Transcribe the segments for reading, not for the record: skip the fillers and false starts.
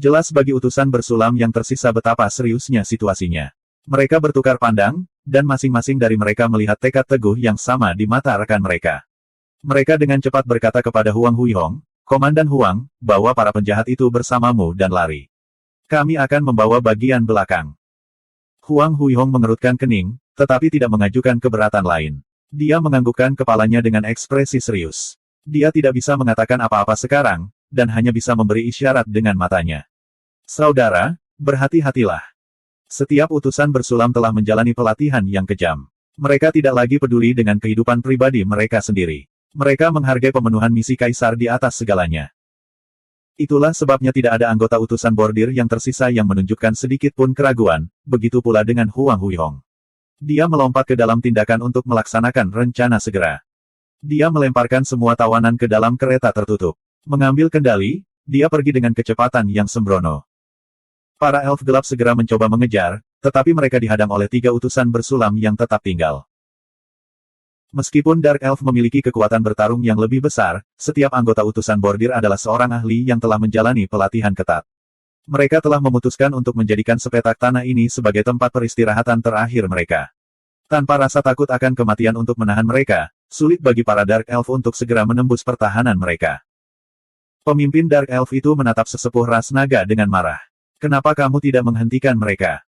Jelas bagi utusan bersulam yang tersisa betapa seriusnya situasinya. Mereka bertukar pandang, dan masing-masing dari mereka melihat tekad teguh yang sama di mata rekan mereka. Mereka dengan cepat berkata kepada Huang Huihong, "Komandan Huang, bawa para penjahat itu bersamamu dan lari. Kami akan membawa bagian belakang." Huang Huihong mengerutkan kening, tetapi tidak mengajukan keberatan lain. Dia menganggukkan kepalanya dengan ekspresi serius. Dia tidak bisa mengatakan apa-apa sekarang, dan hanya bisa memberi isyarat dengan matanya. "Saudara, berhati-hatilah. Setiap utusan bersulam telah menjalani pelatihan yang kejam. Mereka tidak lagi peduli dengan kehidupan pribadi mereka sendiri. Mereka menghargai pemenuhan misi kaisar di atas segalanya. Itulah sebabnya tidak ada anggota utusan bordir yang tersisa yang menunjukkan sedikit pun keraguan, begitu pula dengan Huang Huihong. Dia melompat ke dalam tindakan untuk melaksanakan rencana segera. Dia melemparkan semua tawanan ke dalam kereta tertutup. Mengambil kendali, dia pergi dengan kecepatan yang sembrono. Para elf gelap segera mencoba mengejar, tetapi mereka dihadang oleh 3 utusan bersulam yang tetap tinggal. Meskipun Dark Elf memiliki kekuatan bertarung yang lebih besar, setiap anggota utusan bordir adalah seorang ahli yang telah menjalani pelatihan ketat. Mereka telah memutuskan untuk menjadikan sepetak tanah ini sebagai tempat peristirahatan terakhir mereka. Tanpa rasa takut akan kematian untuk menahan mereka, sulit bagi para Dark Elf untuk segera menembus pertahanan mereka. Pemimpin Dark Elf itu menatap sesepuh ras naga dengan marah. "Kenapa kamu tidak menghentikan mereka?"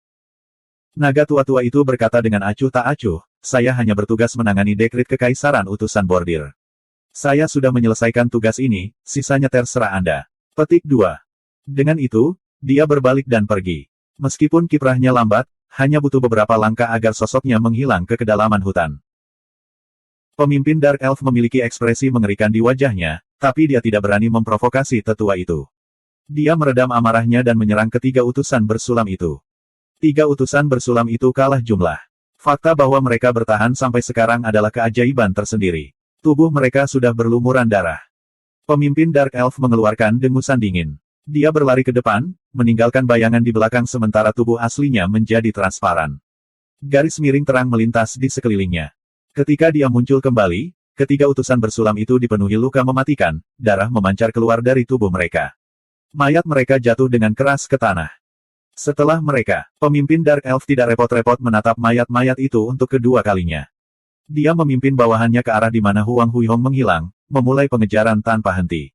Naga tua-tua itu berkata dengan acuh tak acuh, "Saya hanya bertugas menangani dekrit kekaisaran utusan bordir. Saya sudah menyelesaikan tugas ini, sisanya terserah Anda." Petik 2. Dengan itu, dia berbalik dan pergi. Meskipun kiprahnya lambat, hanya butuh beberapa langkah agar sosoknya menghilang ke kedalaman hutan. Pemimpin Dark Elf memiliki ekspresi mengerikan di wajahnya, tapi dia tidak berani memprovokasi tetua itu. Dia meredam amarahnya dan menyerang ketiga utusan bersulam itu. 3 utusan bersulam itu kalah jumlah. Fakta bahwa mereka bertahan sampai sekarang adalah keajaiban tersendiri. Tubuh mereka sudah berlumuran darah. Pemimpin Dark Elf mengeluarkan dengusan dingin. Dia berlari ke depan, meninggalkan bayangan di belakang sementara tubuh aslinya menjadi transparan. Garis miring terang melintas di sekelilingnya. Ketika dia muncul kembali, ketiga utusan bersulam itu dipenuhi luka mematikan, darah memancar keluar dari tubuh mereka. Mayat mereka jatuh dengan keras ke tanah. Setelah mereka, pemimpin Dark Elf tidak repot-repot menatap mayat-mayat itu untuk kedua kalinya. Dia memimpin bawahannya ke arah di mana Huang Huihong menghilang, memulai pengejaran tanpa henti.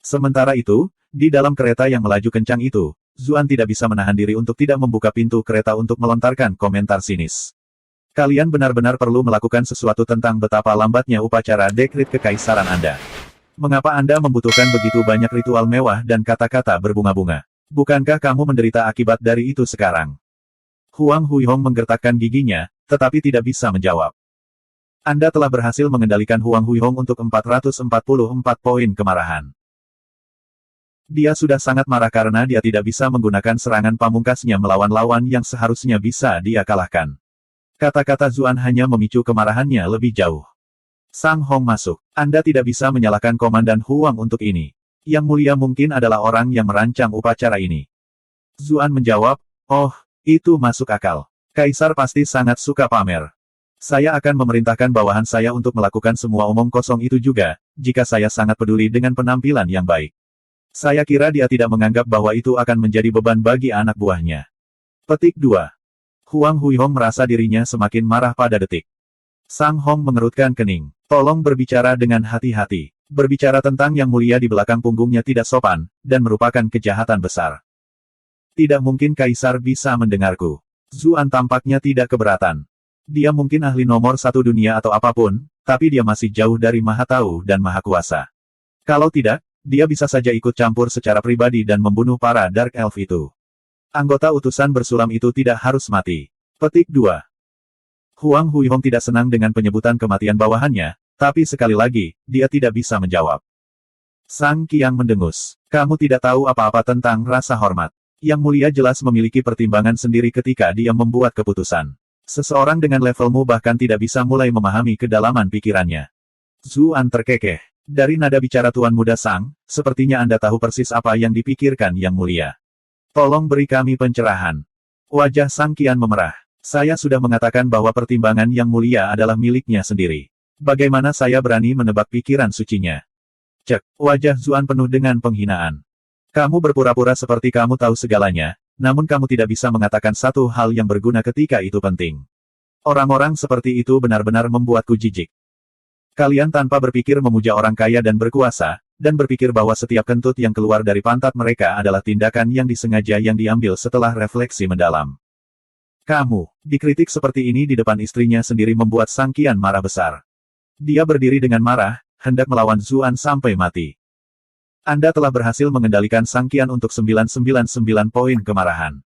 Sementara itu, di dalam kereta yang melaju kencang itu, Zuan tidak bisa menahan diri untuk tidak membuka pintu kereta untuk melontarkan komentar sinis. "Kalian benar-benar perlu melakukan sesuatu tentang betapa lambatnya upacara dekrit kekaisaran Anda. Mengapa Anda membutuhkan begitu banyak ritual mewah dan kata-kata berbunga-bunga? Bukankah kamu menderita akibat dari itu sekarang?" Huang Huihong menggertakkan giginya, tetapi tidak bisa menjawab. "Anda telah berhasil mengendalikan Huang Huihong untuk 444 poin kemarahan. Dia sudah sangat marah karena dia tidak bisa menggunakan serangan pamungkasnya melawan lawan yang seharusnya bisa dia kalahkan." Kata-kata Zuan hanya memicu kemarahannya lebih jauh. Sang Hong masuk. "Anda tidak bisa menyalahkan Komandan Huang untuk ini. Yang mulia mungkin adalah orang yang merancang upacara ini." Zuan menjawab, "Oh, itu masuk akal. Kaisar pasti sangat suka pamer. Saya akan memerintahkan bawahan saya untuk melakukan semua omong kosong itu juga, jika saya sangat peduli dengan penampilan yang baik. Saya kira dia tidak menganggap bahwa itu akan menjadi beban bagi anak buahnya." Petik 2. Huang Huihong merasa dirinya semakin marah pada detik. Sang Hong mengerutkan kening. "Tolong berbicara dengan hati-hati. Berbicara tentang yang mulia di belakang punggungnya tidak sopan, dan merupakan kejahatan besar. Tidak mungkin Kaisar bisa mendengarku." Zuan tampaknya tidak keberatan. Dia mungkin ahli nomor 1 dunia atau apapun, tapi dia masih jauh dari Maha Tahu dan Maha Kuasa. Kalau tidak, dia bisa saja ikut campur secara pribadi dan membunuh para Dark Elf itu. Anggota utusan bersulam itu tidak harus mati. Petik 2. Huang Huihong tidak senang dengan penyebutan kematian bawahannya, tapi sekali lagi, dia tidak bisa menjawab. Sang Qiang mendengus. "Kamu tidak tahu apa-apa tentang rasa hormat. Yang mulia jelas memiliki pertimbangan sendiri ketika dia membuat keputusan. Seseorang dengan levelmu bahkan tidak bisa mulai memahami kedalaman pikirannya." Zuan terkekeh. "Dari nada bicara Tuan Muda Sang, sepertinya Anda tahu persis apa yang dipikirkan Yang Mulia. Tolong beri kami pencerahan." Wajah Sang Qian memerah. "Saya sudah mengatakan bahwa pertimbangan Yang Mulia adalah miliknya sendiri. Bagaimana saya berani menebak pikiran sucinya?" Cek, wajah Zuan penuh dengan penghinaan. Kamu berpura-pura seperti kamu tahu segalanya, namun kamu tidak bisa mengatakan satu hal yang berguna ketika itu penting. Orang-orang seperti itu benar-benar membuatku jijik. Kalian tanpa berpikir memuja orang kaya dan berkuasa, dan berpikir bahwa setiap kentut yang keluar dari pantat mereka adalah tindakan yang disengaja yang diambil setelah refleksi mendalam. Kamu, dikritik seperti ini di depan istrinya sendiri membuat Sang Qian marah besar. Dia berdiri dengan marah, hendak melawan Zuan sampai mati. Anda telah berhasil mengendalikan Sang Qian untuk 999 poin kemarahan.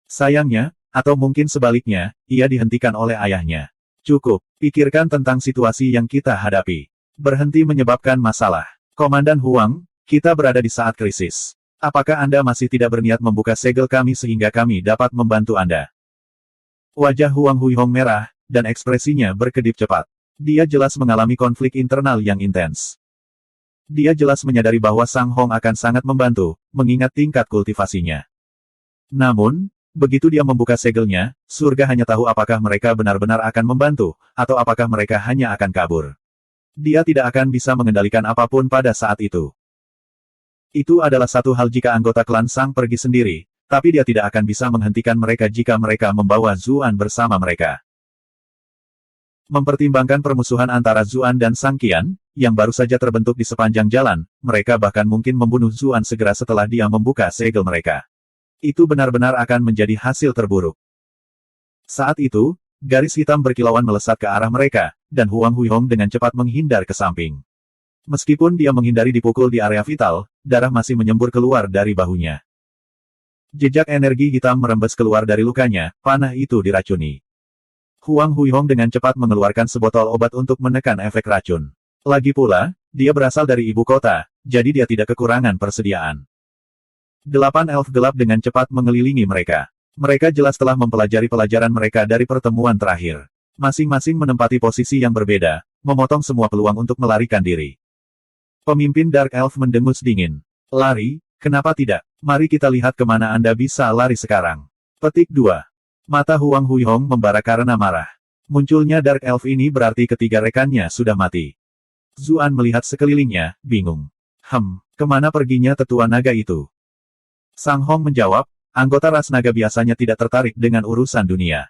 Sayangnya, atau mungkin sebaliknya, ia dihentikan oleh ayahnya. Cukup, pikirkan tentang situasi yang kita hadapi. Berhenti menyebabkan masalah. Komandan Huang, kita berada di saat krisis. Apakah Anda masih tidak berniat membuka segel kami sehingga kami dapat membantu Anda? Wajah Huang Huihong merah, dan ekspresinya berkedip cepat. Dia jelas mengalami konflik internal yang intens. Dia jelas menyadari bahwa Sang Hong akan sangat membantu, mengingat tingkat kultivasinya. Namun, begitu dia membuka segelnya, surga hanya tahu apakah mereka benar-benar akan membantu, atau apakah mereka hanya akan kabur. Dia tidak akan bisa mengendalikan apapun pada saat itu. Itu adalah satu hal jika anggota klan Sang pergi sendiri, tapi dia tidak akan bisa menghentikan mereka jika mereka membawa Zuan bersama mereka. Mempertimbangkan permusuhan antara Zuan dan Sang Qian, yang baru saja terbentuk di sepanjang jalan, mereka bahkan mungkin membunuh Zuan segera setelah dia membuka segel mereka. Itu benar-benar akan menjadi hasil terburuk. Saat itu, garis hitam berkilauan melesat ke arah mereka, dan Huang Huihong dengan cepat menghindar ke samping. Meskipun dia menghindari dipukul di area vital, darah masih menyembur keluar dari bahunya. Jejak energi hitam merembes keluar dari lukanya, panah itu diracuni. Huang Huihong dengan cepat mengeluarkan sebotol obat untuk menekan efek racun. Lagi pula, dia berasal dari ibu kota, jadi dia tidak kekurangan persediaan. 8 elf gelap dengan cepat mengelilingi mereka. Mereka jelas telah mempelajari pelajaran mereka dari pertemuan terakhir. Masing-masing menempati posisi yang berbeda, memotong semua peluang untuk melarikan diri. Pemimpin Dark Elf mendengus dingin. Lari, kenapa tidak? Mari kita lihat kemana Anda bisa lari sekarang. Petik 2. Mata Huang Huihong membara karena marah. Munculnya Dark Elf ini berarti ketiga rekannya sudah mati. Zuan melihat sekelilingnya, bingung. Kemana perginya tetua naga itu? Sang Hong menjawab, anggota ras naga biasanya tidak tertarik dengan urusan dunia.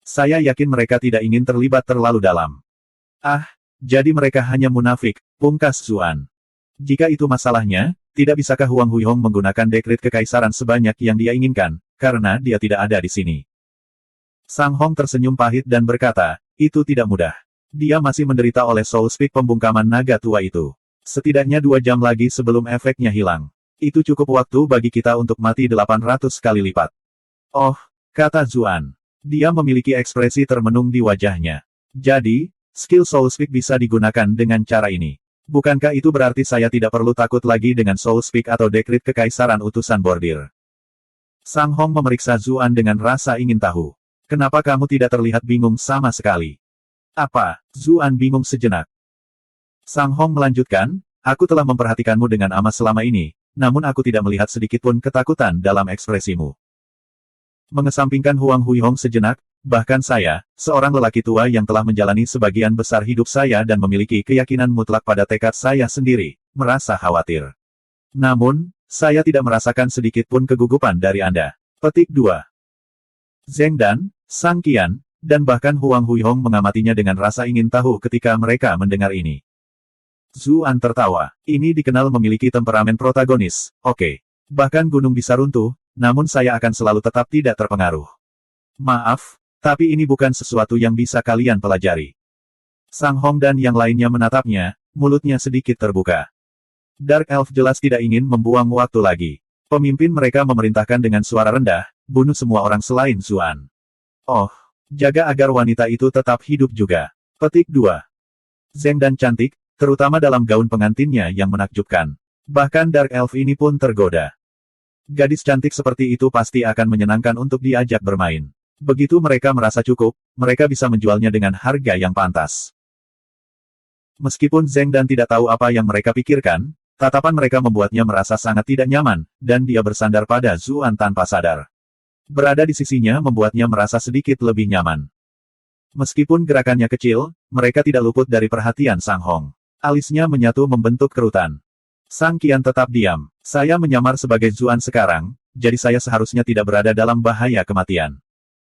Saya yakin mereka tidak ingin terlibat terlalu dalam. Jadi mereka hanya munafik, pungkas Zuan. Jika itu masalahnya, tidak bisakah Huang Huihong menggunakan dekret kekaisaran sebanyak yang dia inginkan, karena dia tidak ada di sini. Sang Hong tersenyum pahit dan berkata, itu tidak mudah. Dia masih menderita oleh Soul Speak pembungkaman naga tua itu. Setidaknya 2 jam lagi sebelum efeknya hilang. Itu cukup waktu bagi kita untuk mati 800 kali lipat. Oh, kata Zuan. Dia memiliki ekspresi termenung di wajahnya. Jadi, skill Soul Speak bisa digunakan dengan cara ini. Bukankah itu berarti saya tidak perlu takut lagi dengan Soul Speak atau dekrit kekaisaran utusan bordir? Sang Hong memeriksa Zuan dengan rasa ingin tahu. Kenapa kamu tidak terlihat bingung sama sekali? Apa? Zuan bingung sejenak. Sang Hong melanjutkan, aku telah memperhatikanmu dengan amat selama ini, namun aku tidak melihat sedikitpun ketakutan dalam ekspresimu. Mengesampingkan Huang Huihong sejenak, bahkan saya, seorang lelaki tua yang telah menjalani sebagian besar hidup saya dan memiliki keyakinan mutlak pada tekad saya sendiri, merasa khawatir. Namun, saya tidak merasakan sedikitpun kegugupan dari Anda. Petik 2. Zheng Dan, Sang Qian, dan bahkan Huang Huihong mengamatinya dengan rasa ingin tahu ketika mereka mendengar ini. Zuan tertawa. Ini dikenal memiliki temperamen protagonis, oke. Bahkan gunung bisa runtuh, namun saya akan selalu tetap tidak terpengaruh. Maaf, tapi ini bukan sesuatu yang bisa kalian pelajari. Sang Hong dan yang lainnya menatapnya, mulutnya sedikit terbuka. Dark Elf jelas tidak ingin membuang waktu lagi. Pemimpin mereka memerintahkan dengan suara rendah, bunuh semua orang selain Zuan. Oh, jaga agar wanita itu tetap hidup juga. Petik 2. Zheng Dan cantik, terutama dalam gaun pengantinnya yang menakjubkan. Bahkan Dark Elf ini pun tergoda. Gadis cantik seperti itu pasti akan menyenangkan untuk diajak bermain. Begitu mereka merasa cukup, mereka bisa menjualnya dengan harga yang pantas. Meskipun Zheng Dan tidak tahu apa yang mereka pikirkan, tatapan mereka membuatnya merasa sangat tidak nyaman, dan dia bersandar pada Zuan tanpa sadar. Berada di sisinya membuatnya merasa sedikit lebih nyaman. Meskipun gerakannya kecil, mereka tidak luput dari perhatian Sang Hong. Alisnya menyatu membentuk kerutan. Sang Qian tetap diam. Saya menyamar sebagai Zuan sekarang, jadi saya seharusnya tidak berada dalam bahaya kematian.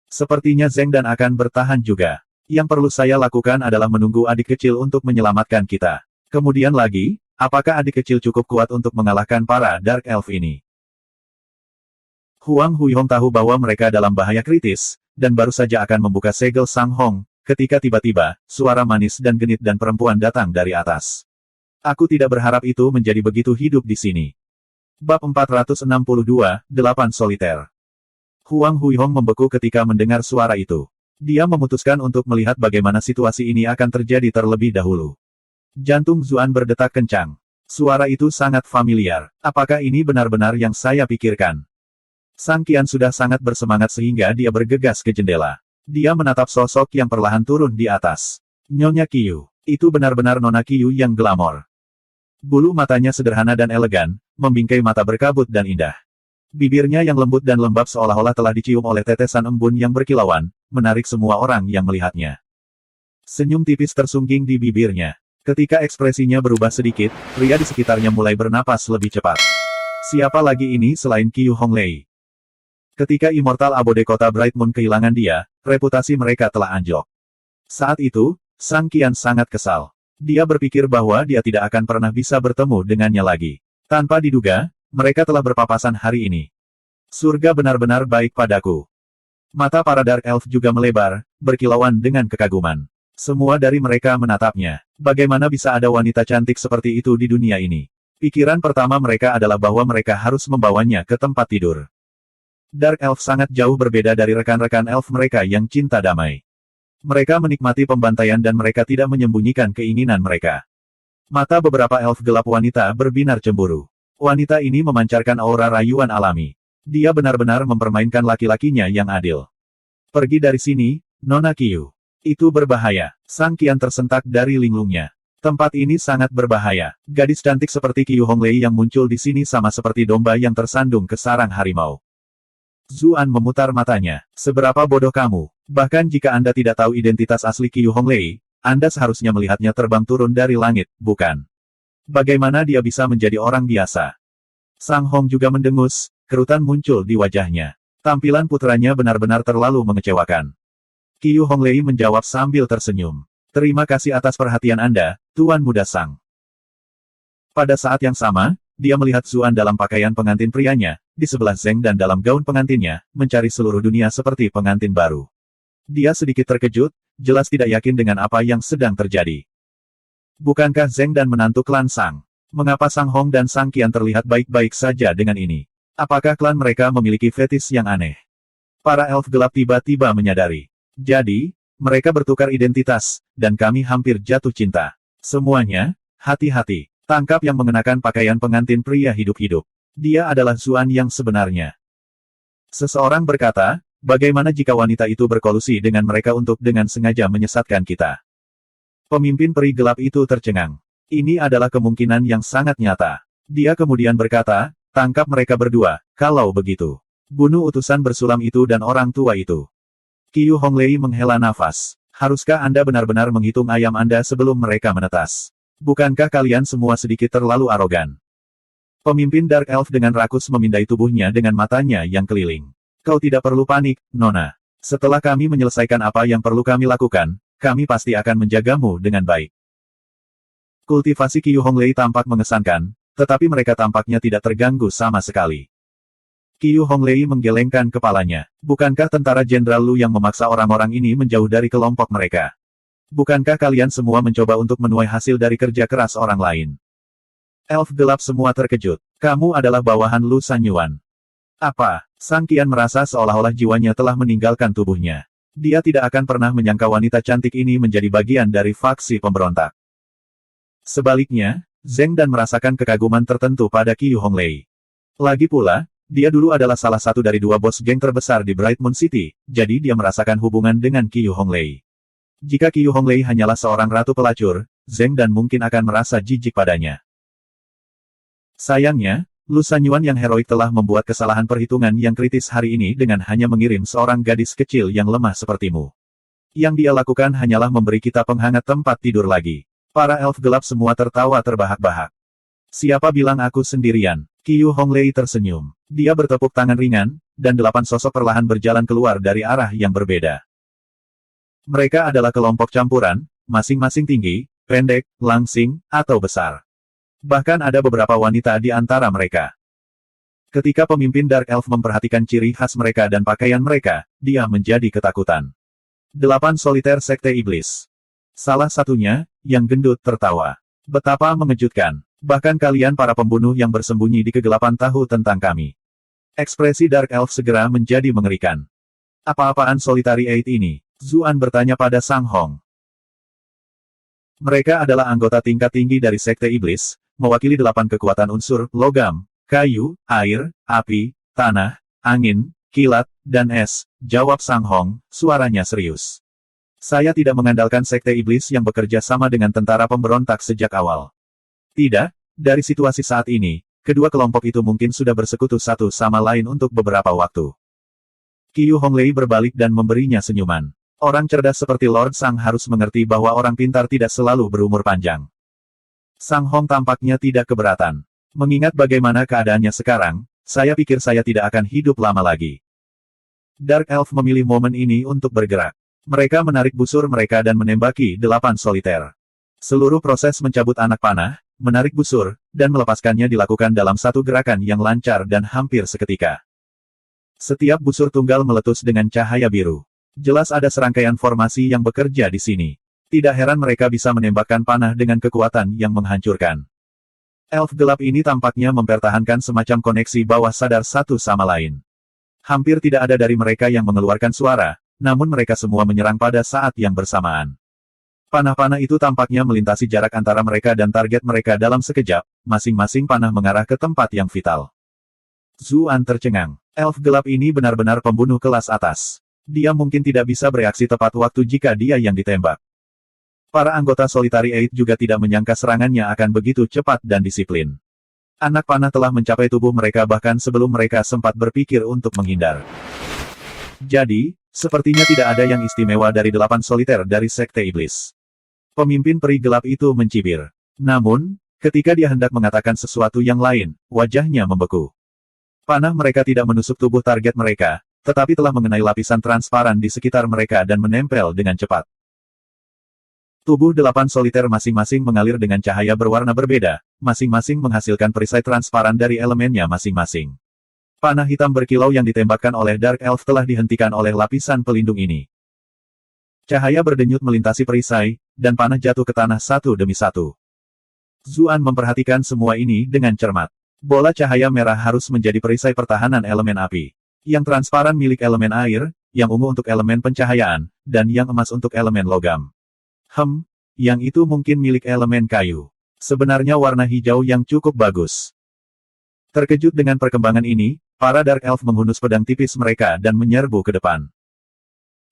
Sepertinya Zheng Dan akan bertahan juga. Yang perlu saya lakukan adalah menunggu adik kecil untuk menyelamatkan kita. Kemudian lagi, apakah adik kecil cukup kuat untuk mengalahkan para Dark Elf ini? Huang Huihong tahu bahwa mereka dalam bahaya kritis, dan baru saja akan membuka segel Sang Hong, ketika tiba-tiba, suara manis dan genit dan perempuan datang dari atas. Aku tidak berharap itu menjadi begitu hidup di sini. Bab 462, 8 Soliter. Huang Huihong membeku ketika mendengar suara itu. Dia memutuskan untuk melihat bagaimana situasi ini akan terjadi terlebih dahulu. Jantung Zuan berdetak kencang. Suara itu sangat familiar. Apakah ini benar-benar yang saya pikirkan? Sang Qian sudah sangat bersemangat sehingga dia bergegas ke jendela. Dia menatap sosok yang perlahan turun di atas. Nyonya Qiu. Itu benar-benar Nona Qiu yang glamor. Bulu matanya sederhana dan elegan, membingkai mata berkabut dan indah. Bibirnya yang lembut dan lembab seolah-olah telah dicium oleh tetesan embun yang berkilauan, menarik semua orang yang melihatnya. Senyum tipis tersungging di bibirnya. Ketika ekspresinya berubah sedikit, pria di sekitarnya mulai bernapas lebih cepat. Siapa lagi ini selain Qiu Honglei? Ketika Immortal Abode Kota Bright Moon kehilangan dia, reputasi mereka telah anjlok. Saat itu, Sang Qian sangat kesal. Dia berpikir bahwa dia tidak akan pernah bisa bertemu dengannya lagi. Tanpa diduga, mereka telah berpapasan hari ini. Surga benar-benar baik padaku. Mata para Dark Elf juga melebar, berkilauan dengan kekaguman. Semua dari mereka menatapnya. Bagaimana bisa ada wanita cantik seperti itu di dunia ini? Pikiran pertama mereka adalah bahwa mereka harus membawanya ke tempat tidur. Dark Elf sangat jauh berbeda dari rekan-rekan elf mereka yang cinta damai. Mereka menikmati pembantaian dan mereka tidak menyembunyikan keinginan mereka. Mata beberapa elf gelap wanita berbinar cemburu. Wanita ini memancarkan aura rayuan alami. Dia benar-benar mempermainkan laki-lakinya yang adil. Pergi dari sini, Nona Qiu. Itu berbahaya. Sang Qian tersentak dari linglungnya. Tempat ini sangat berbahaya. Gadis cantik seperti Qiu Honglei yang muncul di sini sama seperti domba yang tersandung ke sarang harimau. Zuan memutar matanya. Seberapa bodoh kamu? Bahkan jika Anda tidak tahu identitas asli Qiu Honglei, Anda seharusnya melihatnya terbang turun dari langit, bukan? Bagaimana dia bisa menjadi orang biasa? Sang Hong juga mendengus, kerutan muncul di wajahnya. Tampilan putranya benar-benar terlalu mengecewakan. Qiu Honglei menjawab sambil tersenyum. Terima kasih atas perhatian Anda, Tuan Muda Sang. Pada saat yang sama, dia melihat Zuan dalam pakaian pengantin prianya, di sebelah Zheng dan dalam gaun pengantinnya, mencari seluruh dunia seperti pengantin baru. Dia sedikit terkejut, jelas tidak yakin dengan apa yang sedang terjadi. Bukankah Zheng dan menantu klan Sang? Mengapa Sang Hong dan Sang Qian terlihat baik-baik saja dengan ini? Apakah klan mereka memiliki fetis yang aneh? Para elf gelap tiba-tiba menyadari. Jadi, mereka bertukar identitas, dan kami hampir jatuh cinta. Semuanya, hati-hati. Tangkap yang mengenakan pakaian pengantin pria hidup-hidup. Dia adalah Zuan yang sebenarnya. Seseorang berkata, bagaimana jika wanita itu berkolusi dengan mereka untuk dengan sengaja menyesatkan kita? Pemimpin peri gelap itu tercengang. Ini adalah kemungkinan yang sangat nyata. Dia kemudian berkata, tangkap mereka berdua, kalau begitu. Bunuh utusan bersulam itu dan orang tua itu. Qiu Honglei menghela nafas. Haruskah Anda benar-benar menghitung ayam Anda sebelum mereka menetas? Bukankah kalian semua sedikit terlalu arogan? Pemimpin Dark Elf dengan rakus memindai tubuhnya dengan matanya yang keliling. Kau tidak perlu panik, Nona. Setelah kami menyelesaikan apa yang perlu kami lakukan, kami pasti akan menjagamu dengan baik. Kultivasi Qiu Honglei tampak mengesankan, tetapi mereka tampaknya tidak terganggu sama sekali. Qiu Honglei menggelengkan kepalanya. Bukankah tentara Jenderal Lu yang memaksa orang-orang ini menjauh dari kelompok mereka? Bukankah kalian semua mencoba untuk menuai hasil dari kerja keras orang lain? Elf gelap semua terkejut. Kamu adalah bawahan Lu Sanyuan. Apa? Sang Qian merasa seolah-olah jiwanya telah meninggalkan tubuhnya. Dia tidak akan pernah menyangka wanita cantik ini menjadi bagian dari faksi pemberontak. Sebaliknya, Zheng Dan merasakan kekaguman tertentu pada Qiu Honglei. Lagi pula, dia dulu adalah salah satu dari dua bos geng terbesar di Bright Moon City, jadi dia merasakan hubungan dengan Qiu Honglei. Jika Qiu Honglei hanyalah seorang ratu pelacur, Zheng Dan mungkin akan merasa jijik padanya. Sayangnya, Lu Sanyuan yang heroik telah membuat kesalahan perhitungan yang kritis hari ini dengan hanya mengirim seorang gadis kecil yang lemah sepertimu. Yang dia lakukan hanyalah memberi kita penghangat tempat tidur lagi. Para elf gelap semua tertawa terbahak-bahak. Siapa bilang aku sendirian? Qiu Honglei tersenyum. Dia bertepuk tangan ringan, dan 8 sosok perlahan berjalan keluar dari arah yang berbeda. Mereka adalah kelompok campuran, masing-masing tinggi, pendek, langsing, atau besar. Bahkan ada beberapa wanita di antara mereka. Ketika pemimpin Dark Elf memperhatikan ciri khas mereka dan pakaian mereka, dia menjadi ketakutan. 8 soliter Sekte Iblis. Salah satunya, yang gendut tertawa. Betapa mengejutkan. Bahkan kalian para pembunuh yang bersembunyi di kegelapan tahu tentang kami. Ekspresi Dark Elf segera menjadi mengerikan. Apa-apaan Solitary Eight ini? Zuan bertanya pada Sang Hong. Mereka adalah anggota tingkat tinggi dari Sekte Iblis, mewakili 8 kekuatan unsur, logam, kayu, air, api, tanah, angin, kilat, dan es, jawab Sang Hong, suaranya serius. Saya tidak mengandalkan Sekte Iblis yang bekerja sama dengan tentara pemberontak sejak awal. Tidak, dari situasi saat ini, kedua kelompok itu mungkin sudah bersekutu satu sama lain untuk beberapa waktu. Qiu Honglei berbalik dan memberinya senyuman. Orang cerdas seperti Lord Sang harus mengerti bahwa orang pintar tidak selalu berumur panjang. Sang Hong tampaknya tidak keberatan. Mengingat bagaimana keadaannya sekarang, saya pikir saya tidak akan hidup lama lagi. Dark Elf memilih momen ini untuk bergerak. Mereka menarik busur mereka dan menembaki 8 soliter. Seluruh proses mencabut anak panah, menarik busur, dan melepaskannya dilakukan dalam satu gerakan yang lancar dan hampir seketika. Setiap busur tunggal meletus dengan cahaya biru. Jelas ada serangkaian formasi yang bekerja di sini. Tidak heran mereka bisa menembakkan panah dengan kekuatan yang menghancurkan. Elf gelap ini tampaknya mempertahankan semacam koneksi bawah sadar satu sama lain. Hampir tidak ada dari mereka yang mengeluarkan suara, namun mereka semua menyerang pada saat yang bersamaan. Panah-panah itu tampaknya melintasi jarak antara mereka dan target mereka dalam sekejap, masing-masing panah mengarah ke tempat yang vital. Zuan tercengang. Elf gelap ini benar-benar pembunuh kelas atas. Dia mungkin tidak bisa bereaksi tepat waktu jika dia yang ditembak. Para anggota Solitary Eight juga tidak menyangka serangannya akan begitu cepat dan disiplin. Anak panah telah mencapai tubuh mereka bahkan sebelum mereka sempat berpikir untuk menghindar. Jadi, sepertinya tidak ada yang istimewa dari 8 soliter dari Sekte Iblis. Pemimpin peri gelap itu mencibir. Namun, ketika dia hendak mengatakan sesuatu yang lain, wajahnya membeku. Panah mereka tidak menusuk tubuh target mereka, tetapi telah mengenai lapisan transparan di sekitar mereka dan menempel dengan cepat. Tubuh 8 soliter masing-masing mengalir dengan cahaya berwarna berbeda, masing-masing menghasilkan perisai transparan dari elemennya masing-masing. Panah hitam berkilau yang ditembakkan oleh Dark Elf telah dihentikan oleh lapisan pelindung ini. Cahaya berdenyut melintasi perisai, dan panah jatuh ke tanah satu demi satu. Zuan memperhatikan semua ini dengan cermat. Bola cahaya merah harus menjadi perisai pertahanan elemen api. Yang transparan milik elemen air, yang ungu untuk elemen pencahayaan, dan yang emas untuk elemen logam. Yang itu mungkin milik elemen kayu. Sebenarnya warna hijau yang cukup bagus. Terkejut dengan perkembangan ini, para Dark Elf menghunus pedang tipis mereka dan menyerbu ke depan.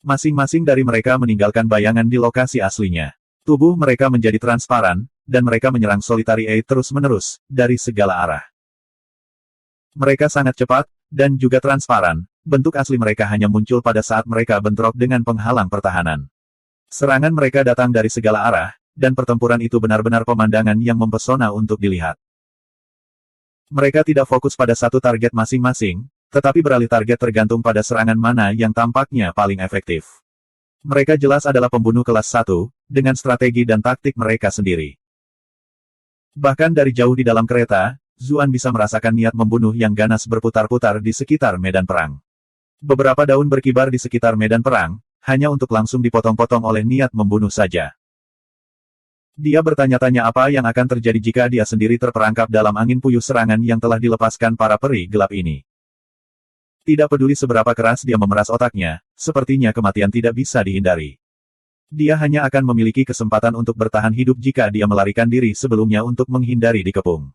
Masing-masing dari mereka meninggalkan bayangan di lokasi aslinya. Tubuh mereka menjadi transparan, dan mereka menyerang Solitary Eight terus-menerus, dari segala arah. Mereka sangat cepat, dan juga transparan, bentuk asli mereka hanya muncul pada saat mereka bentrok dengan penghalang pertahanan. Serangan mereka datang dari segala arah, dan pertempuran itu benar-benar pemandangan yang mempesona untuk dilihat. Mereka tidak fokus pada satu target masing-masing, tetapi beralih target tergantung pada serangan mana yang tampaknya paling efektif. Mereka jelas adalah pembunuh kelas 1, dengan strategi dan taktik mereka sendiri. Bahkan dari jauh di dalam kereta, Zuan bisa merasakan niat membunuh yang ganas berputar-putar di sekitar medan perang. Beberapa daun berkibar di sekitar medan perang, hanya untuk langsung dipotong-potong oleh niat membunuh saja. Dia bertanya-tanya apa yang akan terjadi jika dia sendiri terperangkap dalam angin puyuh serangan yang telah dilepaskan para peri gelap ini. Tidak peduli seberapa keras dia memeras otaknya, sepertinya kematian tidak bisa dihindari. Dia hanya akan memiliki kesempatan untuk bertahan hidup jika dia melarikan diri sebelumnya untuk menghindari dikepung.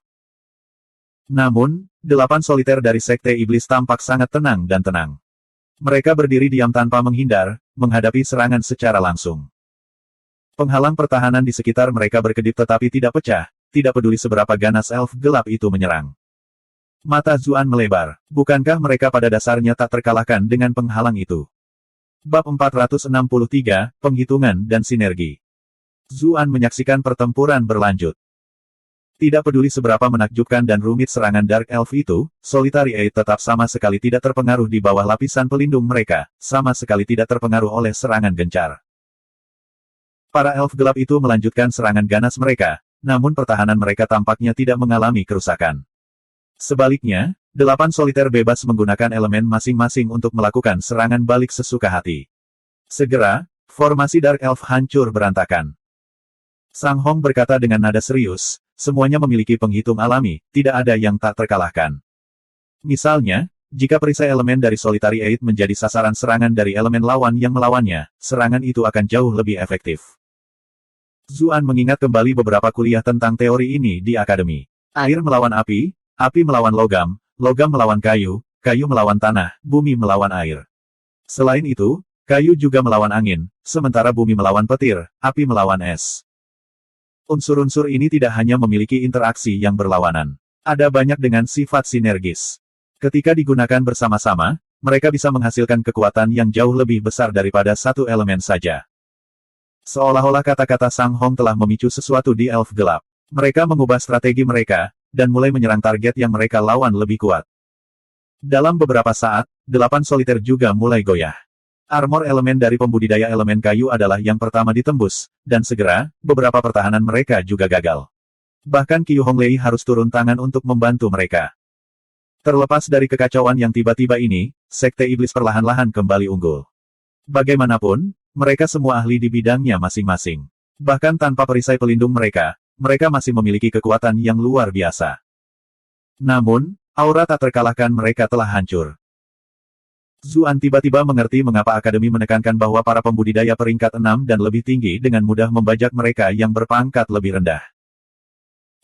Namun, 8 soliter dari Sekte Iblis tampak sangat tenang dan tenang. Mereka berdiri diam tanpa menghindar, menghadapi serangan secara langsung. Penghalang pertahanan di sekitar mereka berkedip tetapi tidak pecah, tidak peduli seberapa ganas elf gelap itu menyerang. Mata Zuan melebar. Bukankah mereka pada dasarnya tak terkalahkan dengan penghalang itu? Bab 463, Penghitungan dan Sinergi. Zuan menyaksikan pertempuran berlanjut. Tidak peduli seberapa menakjubkan dan rumit serangan Dark Elf itu, Solitary Eight tetap sama sekali tidak terpengaruh di bawah lapisan pelindung mereka, sama sekali tidak terpengaruh oleh serangan gencar. Para elf gelap itu melanjutkan serangan ganas mereka, namun pertahanan mereka tampaknya tidak mengalami kerusakan. Sebaliknya, 8 soliter bebas menggunakan elemen masing-masing untuk melakukan serangan balik sesuka hati. Segera, formasi Dark Elf hancur berantakan. Sang Hong berkata dengan nada serius, semuanya memiliki penghitung alami, tidak ada yang tak terkalahkan. Misalnya, jika perisai elemen dari Solitary Eight menjadi sasaran serangan dari elemen lawan yang melawannya, serangan itu akan jauh lebih efektif. Zuan mengingat kembali beberapa kuliah tentang teori ini di akademi. Air melawan api, api melawan logam, logam melawan kayu, kayu melawan tanah, bumi melawan air. Selain itu, kayu juga melawan angin, sementara bumi melawan petir, api melawan es. Unsur-unsur ini tidak hanya memiliki interaksi yang berlawanan. Ada banyak dengan sifat sinergis. Ketika digunakan bersama-sama, mereka bisa menghasilkan kekuatan yang jauh lebih besar daripada satu elemen saja. Seolah-olah kata-kata Sang Hong telah memicu sesuatu di elf gelap. Mereka mengubah strategi mereka, dan mulai menyerang target yang mereka lawan lebih kuat. Dalam beberapa saat, 8 soliter juga mulai goyah. Armor elemen dari pembudidaya elemen kayu adalah yang pertama ditembus, dan segera, beberapa pertahanan mereka juga gagal. Bahkan Qiu Honglei harus turun tangan untuk membantu mereka. Terlepas dari kekacauan yang tiba-tiba ini, Sekte Iblis perlahan-lahan kembali unggul. Bagaimanapun, mereka semua ahli di bidangnya masing-masing. Bahkan tanpa perisai pelindung mereka, mereka masih memiliki kekuatan yang luar biasa. Namun, aura tak terkalahkan mereka telah hancur. Zuan tiba-tiba mengerti mengapa Akademi menekankan bahwa para pembudidaya peringkat 6 dan lebih tinggi dengan mudah membajak mereka yang berpangkat lebih rendah.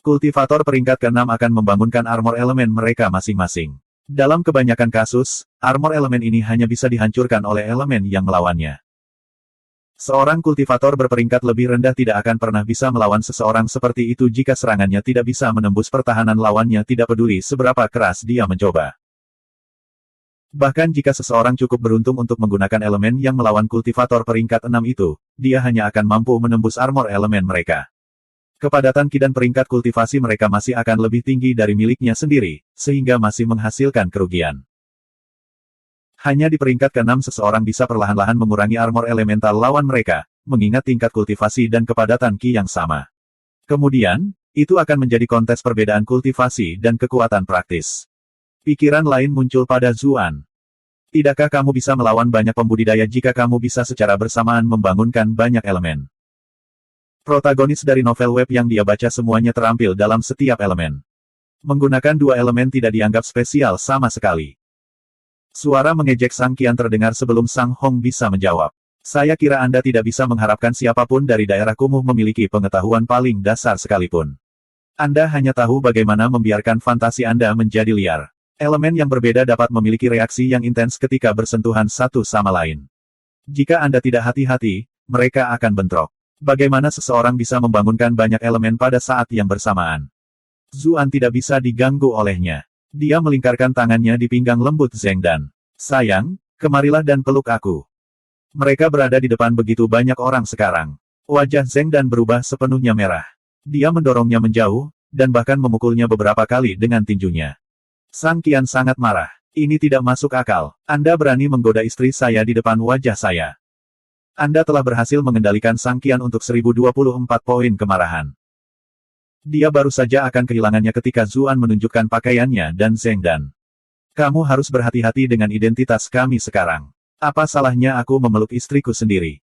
Kultivator peringkat ke-6 akan membangunkan armor elemen mereka masing-masing. Dalam kebanyakan kasus, armor elemen ini hanya bisa dihancurkan oleh elemen yang melawannya. Seorang kultivator berperingkat lebih rendah tidak akan pernah bisa melawan seseorang seperti itu jika serangannya tidak bisa menembus pertahanan lawannya, tidak peduli seberapa keras dia mencoba. Bahkan jika seseorang cukup beruntung untuk menggunakan elemen yang melawan kultivator peringkat 6 itu, dia hanya akan mampu menembus armor elemen mereka. Kepadatan ki dan peringkat kultivasi mereka masih akan lebih tinggi dari miliknya sendiri, sehingga masih menghasilkan kerugian. Hanya di peringkat ke-6 seseorang bisa perlahan-lahan mengurangi armor elemental lawan mereka, mengingat tingkat kultivasi dan kepadatan ki yang sama. Kemudian, itu akan menjadi kontes perbedaan kultivasi dan kekuatan praktis. Pikiran lain muncul pada Zuan. Tidakkah kamu bisa melawan banyak pembudidaya jika kamu bisa secara bersamaan membangunkan banyak elemen? Protagonis dari novel web yang dia baca semuanya terampil dalam setiap elemen. Menggunakan 2 elemen tidak dianggap spesial sama sekali. Suara mengejek Sang Qian terdengar sebelum Sang Hong bisa menjawab. Saya kira Anda tidak bisa mengharapkan siapapun dari daerah kumuh memiliki pengetahuan paling dasar sekalipun. Anda hanya tahu bagaimana membiarkan fantasi Anda menjadi liar. Elemen yang berbeda dapat memiliki reaksi yang intens ketika bersentuhan satu sama lain. Jika Anda tidak hati-hati, mereka akan bentrok. Bagaimana seseorang bisa membangunkan banyak elemen pada saat yang bersamaan? Zuan tidak bisa diganggu olehnya. Dia melingkarkan tangannya di pinggang lembut Zheng Dan. Sayang, kemarilah dan peluk aku. Mereka berada di depan begitu banyak orang sekarang. Wajah Zheng Dan berubah sepenuhnya merah. Dia mendorongnya menjauh, dan bahkan memukulnya beberapa kali dengan tinjunya. Sang Qian sangat marah. Ini tidak masuk akal. Anda berani menggoda istri saya di depan wajah saya. Anda telah berhasil mengendalikan Sang Qian untuk 1024 poin kemarahan. Dia baru saja akan kehilangannya ketika Zuan menunjukkan pakaiannya dan Zheng Dan. Kamu harus berhati-hati dengan identitas kami sekarang. Apa salahnya aku memeluk istriku sendiri?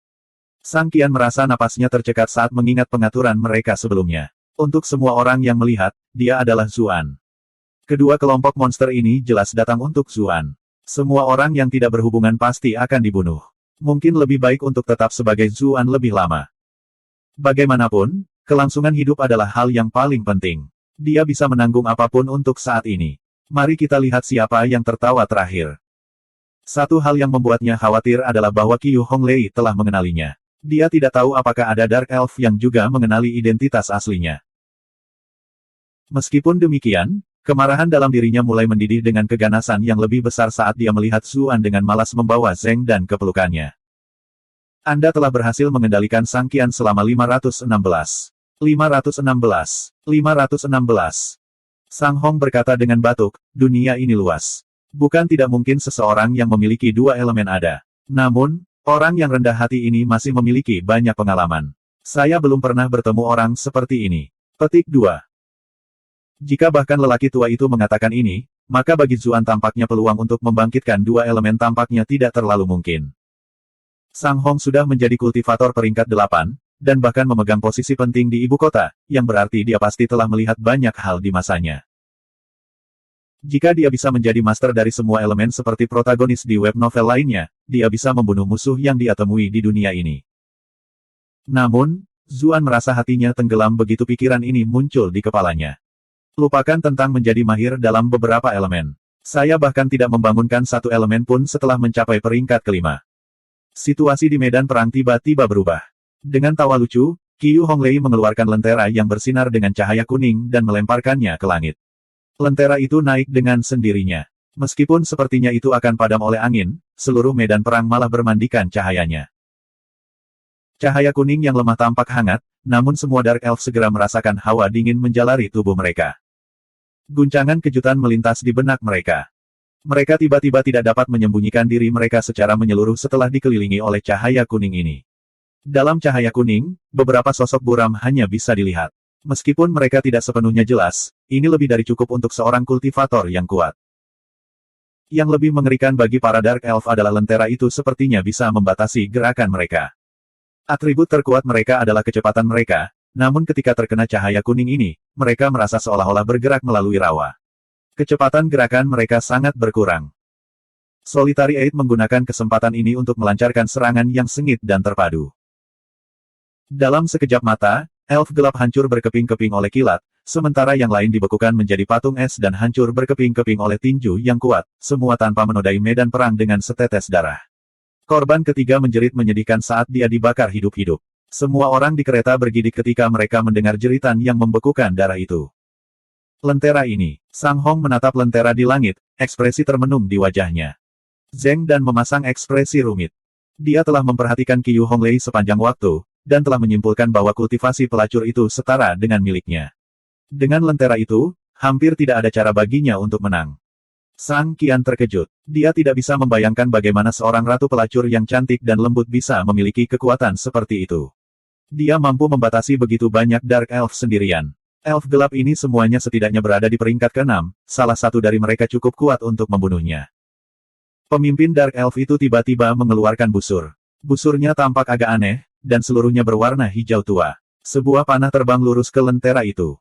Sang Qian merasa napasnya tercekat saat mengingat pengaturan mereka sebelumnya. Untuk semua orang yang melihat, dia adalah Zuan. Kedua kelompok monster ini jelas datang untuk Zuan. Semua orang yang tidak berhubungan pasti akan dibunuh. Mungkin lebih baik untuk tetap sebagai Zuan lebih lama. Bagaimanapun, kelangsungan hidup adalah hal yang paling penting. Dia bisa menanggung apapun untuk saat ini. Mari kita lihat siapa yang tertawa terakhir. Satu hal yang membuatnya khawatir adalah bahwa Qiu Honglei telah mengenalinya. Dia tidak tahu apakah ada Dark Elf yang juga mengenali identitas aslinya. Meskipun demikian, kemarahan dalam dirinya mulai mendidih dengan keganasan yang lebih besar saat dia melihat Zuan dengan malas membawa Zheng Dan ke pelukannya. Anda telah berhasil mengendalikan Sang Qian selama 516 516. 516. Sang Hong berkata dengan batuk, dunia ini luas. Bukan tidak mungkin seseorang yang memiliki dua elemen ada. Namun, orang yang rendah hati ini masih memiliki banyak pengalaman. Saya belum pernah bertemu orang seperti ini. Petik 2. Jika bahkan lelaki tua itu mengatakan ini, maka bagi Zuan tampaknya peluang untuk membangkitkan dua elemen tampaknya tidak terlalu mungkin. Sang Hong sudah menjadi kultivator peringkat 8, dan bahkan memegang posisi penting di ibu kota, yang berarti dia pasti telah melihat banyak hal di masanya. Jika dia bisa menjadi master dari semua elemen seperti protagonis di web novel lainnya, dia bisa membunuh musuh yang dia temui di dunia ini. Namun, Zuan merasa hatinya tenggelam begitu pikiran ini muncul di kepalanya. Lupakan tentang menjadi mahir dalam beberapa elemen. Saya bahkan tidak membangunkan satu elemen pun setelah mencapai peringkat kelima. Situasi di medan perang tiba-tiba berubah. Dengan tawa lucu, Qiu Honglei mengeluarkan lentera yang bersinar dengan cahaya kuning dan melemparkannya ke langit. Lentera itu naik dengan sendirinya. Meskipun sepertinya itu akan padam oleh angin, seluruh medan perang malah bermandikan cahayanya. Cahaya kuning yang lemah tampak hangat, namun semua Dark Elf segera merasakan hawa dingin menjalari tubuh mereka. Guncangan kejutan melintas di benak mereka. Mereka tiba-tiba tidak dapat menyembunyikan diri mereka secara menyeluruh setelah dikelilingi oleh cahaya kuning ini. Dalam cahaya kuning, beberapa sosok buram hanya bisa dilihat. Meskipun mereka tidak sepenuhnya jelas, ini lebih dari cukup untuk seorang kultivator yang kuat. Yang lebih mengerikan bagi para Dark Elf adalah lentera itu sepertinya bisa membatasi gerakan mereka. Atribut terkuat mereka adalah kecepatan mereka, namun ketika terkena cahaya kuning ini, mereka merasa seolah-olah bergerak melalui rawa. Kecepatan gerakan mereka sangat berkurang. Solitary Eight menggunakan kesempatan ini untuk melancarkan serangan yang sengit dan terpadu. Dalam sekejap mata, elf gelap hancur berkeping-keping oleh kilat, sementara yang lain dibekukan menjadi patung es dan hancur berkeping-keping oleh tinju yang kuat, semua tanpa menodai medan perang dengan setetes darah. Korban ketiga menjerit menyedihkan saat dia dibakar hidup-hidup. Semua orang di kereta bergidik ketika mereka mendengar jeritan yang membekukan darah itu. Lentera ini. Sang Hong menatap lentera di langit, ekspresi termenung di wajahnya. Zeng dan memasang ekspresi rumit. Dia telah memperhatikan Qiu Honglei sepanjang waktu, dan telah menyimpulkan bahwa kultivasi pelacur itu setara dengan miliknya. Dengan lentera itu, hampir tidak ada cara baginya untuk menang. Sang Qian terkejut. Dia tidak bisa membayangkan bagaimana seorang ratu pelacur yang cantik dan lembut bisa memiliki kekuatan seperti itu. Dia mampu membatasi begitu banyak Dark Elf sendirian. Elf gelap ini semuanya setidaknya berada di peringkat ke-6, salah satu dari mereka cukup kuat untuk membunuhnya. Pemimpin Dark Elf itu tiba-tiba mengeluarkan busur. Busurnya tampak agak aneh, dan seluruhnya berwarna hijau tua. Sebuah panah terbang lurus ke lentera itu.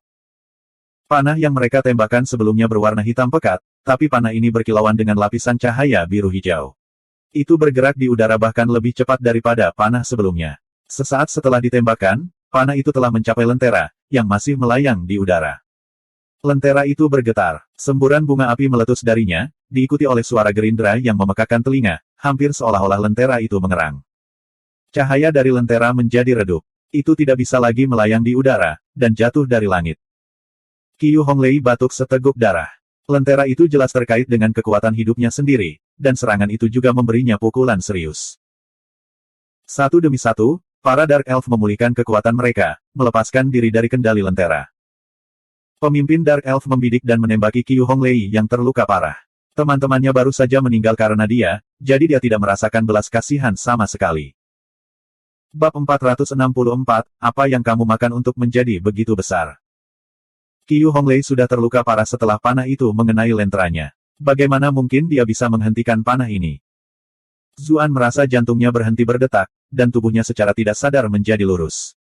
Panah yang mereka tembakan sebelumnya berwarna hitam pekat, tapi panah ini berkilauan dengan lapisan cahaya biru hijau. Itu bergerak di udara bahkan lebih cepat daripada panah sebelumnya. Sesaat setelah ditembakkan, panah itu telah mencapai lentera, yang masih melayang di udara. Lentera itu bergetar. Semburan bunga api meletus darinya, diikuti oleh suara gerindra yang memekakkan telinga, hampir seolah-olah lentera itu mengerang. Cahaya dari lentera menjadi redup. Itu tidak bisa lagi melayang di udara, dan jatuh dari langit. Qiu Honglei batuk seteguk darah. Lentera itu jelas terkait dengan kekuatan hidupnya sendiri, dan serangan itu juga memberinya pukulan serius. Satu demi satu, para Dark Elf memulihkan kekuatan mereka, melepaskan diri dari kendali lentera. Pemimpin Dark Elf membidik dan menembaki Qiu Honglei yang terluka parah. Teman-temannya baru saja meninggal karena dia, jadi dia tidak merasakan belas kasihan sama sekali. Bab 464, apa yang kamu makan untuk menjadi begitu besar? Qiu Honglei sudah terluka parah setelah panah itu mengenai lenteranya. Bagaimana mungkin dia bisa menghentikan panah ini? Zuan merasa jantungnya berhenti berdetak, dan tubuhnya secara tidak sadar menjadi lurus.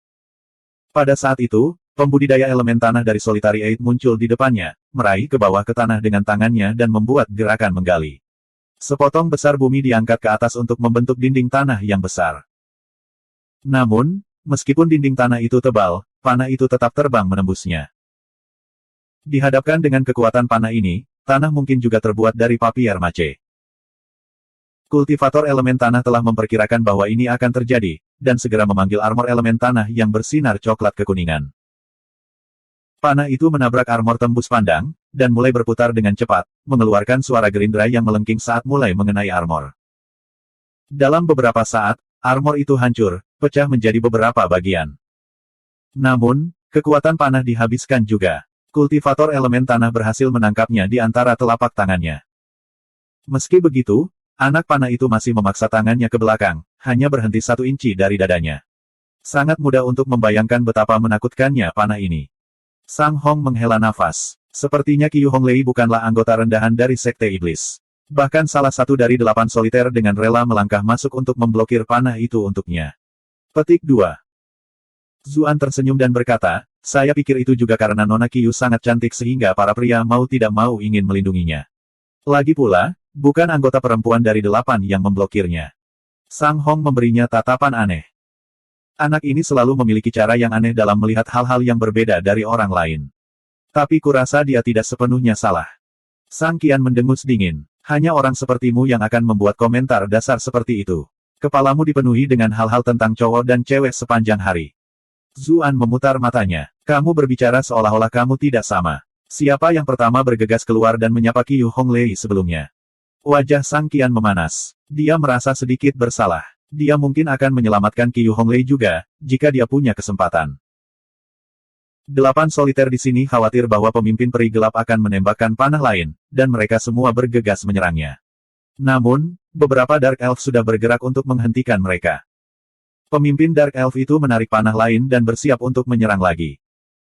Pada saat itu, pembudidaya elemen tanah dari Solitary Eight muncul di depannya, meraih ke bawah ke tanah dengan tangannya dan membuat gerakan menggali. Sepotong besar bumi diangkat ke atas untuk membentuk dinding tanah yang besar. Namun, meskipun dinding tanah itu tebal, panah itu tetap terbang menembusnya. Dihadapkan dengan kekuatan panah ini, tanah mungkin juga terbuat dari papier mache. Kultivator elemen tanah telah memperkirakan bahwa ini akan terjadi, dan segera memanggil armor elemen tanah yang bersinar coklat kekuningan. Panah itu menabrak armor tembus pandang, dan mulai berputar dengan cepat, mengeluarkan suara gerindra yang melengking saat mulai mengenai armor. Dalam beberapa saat, armor itu hancur, pecah menjadi beberapa bagian. Namun, Kekuatan panah dihabiskan juga. Kultivator elemen tanah berhasil menangkapnya di antara telapak tangannya. Meski begitu, anak panah itu masih memaksa tangannya ke belakang, hanya berhenti 1 inci dari dadanya. Sangat mudah untuk membayangkan betapa menakutkannya panah ini. Sang Hong menghela nafas. Sepertinya Qiu Honglei bukanlah anggota rendahan dari Sekte Iblis. Bahkan salah satu dari 8 soliter dengan rela melangkah masuk untuk memblokir panah itu untuknya. Petik 2. Zuan tersenyum dan berkata, saya pikir itu juga karena Nona Qiu sangat cantik sehingga para pria mau tidak mau ingin melindunginya. Lagi pula, bukan anggota perempuan dari 8 yang memblokirnya. Sang Hong memberinya tatapan aneh. Anak ini selalu memiliki cara yang aneh dalam melihat hal-hal yang berbeda dari orang lain. Tapi kurasa dia tidak sepenuhnya salah. Sang Qian mendengus dingin. Hanya orang sepertimu yang akan membuat komentar dasar seperti itu. Kepalamu dipenuhi dengan hal-hal tentang cowok dan cewek sepanjang hari. Zuan memutar matanya. Kamu berbicara seolah-olah kamu tidak sama. Siapa yang pertama bergegas keluar dan menyapa Qiu Honglei sebelumnya? Wajah Sang Qian memanas. Dia merasa sedikit bersalah. Dia mungkin akan menyelamatkan Qiu Honglei juga, jika dia punya kesempatan. 8 soliter di sini khawatir bahwa pemimpin peri gelap akan menembakkan panah lain, dan mereka semua bergegas menyerangnya. Namun, beberapa Dark Elf sudah bergerak untuk menghentikan mereka. Pemimpin Dark Elf itu menarik panah lain dan bersiap untuk menyerang lagi.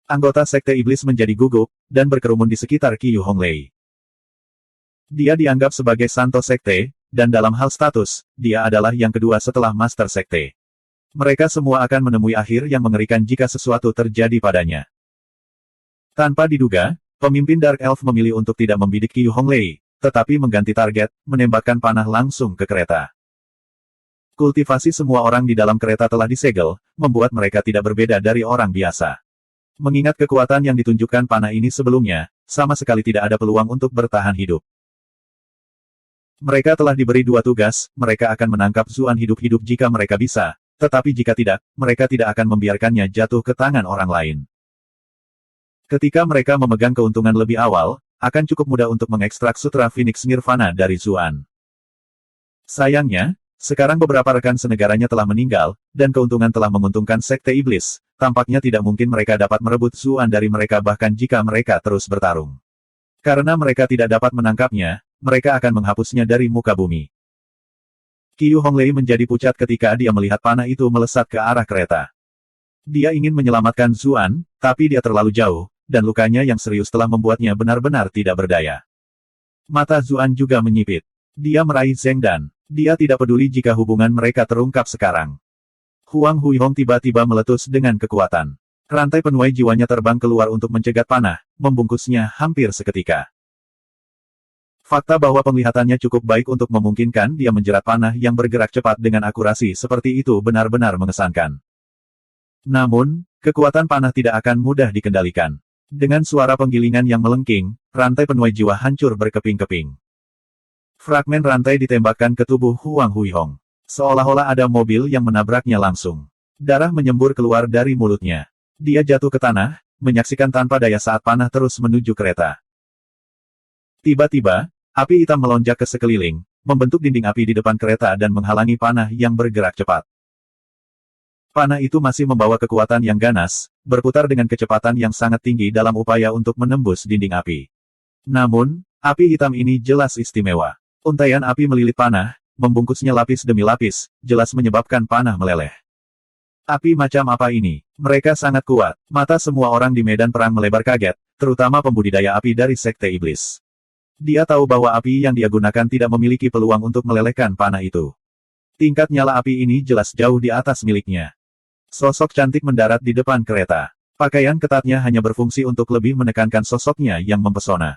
Anggota Sekte Iblis menjadi gugup, dan berkerumun di sekitar Qiu Honglei. Dia dianggap sebagai Santo Sekte, dan dalam hal status, dia adalah yang kedua setelah Master Sekte. Mereka semua akan menemui akhir yang mengerikan jika sesuatu terjadi padanya. Tanpa diduga, pemimpin Dark Elf memilih untuk tidak membidik Qiu Honglei, tetapi mengganti target, menembakkan panah langsung ke kereta. Kultivasi semua orang di dalam kereta telah disegel, membuat mereka tidak berbeda dari orang biasa. Mengingat kekuatan yang ditunjukkan panah ini sebelumnya, sama sekali tidak ada peluang untuk bertahan hidup. Mereka telah diberi 2 tugas, mereka akan menangkap Zuan hidup-hidup jika mereka bisa, tetapi jika tidak, mereka tidak akan membiarkannya jatuh ke tangan orang lain. Ketika mereka memegang keuntungan lebih awal, akan cukup mudah untuk mengekstrak Sutra Phoenix Nirvana dari Zuan. Sayangnya, sekarang beberapa rekan senegaranya telah meninggal, dan keuntungan telah menguntungkan Sekte Iblis, tampaknya tidak mungkin mereka dapat merebut Zuan dari mereka bahkan jika mereka terus bertarung. Karena mereka tidak dapat menangkapnya, mereka akan menghapusnya dari muka bumi. Qiu Honglei menjadi pucat ketika dia melihat panah itu melesat ke arah kereta. Dia ingin menyelamatkan Zuan, tapi dia terlalu jauh, dan lukanya yang serius telah membuatnya benar-benar tidak berdaya. Mata Zuan juga menyipit. Dia meraih Zheng Dan. Dia tidak peduli jika hubungan mereka terungkap sekarang. Huang Huihong tiba-tiba meletus dengan kekuatan. Rantai penuai jiwanya terbang keluar untuk mencegat panah, membungkusnya hampir seketika. Fakta bahwa penglihatannya cukup baik untuk memungkinkan dia menjerat panah yang bergerak cepat dengan akurasi seperti itu benar-benar mengesankan. Namun, kekuatan panah tidak akan mudah dikendalikan. Dengan suara penggilingan yang melengking, rantai penuai jiwa hancur berkeping-keping. Fragmen rantai ditembakkan ke tubuh Huang Huihong. Seolah-olah ada mobil yang menabraknya langsung. Darah menyembur keluar dari mulutnya. Dia jatuh ke tanah, menyaksikan tanpa daya saat panah terus menuju kereta. Tiba-tiba, api hitam melonjak ke sekeliling, membentuk dinding api di depan kereta dan menghalangi panah yang bergerak cepat. Panah itu masih membawa kekuatan yang ganas, berputar dengan kecepatan yang sangat tinggi dalam upaya untuk menembus dinding api. Namun, api hitam ini jelas istimewa. Untaian api melilit panah, membungkusnya lapis demi lapis, jelas menyebabkan panah meleleh. Api macam apa ini? Mereka sangat kuat. Mata semua orang di medan perang melebar kaget, terutama pembudidaya api dari Sekte Iblis. Dia tahu bahwa api yang dia gunakan tidak memiliki peluang untuk melelehkan panah itu. Tingkat nyala api ini jelas jauh di atas miliknya. Sosok cantik mendarat di depan kereta. Pakaian ketatnya hanya berfungsi untuk lebih menekankan sosoknya yang mempesona.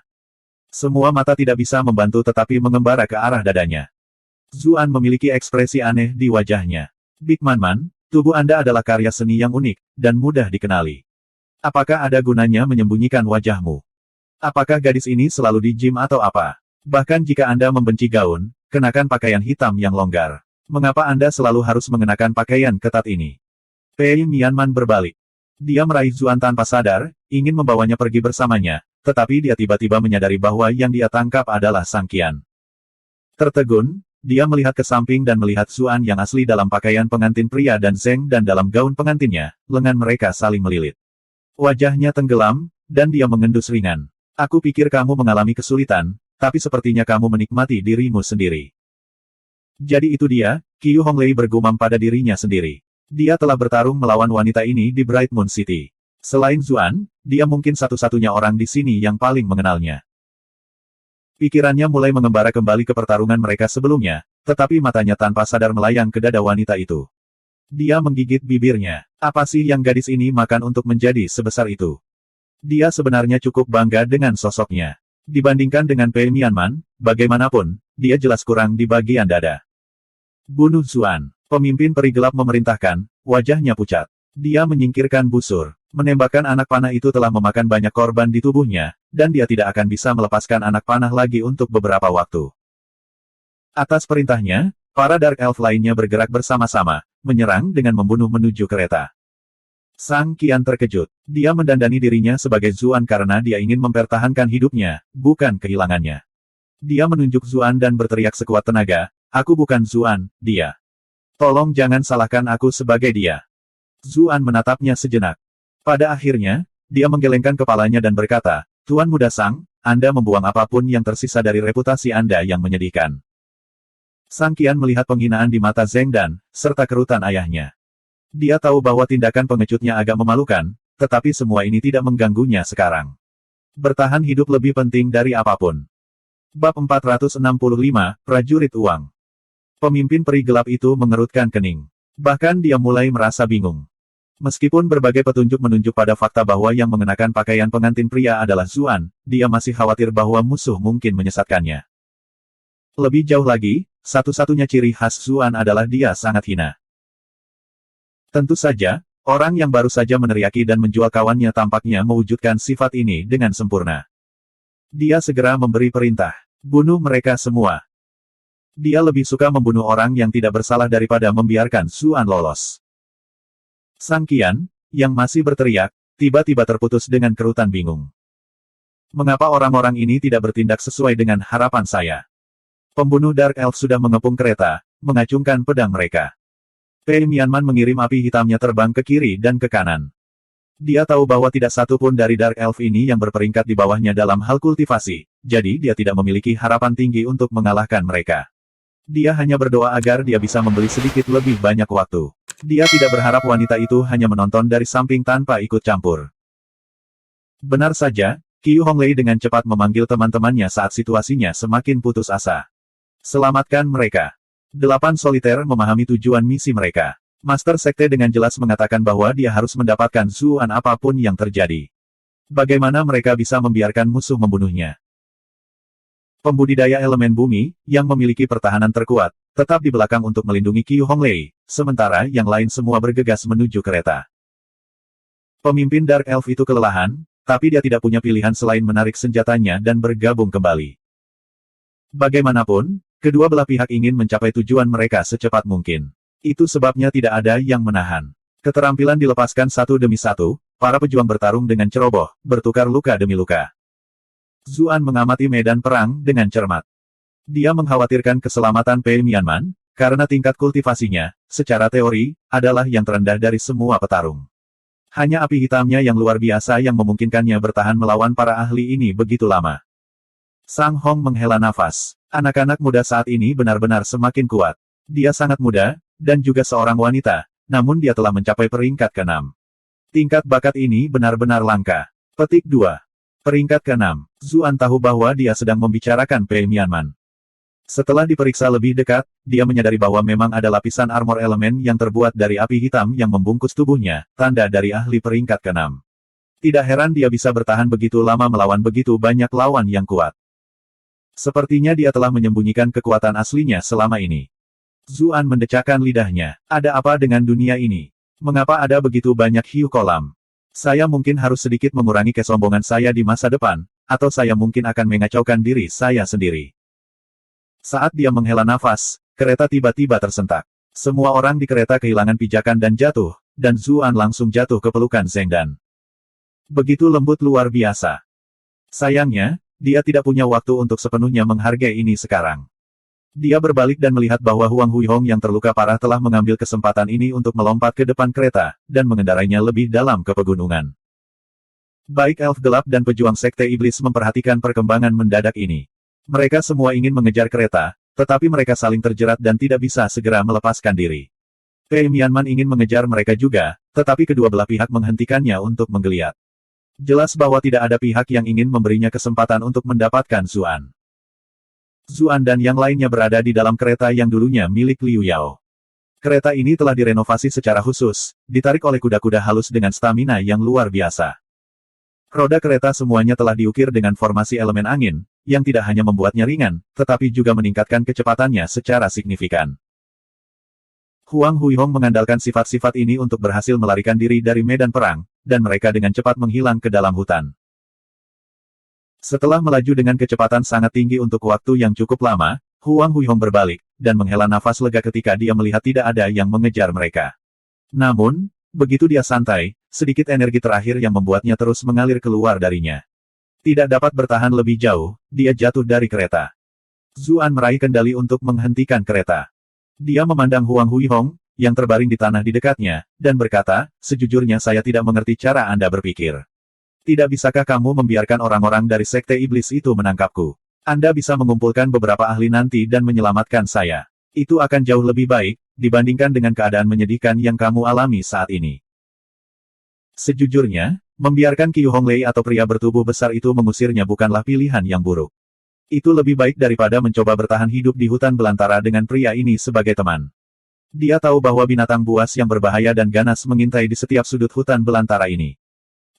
Semua mata tidak bisa membantu tetapi mengembara ke arah dadanya. Zuan memiliki ekspresi aneh di wajahnya. Big Man, tubuh Anda adalah karya seni yang unik, dan mudah dikenali. Apakah ada gunanya menyembunyikan wajahmu? Apakah gadis ini selalu di gym atau apa? Bahkan jika Anda membenci gaun, kenakan pakaian hitam yang longgar. Mengapa Anda selalu harus mengenakan pakaian ketat ini? Pei Mianman berbalik. Dia meraih Zuan tanpa sadar, ingin membawanya pergi bersamanya. Tetapi dia tiba-tiba menyadari bahwa yang dia tangkap adalah Sang Qian. Tertegun, dia melihat ke samping dan melihat Zuan yang asli dalam pakaian pengantin pria dan Zheng dan dalam gaun pengantinnya, lengan mereka saling melilit. Wajahnya tenggelam, dan dia mengendus ringan. Aku pikir kamu mengalami kesulitan, tapi sepertinya kamu menikmati dirimu sendiri. Jadi itu dia, Qiu Honglei bergumam pada dirinya sendiri. Dia telah bertarung melawan wanita ini di Bright Moon City. Selain Zuan, dia mungkin satu-satunya orang di sini yang paling mengenalnya. Pikirannya mulai mengembara kembali ke pertarungan mereka sebelumnya, tetapi matanya tanpa sadar melayang ke dada wanita itu. Dia menggigit bibirnya. Apa sih yang gadis ini makan untuk menjadi sebesar itu? Dia sebenarnya cukup bangga dengan sosoknya. Dibandingkan dengan Pei Mianman, bagaimanapun, dia jelas kurang di bagian dada. Bunuh Zuan. Pemimpin peri gelap memerintahkan, wajahnya pucat. Dia menyingkirkan busur. Menembakkan anak panah itu telah memakan banyak korban di tubuhnya, dan dia tidak akan bisa melepaskan anak panah lagi untuk beberapa waktu. Atas perintahnya, para Dark Elf lainnya bergerak bersama-sama, menyerang dengan membunuh menuju kereta. Sang Qian terkejut. Dia mendandani dirinya sebagai Zuan karena dia ingin mempertahankan hidupnya, bukan kehilangannya. Dia menunjuk Zuan dan berteriak sekuat tenaga, "Aku bukan Zuan, dia. Tolong jangan salahkan aku sebagai dia." Zuan menatapnya sejenak. Pada akhirnya, dia menggelengkan kepalanya dan berkata, "Tuan Muda Sang, Anda membuang apapun yang tersisa dari reputasi Anda yang menyedihkan." Sang Qian melihat penghinaan di mata Zheng Dan, serta kerutan ayahnya. Dia tahu bahwa tindakan pengecutnya agak memalukan, tetapi semua ini tidak mengganggunya sekarang. Bertahan hidup lebih penting dari apapun. Bab 465, Prajurit Uang. Pemimpin peri gelap itu mengerutkan kening. Bahkan dia mulai merasa bingung. Meskipun berbagai petunjuk menunjuk pada fakta bahwa yang mengenakan pakaian pengantin pria adalah Zuan, dia masih khawatir bahwa musuh mungkin menyesatkannya. Lebih jauh lagi, satu-satunya ciri khas Zuan adalah dia sangat hina. Tentu saja, orang yang baru saja meneriaki dan menjual kawannya tampaknya mewujudkan sifat ini dengan sempurna. Dia segera memberi perintah, "Bunuh mereka semua." Dia lebih suka membunuh orang yang tidak bersalah daripada membiarkan Zuan lolos. Sang Qian, yang masih berteriak, tiba-tiba terputus dengan kerutan bingung. Mengapa orang-orang ini tidak bertindak sesuai dengan harapan saya? Pembunuh Dark Elf sudah mengepung kereta, mengacungkan pedang mereka. Pei Mianman mengirim api hitamnya terbang ke kiri dan ke kanan. Dia tahu bahwa tidak satu pun dari Dark Elf ini yang berperingkat di bawahnya dalam hal kultivasi, jadi dia tidak memiliki harapan tinggi untuk mengalahkan mereka. Dia hanya berdoa agar dia bisa membeli sedikit lebih banyak waktu. Dia tidak berharap wanita itu hanya menonton dari samping tanpa ikut campur. Benar saja, Qiu Honglei dengan cepat memanggil teman-temannya saat situasinya semakin putus asa. Selamatkan mereka. 8 soliter memahami tujuan misi mereka. Master Sekte dengan jelas mengatakan bahwa dia harus mendapatkan Zuan apapun yang terjadi. Bagaimana mereka bisa membiarkan musuh membunuhnya? Pembudidaya elemen bumi, yang memiliki pertahanan terkuat, tetap di belakang untuk melindungi Qiu Honglei, sementara yang lain semua bergegas menuju kereta. Pemimpin Dark Elf itu kelelahan, tapi dia tidak punya pilihan selain menarik senjatanya dan bergabung kembali. Bagaimanapun, kedua belah pihak ingin mencapai tujuan mereka secepat mungkin. Itu sebabnya tidak ada yang menahan. Keterampilan dilepaskan satu demi satu, para pejuang bertarung dengan ceroboh, bertukar luka demi luka. Zuan mengamati medan perang dengan cermat. Dia mengkhawatirkan keselamatan Pei Mianman, karena tingkat kultivasinya, secara teori, adalah yang terendah dari semua petarung. Hanya api hitamnya yang luar biasa yang memungkinkannya bertahan melawan para ahli ini begitu lama. Sang Hong menghela nafas. Anak-anak muda saat ini benar-benar semakin kuat. Dia sangat muda, dan juga seorang wanita, namun dia telah mencapai peringkat ke-6. Tingkat bakat ini benar-benar langka. Petik 2. Peringkat ke-6. Zuan tahu bahwa dia sedang membicarakan Pei Mianman. Setelah diperiksa lebih dekat, dia menyadari bahwa memang ada lapisan armor elemen yang terbuat dari api hitam yang membungkus tubuhnya, tanda dari ahli peringkat ke-6. Tidak heran dia bisa bertahan begitu lama melawan begitu banyak lawan yang kuat. Sepertinya dia telah menyembunyikan kekuatan aslinya selama ini. Zuan mendecakkan lidahnya. Ada apa dengan dunia ini? Mengapa ada begitu banyak hiu kolam? Saya mungkin harus sedikit mengurangi kesombongan saya di masa depan, atau saya mungkin akan mengacaukan diri saya sendiri. Saat dia menghela nafas, kereta tiba-tiba tersentak. Semua orang di kereta kehilangan pijakan dan jatuh, dan Zuan langsung jatuh ke pelukan Zheng Dan. Begitu lembut luar biasa. Sayangnya, dia tidak punya waktu untuk sepenuhnya menghargai ini sekarang. Dia berbalik dan melihat bahwa Huang Huihong yang terluka parah telah mengambil kesempatan ini untuk melompat ke depan kereta, dan mengendarainya lebih dalam ke pegunungan. Baik elf gelap dan pejuang sekte iblis memperhatikan perkembangan mendadak ini. Mereka semua ingin mengejar kereta, tetapi mereka saling terjerat dan tidak bisa segera melepaskan diri. Pei Mianman ingin mengejar mereka juga, tetapi kedua belah pihak menghentikannya untuk menggeliat. Jelas bahwa tidak ada pihak yang ingin memberinya kesempatan untuk mendapatkan Zuan. Zuan dan yang lainnya berada di dalam kereta yang dulunya milik Liu Yao. Kereta ini telah direnovasi secara khusus, ditarik oleh kuda-kuda halus dengan stamina yang luar biasa. Roda kereta semuanya telah diukir dengan formasi elemen angin, yang tidak hanya membuatnya ringan, tetapi juga meningkatkan kecepatannya secara signifikan. Huang Huihong mengandalkan sifat-sifat ini untuk berhasil melarikan diri dari medan perang, dan mereka dengan cepat menghilang ke dalam hutan. Setelah melaju dengan kecepatan sangat tinggi untuk waktu yang cukup lama, Huang Huihong berbalik, dan menghela nafas lega ketika dia melihat tidak ada yang mengejar mereka. Namun, begitu dia santai, sedikit energi terakhir yang membuatnya terus mengalir keluar darinya. Tidak dapat bertahan lebih jauh, dia jatuh dari kereta. Zuan meraih kendali untuk menghentikan kereta. Dia memandang Huang Huihong, yang terbaring di tanah di dekatnya, dan berkata, sejujurnya saya tidak mengerti cara Anda berpikir. Tidak bisakah kamu membiarkan orang-orang dari sekte iblis itu menangkapku? Anda bisa mengumpulkan beberapa ahli nanti dan menyelamatkan saya. Itu akan jauh lebih baik, dibandingkan dengan keadaan menyedihkan yang kamu alami saat ini. Sejujurnya, membiarkan Qiu Honglei atau pria bertubuh besar itu mengusirnya bukanlah pilihan yang buruk. Itu lebih baik daripada mencoba bertahan hidup di hutan belantara dengan pria ini sebagai teman. Dia tahu bahwa binatang buas yang berbahaya dan ganas mengintai di setiap sudut hutan belantara ini.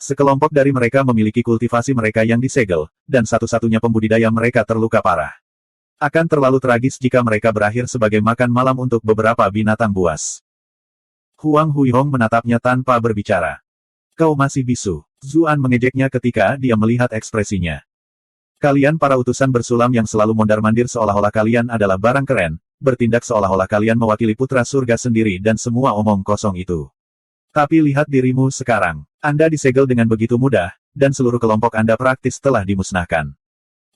Sekelompok dari mereka memiliki kultivasi mereka yang disegel, dan satu-satunya pembudidaya mereka terluka parah. Akan terlalu tragis jika mereka berakhir sebagai makan malam untuk beberapa binatang buas. Huang Huihong menatapnya tanpa berbicara. Kau masih bisu. Zuan mengejeknya ketika dia melihat ekspresinya. Kalian para utusan bersulam yang selalu mondar-mandir seolah-olah kalian adalah barang keren, bertindak seolah-olah kalian mewakili putra surga sendiri dan semua omong kosong itu. Tapi lihat dirimu sekarang. Anda disegel dengan begitu mudah, dan seluruh kelompok Anda praktis telah dimusnahkan.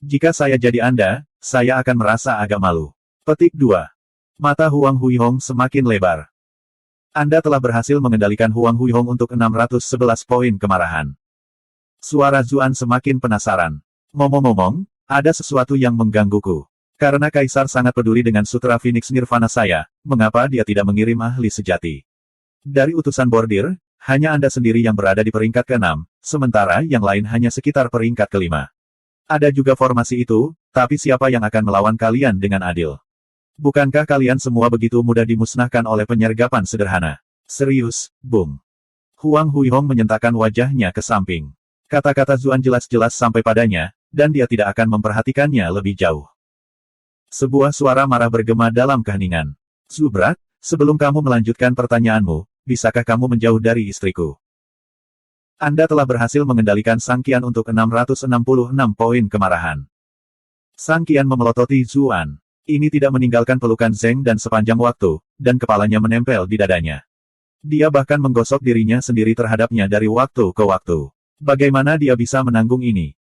Jika saya jadi Anda, saya akan merasa agak malu. Petik 2. Mata Huang Huihong semakin lebar. Anda telah berhasil mengendalikan Huang Huihong untuk 611 poin kemarahan. Suara Zuan semakin penasaran. Ngomong-ngomong, ada sesuatu yang menggangguku. Karena Kaisar sangat peduli dengan Sutra Phoenix Nirvana saya, mengapa dia tidak mengirim ahli sejati? Dari utusan bordir, hanya Anda sendiri yang berada di peringkat ke-6, sementara yang lain hanya sekitar peringkat ke-5. Ada juga formasi itu, tapi siapa yang akan melawan kalian dengan adil? Bukankah kalian semua begitu mudah dimusnahkan oleh penyergapan sederhana? Serius, Bung. Huang Huihong menyentakkan wajahnya ke samping. Kata-kata Zuan jelas-jelas sampai padanya, dan dia tidak akan memperhatikannya lebih jauh. Sebuah suara marah bergema dalam keheningan. Zubrat, sebelum kamu melanjutkan pertanyaanmu, bisakah kamu menjauh dari istriku? Anda telah berhasil mengendalikan Sang Qian untuk 666 poin kemarahan. Sang Qian memelototi Zuan. Ini tidak meninggalkan pelukan Zeng dan sepanjang waktu, dan kepalanya menempel di dadanya. Dia bahkan menggosok dirinya sendiri terhadapnya dari waktu ke waktu. Bagaimana dia bisa menanggung ini?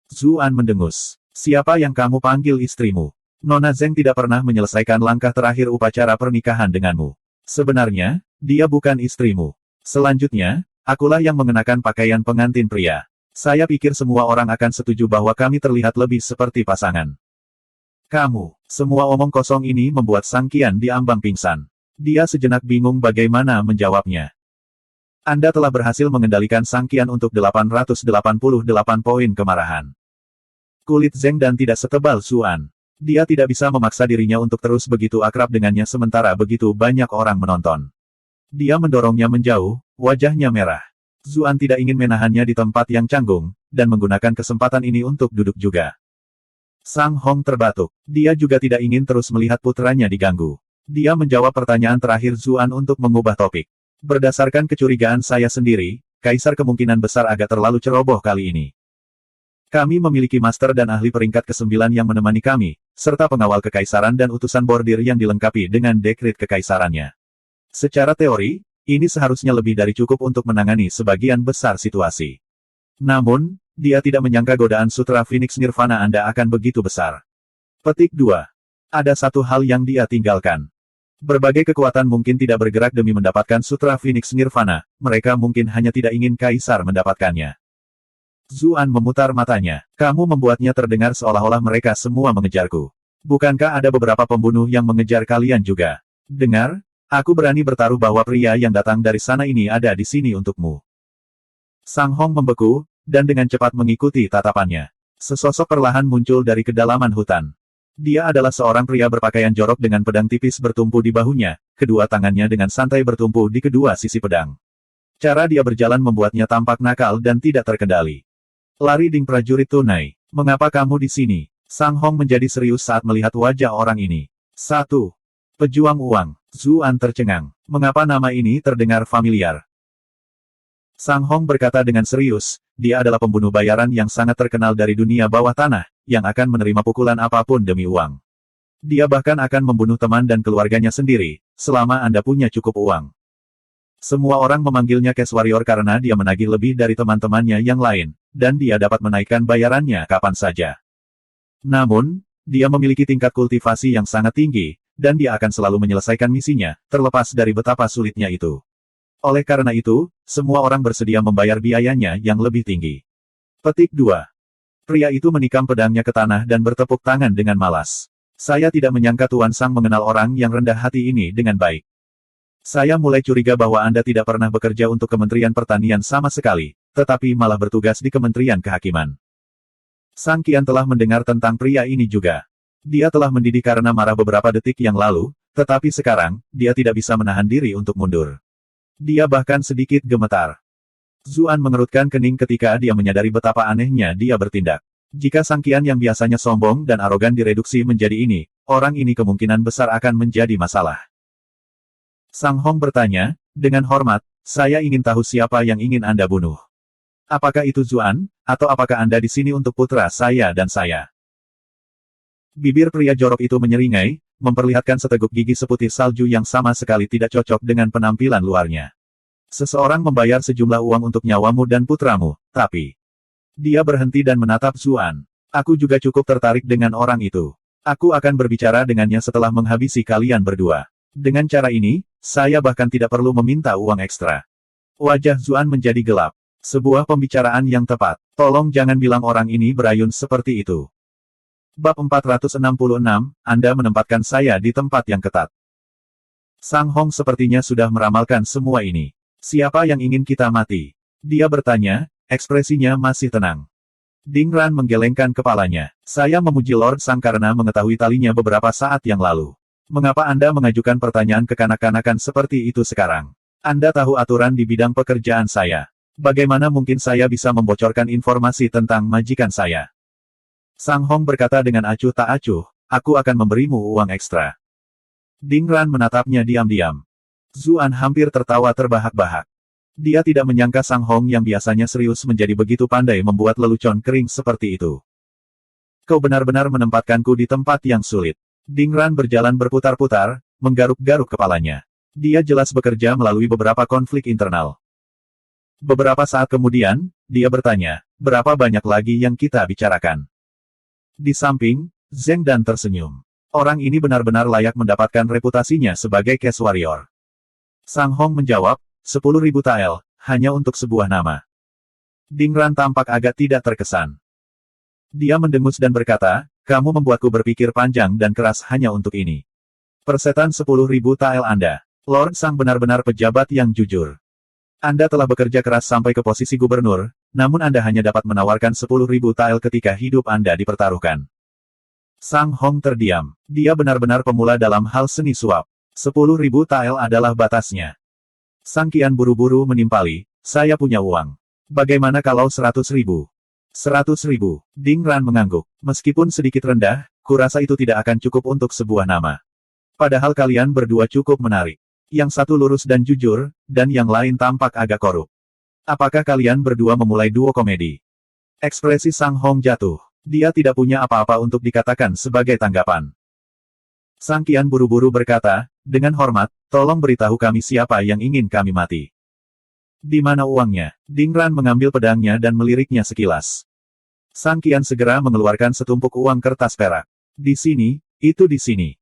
Zuan mendengus. Siapa yang kamu panggil istrimu? Nona Zeng tidak pernah menyelesaikan langkah terakhir upacara pernikahan denganmu. Sebenarnya, dia bukan istrimu. Selanjutnya, akulah yang mengenakan pakaian pengantin pria. Saya pikir semua orang akan setuju bahwa kami terlihat lebih seperti pasangan. Kamu, semua omong kosong ini membuat Sang Qian diambang pingsan. Dia sejenak bingung bagaimana menjawabnya. Anda telah berhasil mengendalikan Sang Qian untuk 888 poin kemarahan. Kulit Zeng dan tidak setebal Zuan. Dia tidak bisa memaksa dirinya untuk terus begitu akrab dengannya sementara begitu banyak orang menonton. Dia mendorongnya menjauh, wajahnya merah. Zuan tidak ingin menahannya di tempat yang canggung, dan menggunakan kesempatan ini untuk duduk juga. Sang Hong terbatuk. Dia juga tidak ingin terus melihat putranya diganggu. Dia menjawab pertanyaan terakhir Zuan untuk mengubah topik. Berdasarkan kecurigaan saya sendiri, Kaisar kemungkinan besar agak terlalu ceroboh kali ini. Kami memiliki master dan ahli peringkat ke-9 yang menemani kami, serta pengawal kekaisaran dan utusan bordir yang dilengkapi dengan dekret kekaisarannya. Secara teori, ini seharusnya lebih dari cukup untuk menangani sebagian besar situasi. Namun, dia tidak menyangka godaan Sutra Phoenix Nirvana Anda akan begitu besar. Petik 2. Ada satu hal yang dia tinggalkan. Berbagai kekuatan mungkin tidak bergerak demi mendapatkan Sutra Phoenix Nirvana, mereka mungkin hanya tidak ingin Kaisar mendapatkannya. Zuan memutar matanya. Kamu membuatnya terdengar seolah-olah mereka semua mengejarku. Bukankah ada beberapa pembunuh yang mengejar kalian juga? Dengar, aku berani bertaruh bahwa pria yang datang dari sana ini ada di sini untukmu. Sang Hong membeku, dan dengan cepat mengikuti tatapannya. Sesosok perlahan muncul dari kedalaman hutan. Dia adalah seorang pria berpakaian jorok dengan pedang tipis bertumpu di bahunya, kedua tangannya dengan santai bertumpu di kedua sisi pedang. Cara dia berjalan membuatnya tampak nakal dan tidak terkendali. Lari Ding prajurit tunai. Mengapa kamu di sini? Sang Hong menjadi serius saat melihat wajah orang ini. 1. Pejuang uang. Zuan tercengang. Mengapa nama ini terdengar familiar? Sang Hong berkata dengan serius, dia adalah pembunuh bayaran yang sangat terkenal dari dunia bawah tanah, yang akan menerima pukulan apapun demi uang. Dia bahkan akan membunuh teman dan keluarganya sendiri, selama Anda punya cukup uang. Semua orang memanggilnya Cash Warrior karena dia menagih lebih dari teman-temannya yang lain, dan dia dapat menaikkan bayarannya kapan saja. Namun, dia memiliki tingkat kultivasi yang sangat tinggi, dan dia akan selalu menyelesaikan misinya, terlepas dari betapa sulitnya itu. Oleh karena itu, semua orang bersedia membayar biayanya yang lebih tinggi. Petik 2. Pria itu menikam pedangnya ke tanah dan bertepuk tangan dengan malas. Saya tidak menyangka Tuan Sang mengenal orang yang rendah hati ini dengan baik. Saya mulai curiga bahwa Anda tidak pernah bekerja untuk Kementerian Pertanian sama sekali, tetapi malah bertugas di Kementerian Kehakiman. Sang Qian telah mendengar tentang pria ini juga. Dia telah mendidih karena marah beberapa detik yang lalu, tetapi sekarang, dia tidak bisa menahan diri untuk mundur. Dia bahkan sedikit gemetar. Zuan mengerutkan kening ketika dia menyadari betapa anehnya dia bertindak. Jika Sang Qian yang biasanya sombong dan arogan direduksi menjadi ini, orang ini kemungkinan besar akan menjadi masalah. Sang Hong bertanya, dengan hormat, saya ingin tahu siapa yang ingin Anda bunuh. Apakah itu Zuan, atau apakah Anda di sini untuk putra saya dan saya? Bibir pria jorok itu menyeringai, memperlihatkan seteguk gigi seputih salju yang sama sekali tidak cocok dengan penampilan luarnya. Seseorang membayar sejumlah uang untuk nyawamu dan putramu, tapi... Dia berhenti dan menatap Zuan. Aku juga cukup tertarik dengan orang itu. Aku akan berbicara dengannya setelah menghabisi kalian berdua. Dengan cara ini, saya bahkan tidak perlu meminta uang ekstra. Wajah Zuan menjadi gelap. Sebuah pembicaraan yang tepat. Tolong jangan bilang orang ini berayun seperti itu. Bab 466, Anda menempatkan saya di tempat yang ketat. Sang Hong sepertinya sudah meramalkan semua ini. Siapa yang ingin kita mati? Dia bertanya, ekspresinya masih tenang. Ding Ran menggelengkan kepalanya. Saya memuji Lord Sang karena mengetahui talinya beberapa saat yang lalu. Mengapa Anda mengajukan pertanyaan kekanak-kanakan seperti itu sekarang? Anda tahu aturan di bidang pekerjaan saya. Bagaimana mungkin saya bisa membocorkan informasi tentang majikan saya? Sang Hong berkata dengan acuh tak acuh, aku akan memberimu uang ekstra. Ding Ran menatapnya diam-diam. Zuan hampir tertawa terbahak-bahak. Dia tidak menyangka Sang Hong yang biasanya serius menjadi begitu pandai membuat lelucon kering seperti itu. Kau benar-benar menempatkanku di tempat yang sulit. Ding Ran berjalan berputar-putar, menggaruk-garuk kepalanya. Dia jelas bekerja melalui beberapa konflik internal. Beberapa saat kemudian, dia bertanya, berapa banyak lagi yang kita bicarakan? Di samping, Zheng Dan tersenyum. Orang ini benar-benar layak mendapatkan reputasinya sebagai Cash Warrior. Sang Hong menjawab, 10.000 tael, hanya untuk sebuah nama. Ding Ran tampak agak tidak terkesan. Dia mendengus dan berkata, kamu membuatku berpikir panjang dan keras hanya untuk ini. Persetan 10.000 tael Anda. Lord Sang benar-benar pejabat yang jujur. Anda telah bekerja keras sampai ke posisi gubernur, namun Anda hanya dapat menawarkan 10.000 tael ketika hidup Anda dipertaruhkan. Sang Hong terdiam. Dia benar-benar pemula dalam hal seni suap. 10.000 tael adalah batasnya. Sang Qian buru-buru menimpali, saya punya uang. Bagaimana kalau 100.000? 100.000. Ding Ran mengangguk. Meskipun sedikit rendah, kurasa itu tidak akan cukup untuk sebuah nama. Padahal kalian berdua cukup menarik. Yang satu lurus dan jujur, dan yang lain tampak agak korup. Apakah kalian berdua memulai duo komedi? Ekspresi Sang Hong jatuh. Dia tidak punya apa-apa untuk dikatakan sebagai tanggapan. Sang Qian buru-buru berkata, dengan hormat, tolong beritahu kami siapa yang ingin kami mati. Di mana uangnya? Ding Ran mengambil pedangnya dan meliriknya sekilas. Sang Qian segera mengeluarkan setumpuk uang kertas perak. Di sini, itu di sini.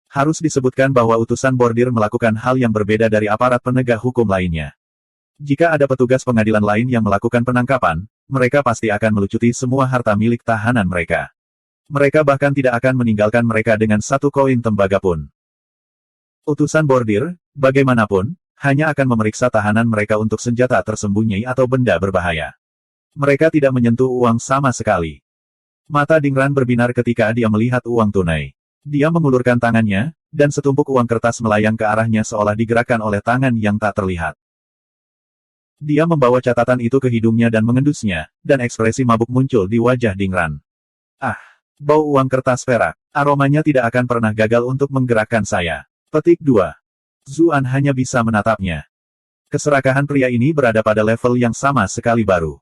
Harus disebutkan bahwa utusan bordir melakukan hal yang berbeda dari aparat penegak hukum lainnya. Jika ada petugas pengadilan lain yang melakukan penangkapan, mereka pasti akan melucuti semua harta milik tahanan mereka. Mereka bahkan tidak akan meninggalkan mereka dengan satu koin tembaga pun. Utusan bordir, bagaimanapun, hanya akan memeriksa tahanan mereka untuk senjata tersembunyi atau benda berbahaya. Mereka tidak menyentuh uang sama sekali. Mata Dingran berbinar ketika dia melihat uang tunai. Dia mengulurkan tangannya, dan setumpuk uang kertas melayang ke arahnya seolah digerakkan oleh tangan yang tak terlihat. Dia membawa catatan itu ke hidungnya dan mengendusnya, dan ekspresi mabuk muncul di wajah Dingran. Ah, bau uang kertas perak. Aromanya tidak akan pernah gagal untuk menggerakkan saya. Petik 2. Zuan hanya bisa menatapnya. Keserakahan pria ini berada pada level yang sama sekali baru.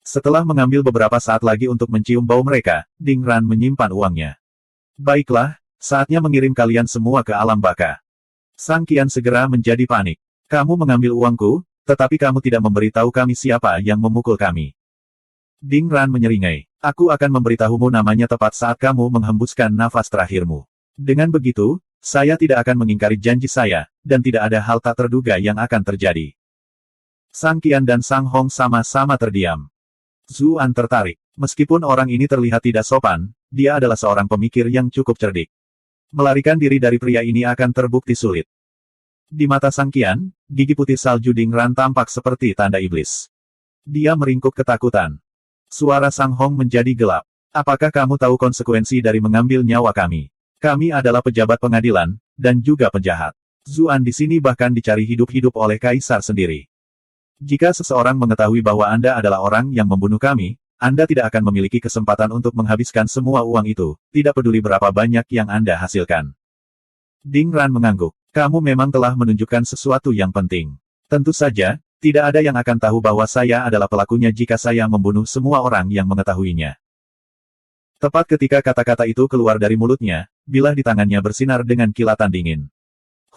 Setelah mengambil beberapa saat lagi untuk mencium bau mereka, Dingran menyimpan uangnya. Baiklah, saatnya mengirim kalian semua ke alam baka. Sang Qian segera menjadi panik. Kamu mengambil uangku, tetapi kamu tidak memberitahu kami siapa yang memukul kami. Dingran menyeringai. Aku akan memberitahumu namanya tepat saat kamu menghembuskan nafas terakhirmu. Dengan begitu, saya tidak akan mengingkari janji saya, dan tidak ada hal tak terduga yang akan terjadi. Sang Qian dan Sang Hong sama-sama terdiam. Zuan tertarik. Meskipun orang ini terlihat tidak sopan, dia adalah seorang pemikir yang cukup cerdik. Melarikan diri dari pria ini akan terbukti sulit. Di mata Sang Qian, gigi putih salju Dingran tampak seperti tanda iblis. Dia meringkuk ketakutan. Suara Sang Hong menjadi gelap. Apakah kamu tahu konsekuensi dari mengambil nyawa kami? Kami adalah pejabat pengadilan, dan juga penjahat. Zuan di sini bahkan dicari hidup-hidup oleh kaisar sendiri. Jika seseorang mengetahui bahwa Anda adalah orang yang membunuh kami, Anda tidak akan memiliki kesempatan untuk menghabiskan semua uang itu, tidak peduli berapa banyak yang Anda hasilkan. Dingran mengangguk. Kamu memang telah menunjukkan sesuatu yang penting. Tentu saja, tidak ada yang akan tahu bahwa saya adalah pelakunya jika saya membunuh semua orang yang mengetahuinya. Tepat ketika kata-kata itu keluar dari mulutnya, bilah di tangannya bersinar dengan kilatan dingin.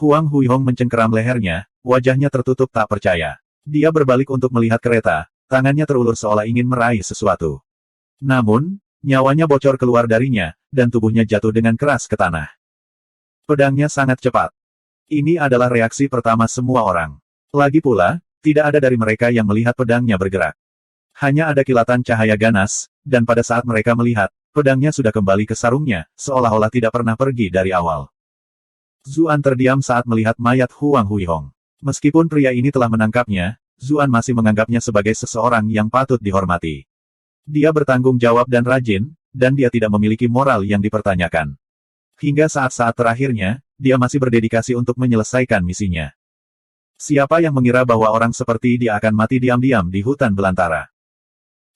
Huang Huihong mencengkeram lehernya, wajahnya tertutup tak percaya. Dia berbalik untuk melihat kereta, tangannya terulur seolah ingin meraih sesuatu. Namun, nyawanya bocor keluar darinya, dan tubuhnya jatuh dengan keras ke tanah. Pedangnya sangat cepat. Ini adalah reaksi pertama semua orang. Lagi pula, tidak ada dari mereka yang melihat pedangnya bergerak. Hanya ada kilatan cahaya ganas, dan pada saat mereka melihat, pedangnya sudah kembali ke sarungnya, seolah-olah tidak pernah pergi dari awal. Zuan terdiam saat melihat mayat Huang Huihong. Meskipun pria ini telah menangkapnya, Zuan masih menganggapnya sebagai seseorang yang patut dihormati. Dia bertanggung jawab dan rajin, dan dia tidak memiliki moral yang dipertanyakan. Hingga saat-saat terakhirnya, dia masih berdedikasi untuk menyelesaikan misinya. Siapa yang mengira bahwa orang seperti dia akan mati diam-diam di hutan belantara?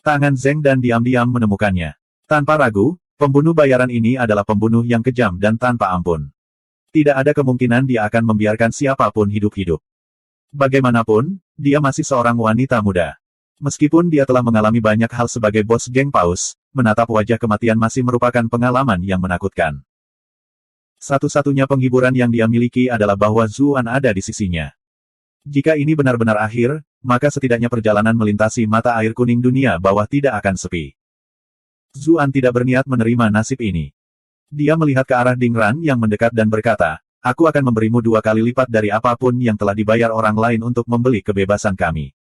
Tangan Zeng dan diam-diam menemukannya. Tanpa ragu, pembunuh bayaran ini adalah pembunuh yang kejam dan tanpa ampun. Tidak ada kemungkinan dia akan membiarkan siapapun hidup-hidup. Bagaimanapun, dia masih seorang wanita muda. Meskipun dia telah mengalami banyak hal sebagai bos geng Paus, menatap wajah kematian masih merupakan pengalaman yang menakutkan. Satu-satunya penghiburan yang dia miliki adalah bahwa Zuan ada di sisinya. Jika ini benar-benar akhir, maka setidaknya perjalanan melintasi mata air kuning dunia bawah tidak akan sepi. Zuan tidak berniat menerima nasib ini. Dia melihat ke arah Dingran yang mendekat dan berkata, aku akan memberimu 2 kali lipat dari apapun yang telah dibayar orang lain untuk membeli kebebasan kami.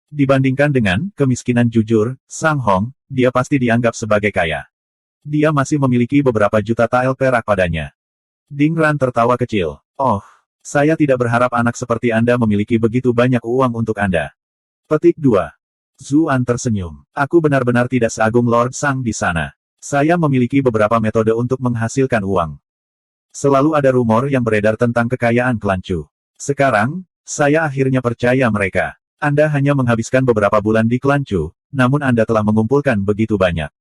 Dibandingkan dengan kemiskinan jujur, Sang Hong, dia pasti dianggap sebagai kaya. Dia masih memiliki beberapa juta tael perak padanya. Dingran tertawa kecil. Oh, saya tidak berharap anak seperti Anda memiliki begitu banyak uang untuk Anda. Petik 2. Zuan tersenyum. Aku benar-benar tidak seagung Lord Sang di sana. Saya memiliki beberapa metode untuk menghasilkan uang. Selalu ada rumor yang beredar tentang kekayaan Klancu. Sekarang, saya akhirnya percaya mereka. Anda hanya menghabiskan beberapa bulan di Klancu, namun Anda telah mengumpulkan begitu banyak.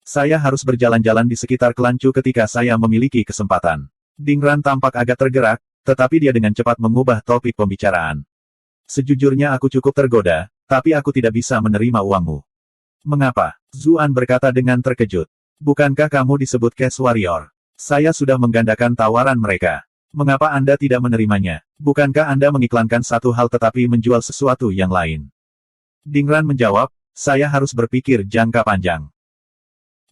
Saya harus berjalan-jalan di sekitar Klancu ketika saya memiliki kesempatan. Dingran tampak agak tergerak, tetapi dia dengan cepat mengubah topik pembicaraan. Sejujurnya aku cukup tergoda, tapi aku tidak bisa menerima uangmu. Mengapa? Zuan berkata dengan terkejut. Bukankah kamu disebut Cash Warrior? Saya sudah menggandakan tawaran mereka. Mengapa Anda tidak menerimanya? Bukankah Anda mengiklankan satu hal tetapi menjual sesuatu yang lain? Dingran menjawab, saya harus berpikir jangka panjang.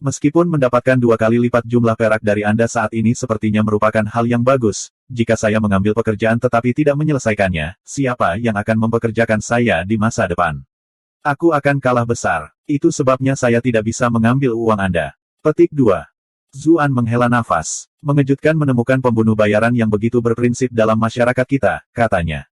Meskipun mendapatkan 2 kali lipat jumlah perak dari Anda saat ini sepertinya merupakan hal yang bagus, jika saya mengambil pekerjaan tetapi tidak menyelesaikannya, siapa yang akan mempekerjakan saya di masa depan? Aku akan kalah besar. Itu sebabnya saya tidak bisa mengambil uang Anda. Petik 2. Zuan menghela nafas. Mengejutkan menemukan pembunuh bayaran yang begitu berprinsip dalam masyarakat kita, katanya.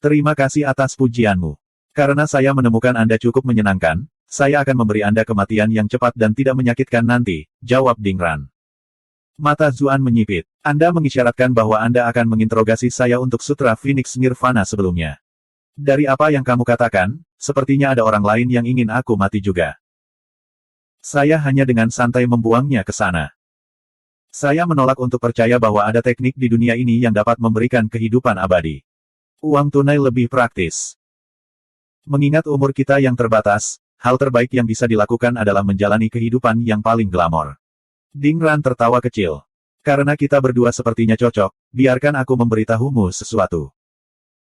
Terima kasih atas pujianmu. Karena saya menemukan Anda cukup menyenangkan, saya akan memberi Anda kematian yang cepat dan tidak menyakitkan nanti, jawab Ding Ran. Mata Zuan menyipit. Anda mengisyaratkan bahwa Anda akan menginterogasi saya untuk Sutra Phoenix Nirvana sebelumnya. Dari apa yang kamu katakan, sepertinya ada orang lain yang ingin aku mati juga. Saya hanya dengan santai membuangnya ke sana. Saya menolak untuk percaya bahwa ada teknik di dunia ini yang dapat memberikan kehidupan abadi. Uang tunai lebih praktis. Mengingat umur kita yang terbatas, hal terbaik yang bisa dilakukan adalah menjalani kehidupan yang paling glamor. Ding Ran tertawa kecil. Karena kita berdua sepertinya cocok, biarkan aku memberitahumu sesuatu.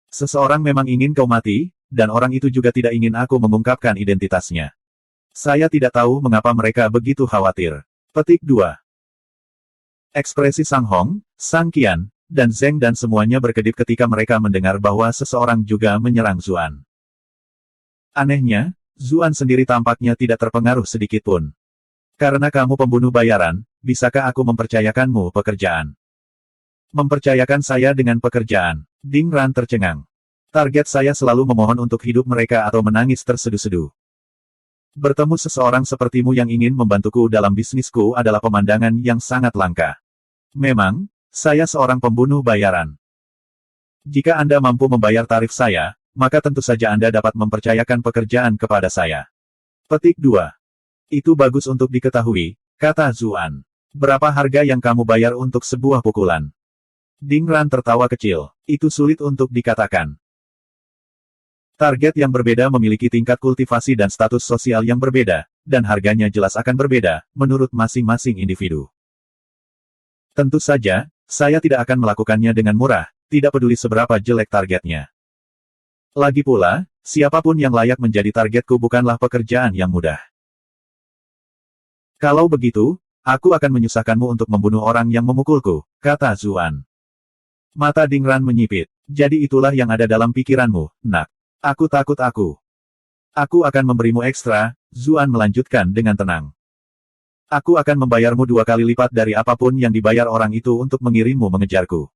Seseorang memang ingin kau mati, dan orang itu juga tidak ingin aku mengungkapkan identitasnya. Saya tidak tahu mengapa mereka begitu khawatir. Petik 2. Ekspresi Sang Hong, Sang Qian, dan Zeng dan semuanya berkedip ketika mereka mendengar bahwa seseorang juga menyerang Zuan. Anehnya, Zuan sendiri tampaknya tidak terpengaruh sedikitpun. Karena kamu pembunuh bayaran, bisakah aku mempercayakanmu pekerjaan? Mempercayakan saya dengan pekerjaan. Ding Ran tercengang. Target saya selalu memohon untuk hidup mereka atau menangis tersedu-sedu. Bertemu seseorang sepertimu yang ingin membantuku dalam bisnisku adalah pemandangan yang sangat langka. Memang, saya seorang pembunuh bayaran. Jika Anda mampu membayar tarif saya, maka tentu saja Anda dapat mempercayakan pekerjaan kepada saya. Petik 2. Itu bagus untuk diketahui, kata Zuan. Berapa harga yang kamu bayar untuk sebuah pukulan? Ding Ran tertawa kecil. Itu sulit untuk dikatakan. Target yang berbeda memiliki tingkat kultivasi dan status sosial yang berbeda, dan harganya jelas akan berbeda, menurut masing-masing individu. Tentu saja, saya tidak akan melakukannya dengan murah, tidak peduli seberapa jelek targetnya. Lagi pula, siapapun yang layak menjadi targetku bukanlah pekerjaan yang mudah. Kalau begitu, aku akan menyusahkanmu untuk membunuh orang yang memukulku, kata Zuan. Mata Ding Ran menyipit. Jadi itulah yang ada dalam pikiranmu, nak. Aku takut aku. Aku akan memberimu ekstra, Zuan melanjutkan dengan tenang. Aku akan membayarmu 2 kali lipat dari apapun yang dibayar orang itu untuk mengirimmu mengejarku.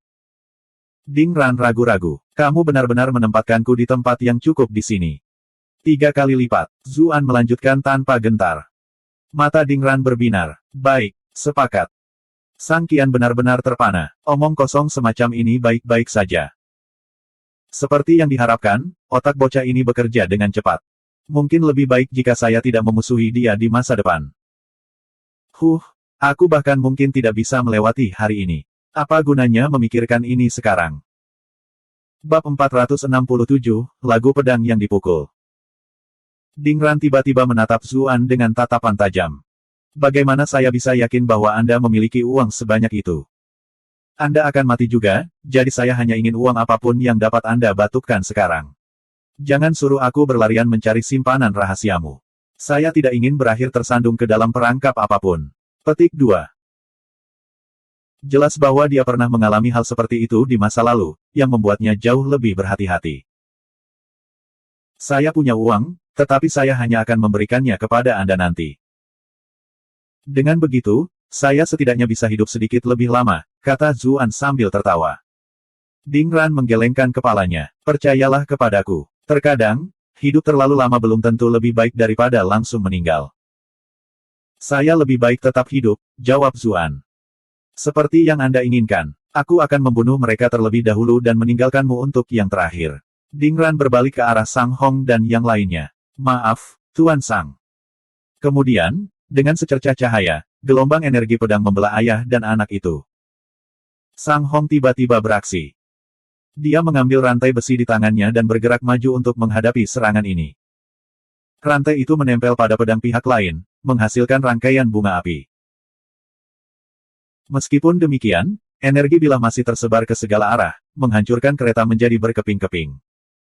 Ding Ran ragu-ragu. Kamu benar-benar menempatkanku di tempat yang cukup di sini. 3 kali lipat, Zuan melanjutkan tanpa gentar. Mata Ding Ran berbinar. Baik, sepakat. Sang Qian benar-benar terpana. Omong kosong semacam ini baik-baik saja. Seperti yang diharapkan, otak bocah ini bekerja dengan cepat. Mungkin lebih baik jika saya tidak memusuhi dia di masa depan. Aku bahkan mungkin tidak bisa melewati hari ini. Apa gunanya memikirkan ini sekarang? Bab 467, Lagu Pedang yang Dipukul. Ding Ran tiba-tiba menatap Zuan dengan tatapan tajam. Bagaimana saya bisa yakin bahwa Anda memiliki uang sebanyak itu? Anda akan mati juga, jadi saya hanya ingin uang apapun yang dapat Anda batukan sekarang. Jangan suruh aku berlarian mencari simpanan rahasiamu. Saya tidak ingin berakhir tersandung ke dalam perangkap apapun. Petik 2. Jelas bahwa dia pernah mengalami hal seperti itu di masa lalu, yang membuatnya jauh lebih berhati-hati. Saya punya uang, tetapi saya hanya akan memberikannya kepada Anda nanti. Dengan begitu, saya setidaknya bisa hidup sedikit lebih lama, kata Zuan sambil tertawa. Ding Ran menggelengkan kepalanya. Percayalah kepadaku. Terkadang, hidup terlalu lama belum tentu lebih baik daripada langsung meninggal. Saya lebih baik tetap hidup, jawab Zuan. Seperti yang Anda inginkan. Aku akan membunuh mereka terlebih dahulu dan meninggalkanmu untuk yang terakhir. Ding Ran berbalik ke arah Sang Hong dan yang lainnya. Maaf, Tuan Sang. Kemudian, dengan secercah cahaya, gelombang energi pedang membelah ayah dan anak itu. Sang Hong tiba-tiba beraksi. Dia mengambil rantai besi di tangannya dan bergerak maju untuk menghadapi serangan ini. Rantai itu menempel pada pedang pihak lain, menghasilkan rangkaian bunga api. Meskipun demikian, energi bilah masih tersebar ke segala arah, menghancurkan kereta menjadi berkeping-keping.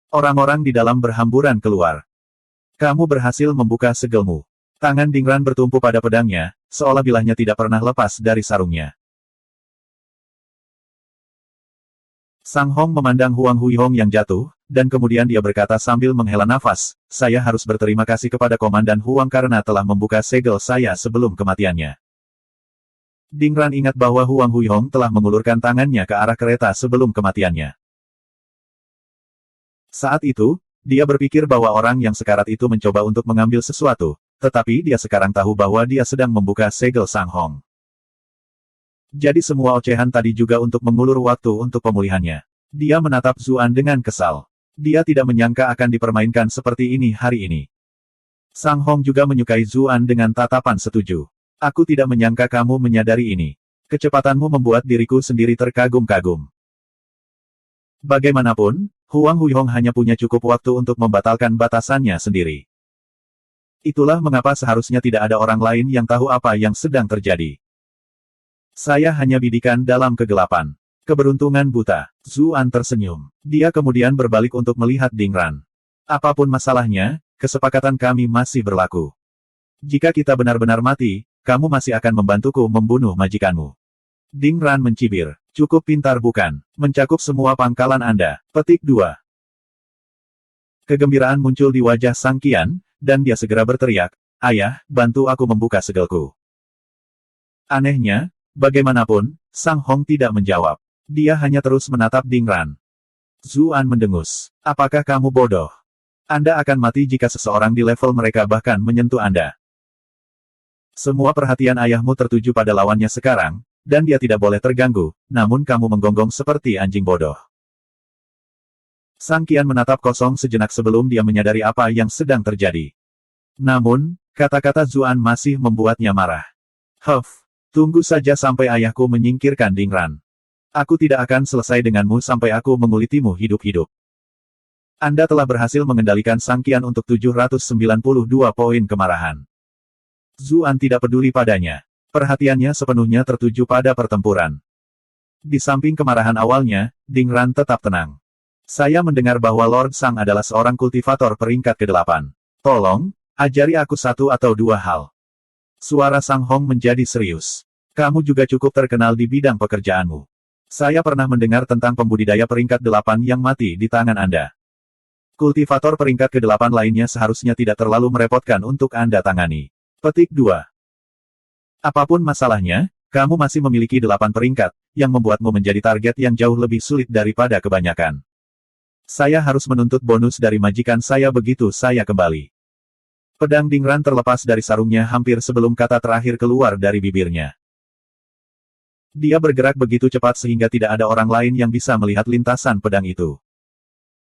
Orang-orang di dalam berhamburan keluar. Kamu berhasil membuka segelmu. Tangan Ding Ran bertumpu pada pedangnya, seolah bilahnya tidak pernah lepas dari sarungnya. Sang Hong memandang Huang Huihong yang jatuh, dan kemudian dia berkata sambil menghela nafas, saya harus berterima kasih kepada Komandan Huang karena telah membuka segel saya sebelum kematiannya. Ding Ran ingat bahwa Huang Huihong telah mengulurkan tangannya ke arah kereta sebelum kematiannya. Saat itu, dia berpikir bahwa orang yang sekarat itu mencoba untuk mengambil sesuatu, tetapi dia sekarang tahu bahwa dia sedang membuka segel Sang Hong. Jadi semua ocehan tadi juga untuk mengulur waktu untuk pemulihannya. Dia menatap Zuan dengan kesal. Dia tidak menyangka akan dipermainkan seperti ini hari ini. Sang Hong juga menyukai Zuan dengan tatapan setuju. Aku tidak menyangka kamu menyadari ini. Kecepatanmu membuat diriku sendiri terkagum-kagum. Bagaimanapun, Huang Huihong hanya punya cukup waktu untuk membatalkan batasannya sendiri. Itulah mengapa seharusnya tidak ada orang lain yang tahu apa yang sedang terjadi. Saya hanya bidikan dalam kegelapan. Keberuntungan buta. Zuan tersenyum. Dia kemudian berbalik untuk melihat Ding Ran. Apapun masalahnya, kesepakatan kami masih berlaku. Jika kita benar-benar mati, kamu masih akan membantuku membunuh majikanmu. Ding Ran mencibir. Cukup pintar bukan? Mencakup semua pangkalan Anda. Petik 2. Kegembiraan muncul di wajah Sang Qian, dan dia segera berteriak, Ayah, bantu aku membuka segelku. Anehnya, bagaimanapun, Sang Hong tidak menjawab. Dia hanya terus menatap Ding Ran. Zuan mendengus. Apakah kamu bodoh? Anda akan mati jika seseorang di level mereka bahkan menyentuh Anda. Semua perhatian ayahmu tertuju pada lawannya sekarang, dan dia tidak boleh terganggu, namun kamu menggonggong seperti anjing bodoh. Sang Qian menatap kosong sejenak sebelum dia menyadari apa yang sedang terjadi. Namun, kata-kata Zuan masih membuatnya marah. Huff, tunggu saja sampai ayahku menyingkirkan Ding Ran. Aku tidak akan selesai denganmu sampai aku mengulitimu hidup-hidup. Anda telah berhasil mengendalikan Sang Qian untuk 792 poin kemarahan. Zuan tidak peduli padanya. Perhatiannya sepenuhnya tertuju pada pertempuran. Di samping kemarahan awalnya, Ding Ran tetap tenang. Saya mendengar bahwa Lord Sang adalah seorang kultivator peringkat ke-8. Tolong, ajari aku satu atau dua hal. Suara Sang Hong menjadi serius. Kamu juga cukup terkenal di bidang pekerjaanmu. Saya pernah mendengar tentang pembudidaya peringkat 8 yang mati di tangan Anda. Kultivator peringkat ke-8 lainnya seharusnya tidak terlalu merepotkan untuk Anda tangani. Petik 2. Apapun masalahnya, kamu masih memiliki 8 peringkat, yang membuatmu menjadi target yang jauh lebih sulit daripada kebanyakan. Saya harus menuntut bonus dari majikan saya begitu saya kembali. Pedang Ding Ran terlepas dari sarungnya hampir sebelum kata terakhir keluar dari bibirnya. Dia bergerak begitu cepat sehingga tidak ada orang lain yang bisa melihat lintasan pedang itu.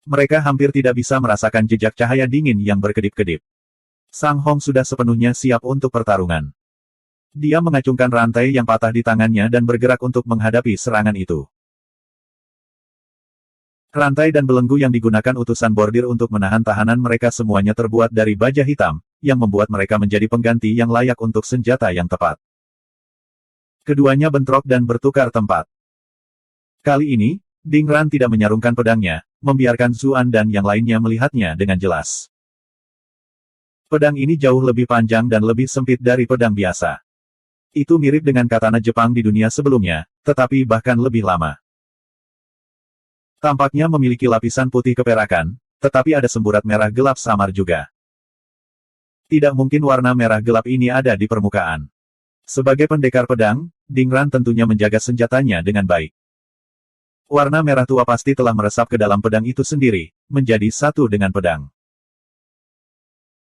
Mereka hampir tidak bisa merasakan jejak cahaya dingin yang berkedip-kedip. Sang Hong sudah sepenuhnya siap untuk pertarungan. Dia mengacungkan rantai yang patah di tangannya dan bergerak untuk menghadapi serangan itu. Rantai dan belenggu yang digunakan utusan bordir untuk menahan tahanan mereka semuanya terbuat dari baja hitam, yang membuat mereka menjadi pengganti yang layak untuk senjata yang tepat. Keduanya bentrok dan bertukar tempat. Kali ini, Ding Ran tidak menyarungkan pedangnya, membiarkan Zuan dan yang lainnya melihatnya dengan jelas. Pedang ini jauh lebih panjang dan lebih sempit dari pedang biasa. Itu mirip dengan katana Jepang di dunia sebelumnya, tetapi bahkan lebih lama. Tampaknya memiliki lapisan putih keperakan, tetapi ada semburat merah gelap samar juga. Tidak mungkin warna merah gelap ini ada di permukaan. Sebagai pendekar pedang, Ding Ran tentunya menjaga senjatanya dengan baik. Warna merah tua pasti telah meresap ke dalam pedang itu sendiri, menjadi satu dengan pedang.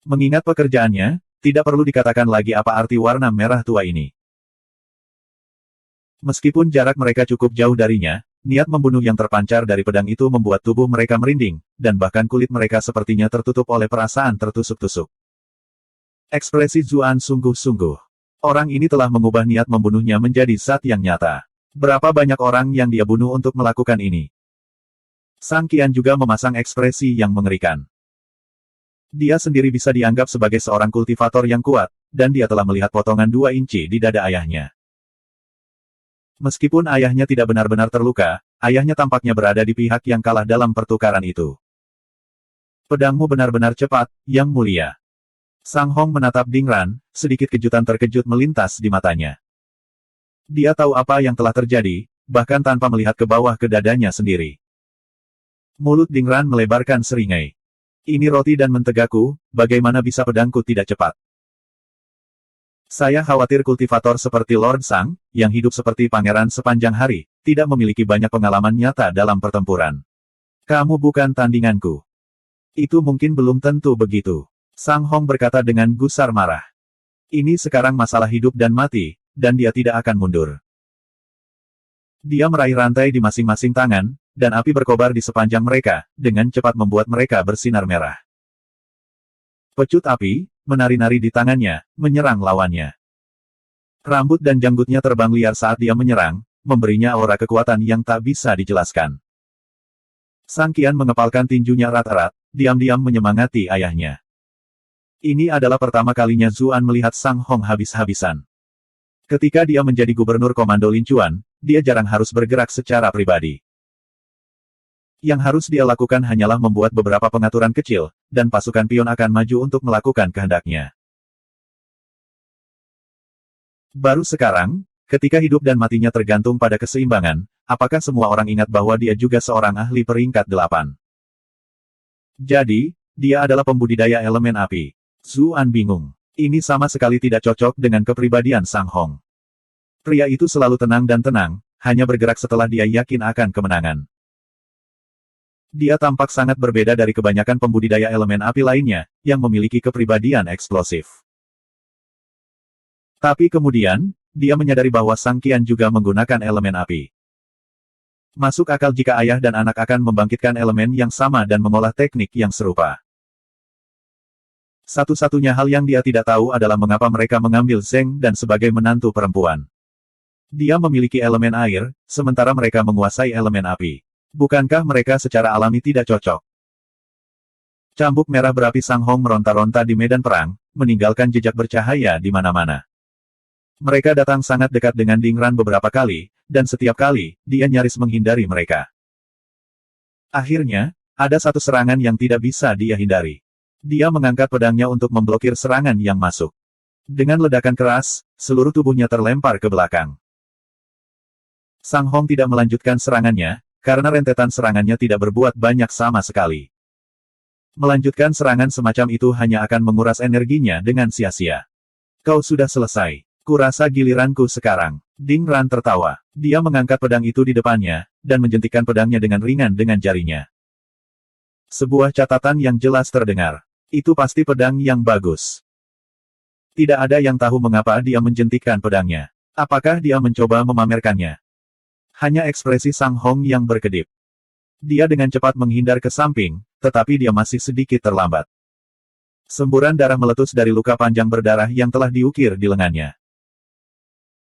Mengingat pekerjaannya, tidak perlu dikatakan lagi apa arti warna merah tua ini. Meskipun jarak mereka cukup jauh darinya, niat membunuh yang terpancar dari pedang itu membuat tubuh mereka merinding, dan bahkan kulit mereka sepertinya tertutup oleh perasaan tertusuk-tusuk. Ekspresi Zuan sungguh-sungguh. Orang ini telah mengubah niat membunuhnya menjadi zat yang nyata. Berapa banyak orang yang dia bunuh untuk melakukan ini? Sang Qian juga memasang ekspresi yang mengerikan. Dia sendiri bisa dianggap sebagai seorang kultivator yang kuat, dan dia telah melihat potongan 2 inci di dada ayahnya. Meskipun ayahnya tidak benar-benar terluka, ayahnya tampaknya berada di pihak yang kalah dalam pertukaran itu. Pedangmu benar-benar cepat, Yang Mulia. Sang Hong menatap Ding Ran, sedikit kejutan terkejut melintas di matanya. Dia tahu apa yang telah terjadi, bahkan tanpa melihat ke bawah ke dadanya sendiri. Mulut Dingran melebarkan seringai. Ini roti dan mentegaku, bagaimana bisa pedangku tidak cepat? Saya khawatir kultivator seperti Lord Sang, yang hidup seperti pangeran sepanjang hari, tidak memiliki banyak pengalaman nyata dalam pertempuran. Kamu bukan tandinganku. Itu mungkin belum tentu begitu. Sang Hong berkata dengan gusar marah. Ini sekarang masalah hidup dan mati, dan dia tidak akan mundur. Dia meraih rantai di masing-masing tangan, dan api berkobar di sepanjang mereka, dengan cepat membuat mereka bersinar merah. Pecut api, menari-nari di tangannya, menyerang lawannya. Rambut dan janggutnya terbang liar saat dia menyerang, memberinya aura kekuatan yang tak bisa dijelaskan. Sang Qian mengepalkan tinjunya erat-erat, diam-diam menyemangati ayahnya. Ini adalah pertama kalinya Zuan melihat Sang Hong habis-habisan. Ketika dia menjadi gubernur komando Lin Chuan, dia jarang harus bergerak secara pribadi. Yang harus dia lakukan hanyalah membuat beberapa pengaturan kecil, dan pasukan pion akan maju untuk melakukan kehendaknya. Baru sekarang, ketika hidup dan matinya tergantung pada keseimbangan, apakah semua orang ingat bahwa dia juga seorang ahli peringkat 8? Jadi, dia adalah pembudidaya elemen api. Zuan bingung. Ini sama sekali tidak cocok dengan kepribadian Sang Hong. Pria itu selalu tenang dan tenang, hanya bergerak setelah dia yakin akan kemenangan. Dia tampak sangat berbeda dari kebanyakan pembudidaya elemen api lainnya, yang memiliki kepribadian eksplosif. Tapi kemudian, dia menyadari bahwa Sang Qian juga menggunakan elemen api. Masuk akal jika ayah dan anak akan membangkitkan elemen yang sama dan mengolah teknik yang serupa. Satu-satunya hal yang dia tidak tahu adalah mengapa mereka mengambil Zheng Dan sebagai menantu perempuan. Dia memiliki elemen air, sementara mereka menguasai elemen api. Bukankah mereka secara alami tidak cocok? Cambuk merah berapi Sang Hong meronta-ronta di medan perang, meninggalkan jejak bercahaya di mana-mana. Mereka datang sangat dekat dengan Dingran beberapa kali, dan setiap kali, dia nyaris menghindari mereka. Akhirnya, ada satu serangan yang tidak bisa dia hindari. Dia mengangkat pedangnya untuk memblokir serangan yang masuk. Dengan ledakan keras, seluruh tubuhnya terlempar ke belakang. Sang Hong tidak melanjutkan serangannya, karena rentetan serangannya tidak berbuat banyak sama sekali. Melanjutkan serangan semacam itu hanya akan menguras energinya dengan sia-sia. Kau sudah selesai. Kurasa giliranku sekarang. Dingran tertawa. Dia mengangkat pedang itu di depannya, dan menjentikkan pedangnya dengan ringan dengan jarinya. Sebuah catatan yang jelas terdengar. Itu pasti pedang yang bagus. Tidak ada yang tahu mengapa dia menjentikkan pedangnya. Apakah dia mencoba memamerkannya? Hanya ekspresi Sang Hong yang berkedip. Dia dengan cepat menghindar ke samping, tetapi dia masih sedikit terlambat. Semburan darah meletus dari luka panjang berdarah yang telah diukir di lengannya.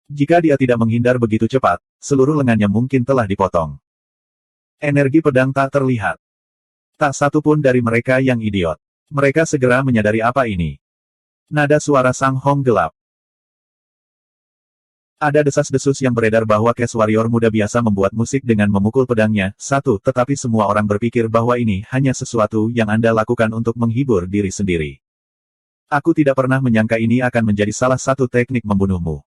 Jika dia tidak menghindar begitu cepat, seluruh lengannya mungkin telah dipotong. Energi pedang tak terlihat. Tak satu pun dari mereka yang idiot. Mereka segera menyadari apa ini. Nada suara Sang Hong gelap. Ada desas-desus yang beredar bahwa Cash Warrior muda biasa membuat musik dengan memukul pedangnya, tetapi semua orang berpikir bahwa ini hanya sesuatu yang Anda lakukan untuk menghibur diri sendiri. Aku tidak pernah menyangka ini akan menjadi salah satu teknik membunuhmu.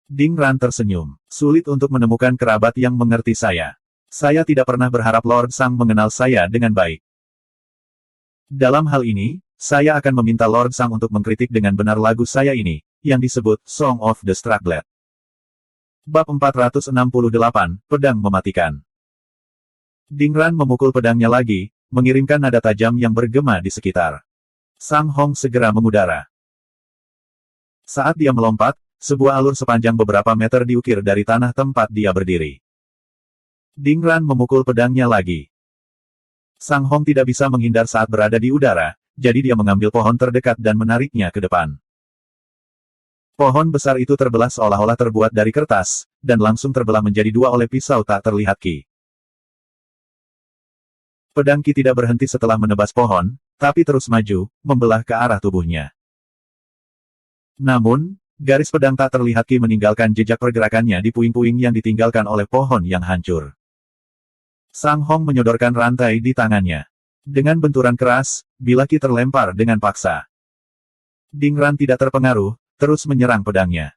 Dingran tersenyum. Sulit untuk menemukan kerabat yang mengerti saya. Saya tidak pernah berharap Lord Sang mengenal saya dengan baik. Dalam hal ini, saya akan meminta Lord Sang untuk mengkritik dengan benar lagu saya ini, yang disebut Song of the Struckblade. Bab 468, Pedang Mematikan. Dingran memukul pedangnya lagi, mengirimkan nada tajam yang bergema di sekitar. Sang Hong segera mengudara. Saat dia melompat, sebuah alur sepanjang beberapa meter diukir dari tanah tempat dia berdiri. Dingran memukul pedangnya lagi. Sang Hong tidak bisa menghindar saat berada di udara, jadi dia mengambil pohon terdekat dan menariknya ke depan. Pohon besar itu terbelah seolah-olah terbuat dari kertas, dan langsung terbelah menjadi dua oleh pisau tak terlihat Qi. Pedang Qi tidak berhenti setelah menebas pohon, tapi terus maju, membelah ke arah tubuhnya. Namun, garis pedang tak terlihat Qi meninggalkan jejak pergerakannya di puing-puing yang ditinggalkan oleh pohon yang hancur. Sang Hong menyodorkan rantai di tangannya. Dengan benturan keras, bila Qi terlempar dengan paksa. Dingran tidak terpengaruh, terus menyerang pedangnya.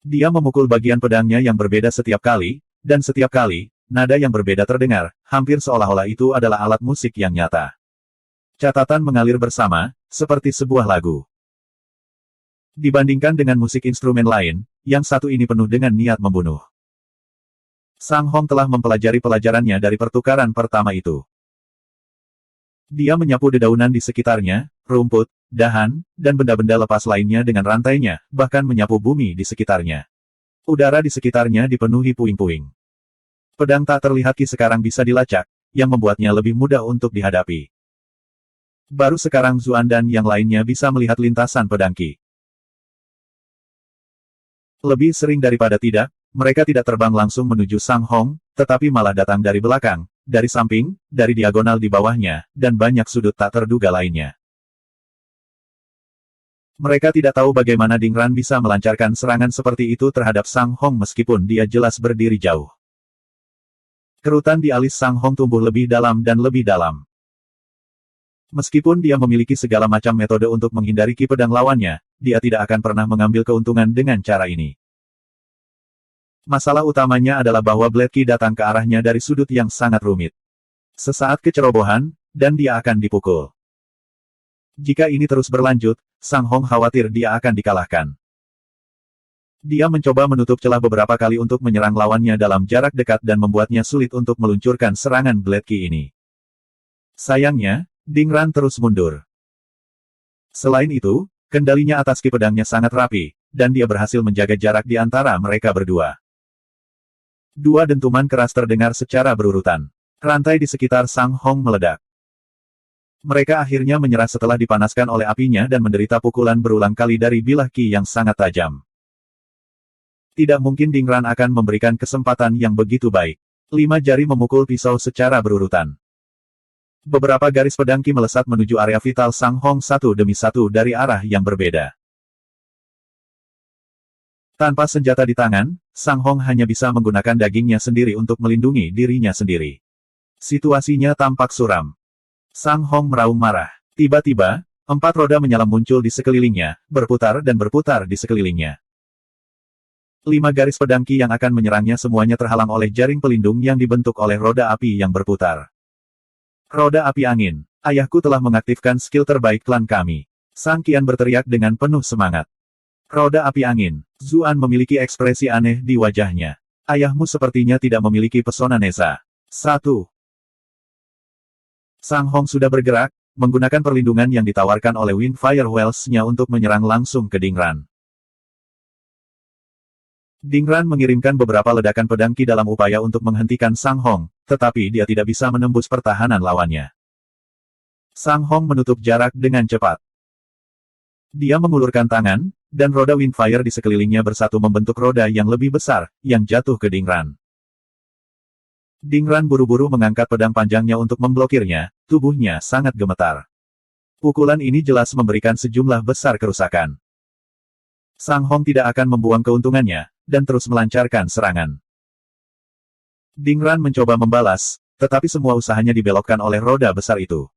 Dia memukul bagian pedangnya yang berbeda setiap kali, dan setiap kali, nada yang berbeda terdengar, hampir seolah-olah itu adalah alat musik yang nyata. Catatan mengalir bersama, seperti sebuah lagu. Dibandingkan dengan musik instrumen lain, yang satu ini penuh dengan niat membunuh. Sang Hong telah mempelajari pelajarannya dari pertukaran pertama itu. Dia menyapu dedaunan di sekitarnya, rumput, dahan, dan benda-benda lepas lainnya dengan rantainya, bahkan menyapu bumi di sekitarnya. Udara di sekitarnya dipenuhi puing-puing. Pedang tak terlihat Ki sekarang bisa dilacak, yang membuatnya lebih mudah untuk dihadapi. Baru sekarang Zuan dan yang lainnya bisa melihat lintasan pedang Ki. Lebih sering daripada tidak, mereka tidak terbang langsung menuju Sang Hong, tetapi malah datang dari belakang, dari samping, dari diagonal di bawahnya, dan banyak sudut tak terduga lainnya. Mereka tidak tahu bagaimana Ding Ran bisa melancarkan serangan seperti itu terhadap Sang Hong meskipun dia jelas berdiri jauh. Kerutan di alis Sang Hong tumbuh lebih dalam dan lebih dalam. Meskipun dia memiliki segala macam metode untuk menghindari ki pedang lawannya, dia tidak akan pernah mengambil keuntungan dengan cara ini. Masalah utamanya adalah bahwa Blade Ki datang ke arahnya dari sudut yang sangat rumit. Sesaat kecerobohan, dan dia akan dipukul. Jika ini terus berlanjut, Sang Hong khawatir dia akan dikalahkan. Dia mencoba menutup celah beberapa kali untuk menyerang lawannya dalam jarak dekat dan membuatnya sulit untuk meluncurkan serangan Blade Ki ini. Sayangnya, Ding Ran terus mundur. Selain itu, kendalinya atas ki pedangnya sangat rapi, dan dia berhasil menjaga jarak di antara mereka berdua. Dua dentuman keras terdengar secara berurutan. Rantai di sekitar Sang Hong meledak. Mereka akhirnya menyerah setelah dipanaskan oleh apinya dan menderita pukulan berulang kali dari bilah ki yang sangat tajam. Tidak mungkin Ding Ran akan memberikan kesempatan yang begitu baik. 5 jari memukul pisau secara berurutan. Beberapa garis pedang ki melesat menuju area vital Sang Hong satu demi satu dari arah yang berbeda. Tanpa senjata di tangan, Sang Hong hanya bisa menggunakan dagingnya sendiri untuk melindungi dirinya sendiri. Situasinya tampak suram. Sang Hong meraung marah. Tiba-tiba, 4 roda menyalam muncul di sekelilingnya, berputar dan berputar di sekelilingnya. 5 garis pedang ki yang akan menyerangnya semuanya terhalang oleh jaring pelindung yang dibentuk oleh roda api yang berputar. Roda api angin. Ayahku telah mengaktifkan skill terbaik klan kami. Sang Qian berteriak dengan penuh semangat. Roda api angin. Zuan memiliki ekspresi aneh di wajahnya. Ayahmu sepertinya tidak memiliki pesona Neza. 1. Sang Hong sudah bergerak, menggunakan perlindungan yang ditawarkan oleh Windfire Wells-nya untuk menyerang langsung ke Ding Ran. Ding Ran mengirimkan beberapa ledakan pedang ki dalam upaya untuk menghentikan Sang Hong, tetapi dia tidak bisa menembus pertahanan lawannya. Sang Hong menutup jarak dengan cepat. Dia mengulurkan tangan, dan roda Windfire di sekelilingnya bersatu membentuk roda yang lebih besar, yang jatuh ke Ding Ran. Ding Ran buru-buru mengangkat pedang panjangnya untuk memblokirnya, tubuhnya sangat gemetar. Pukulan ini jelas memberikan sejumlah besar kerusakan. Sang Hong tidak akan membuang keuntungannya, dan terus melancarkan serangan. Ding Ran mencoba membalas, tetapi semua usahanya dibelokkan oleh roda besar itu.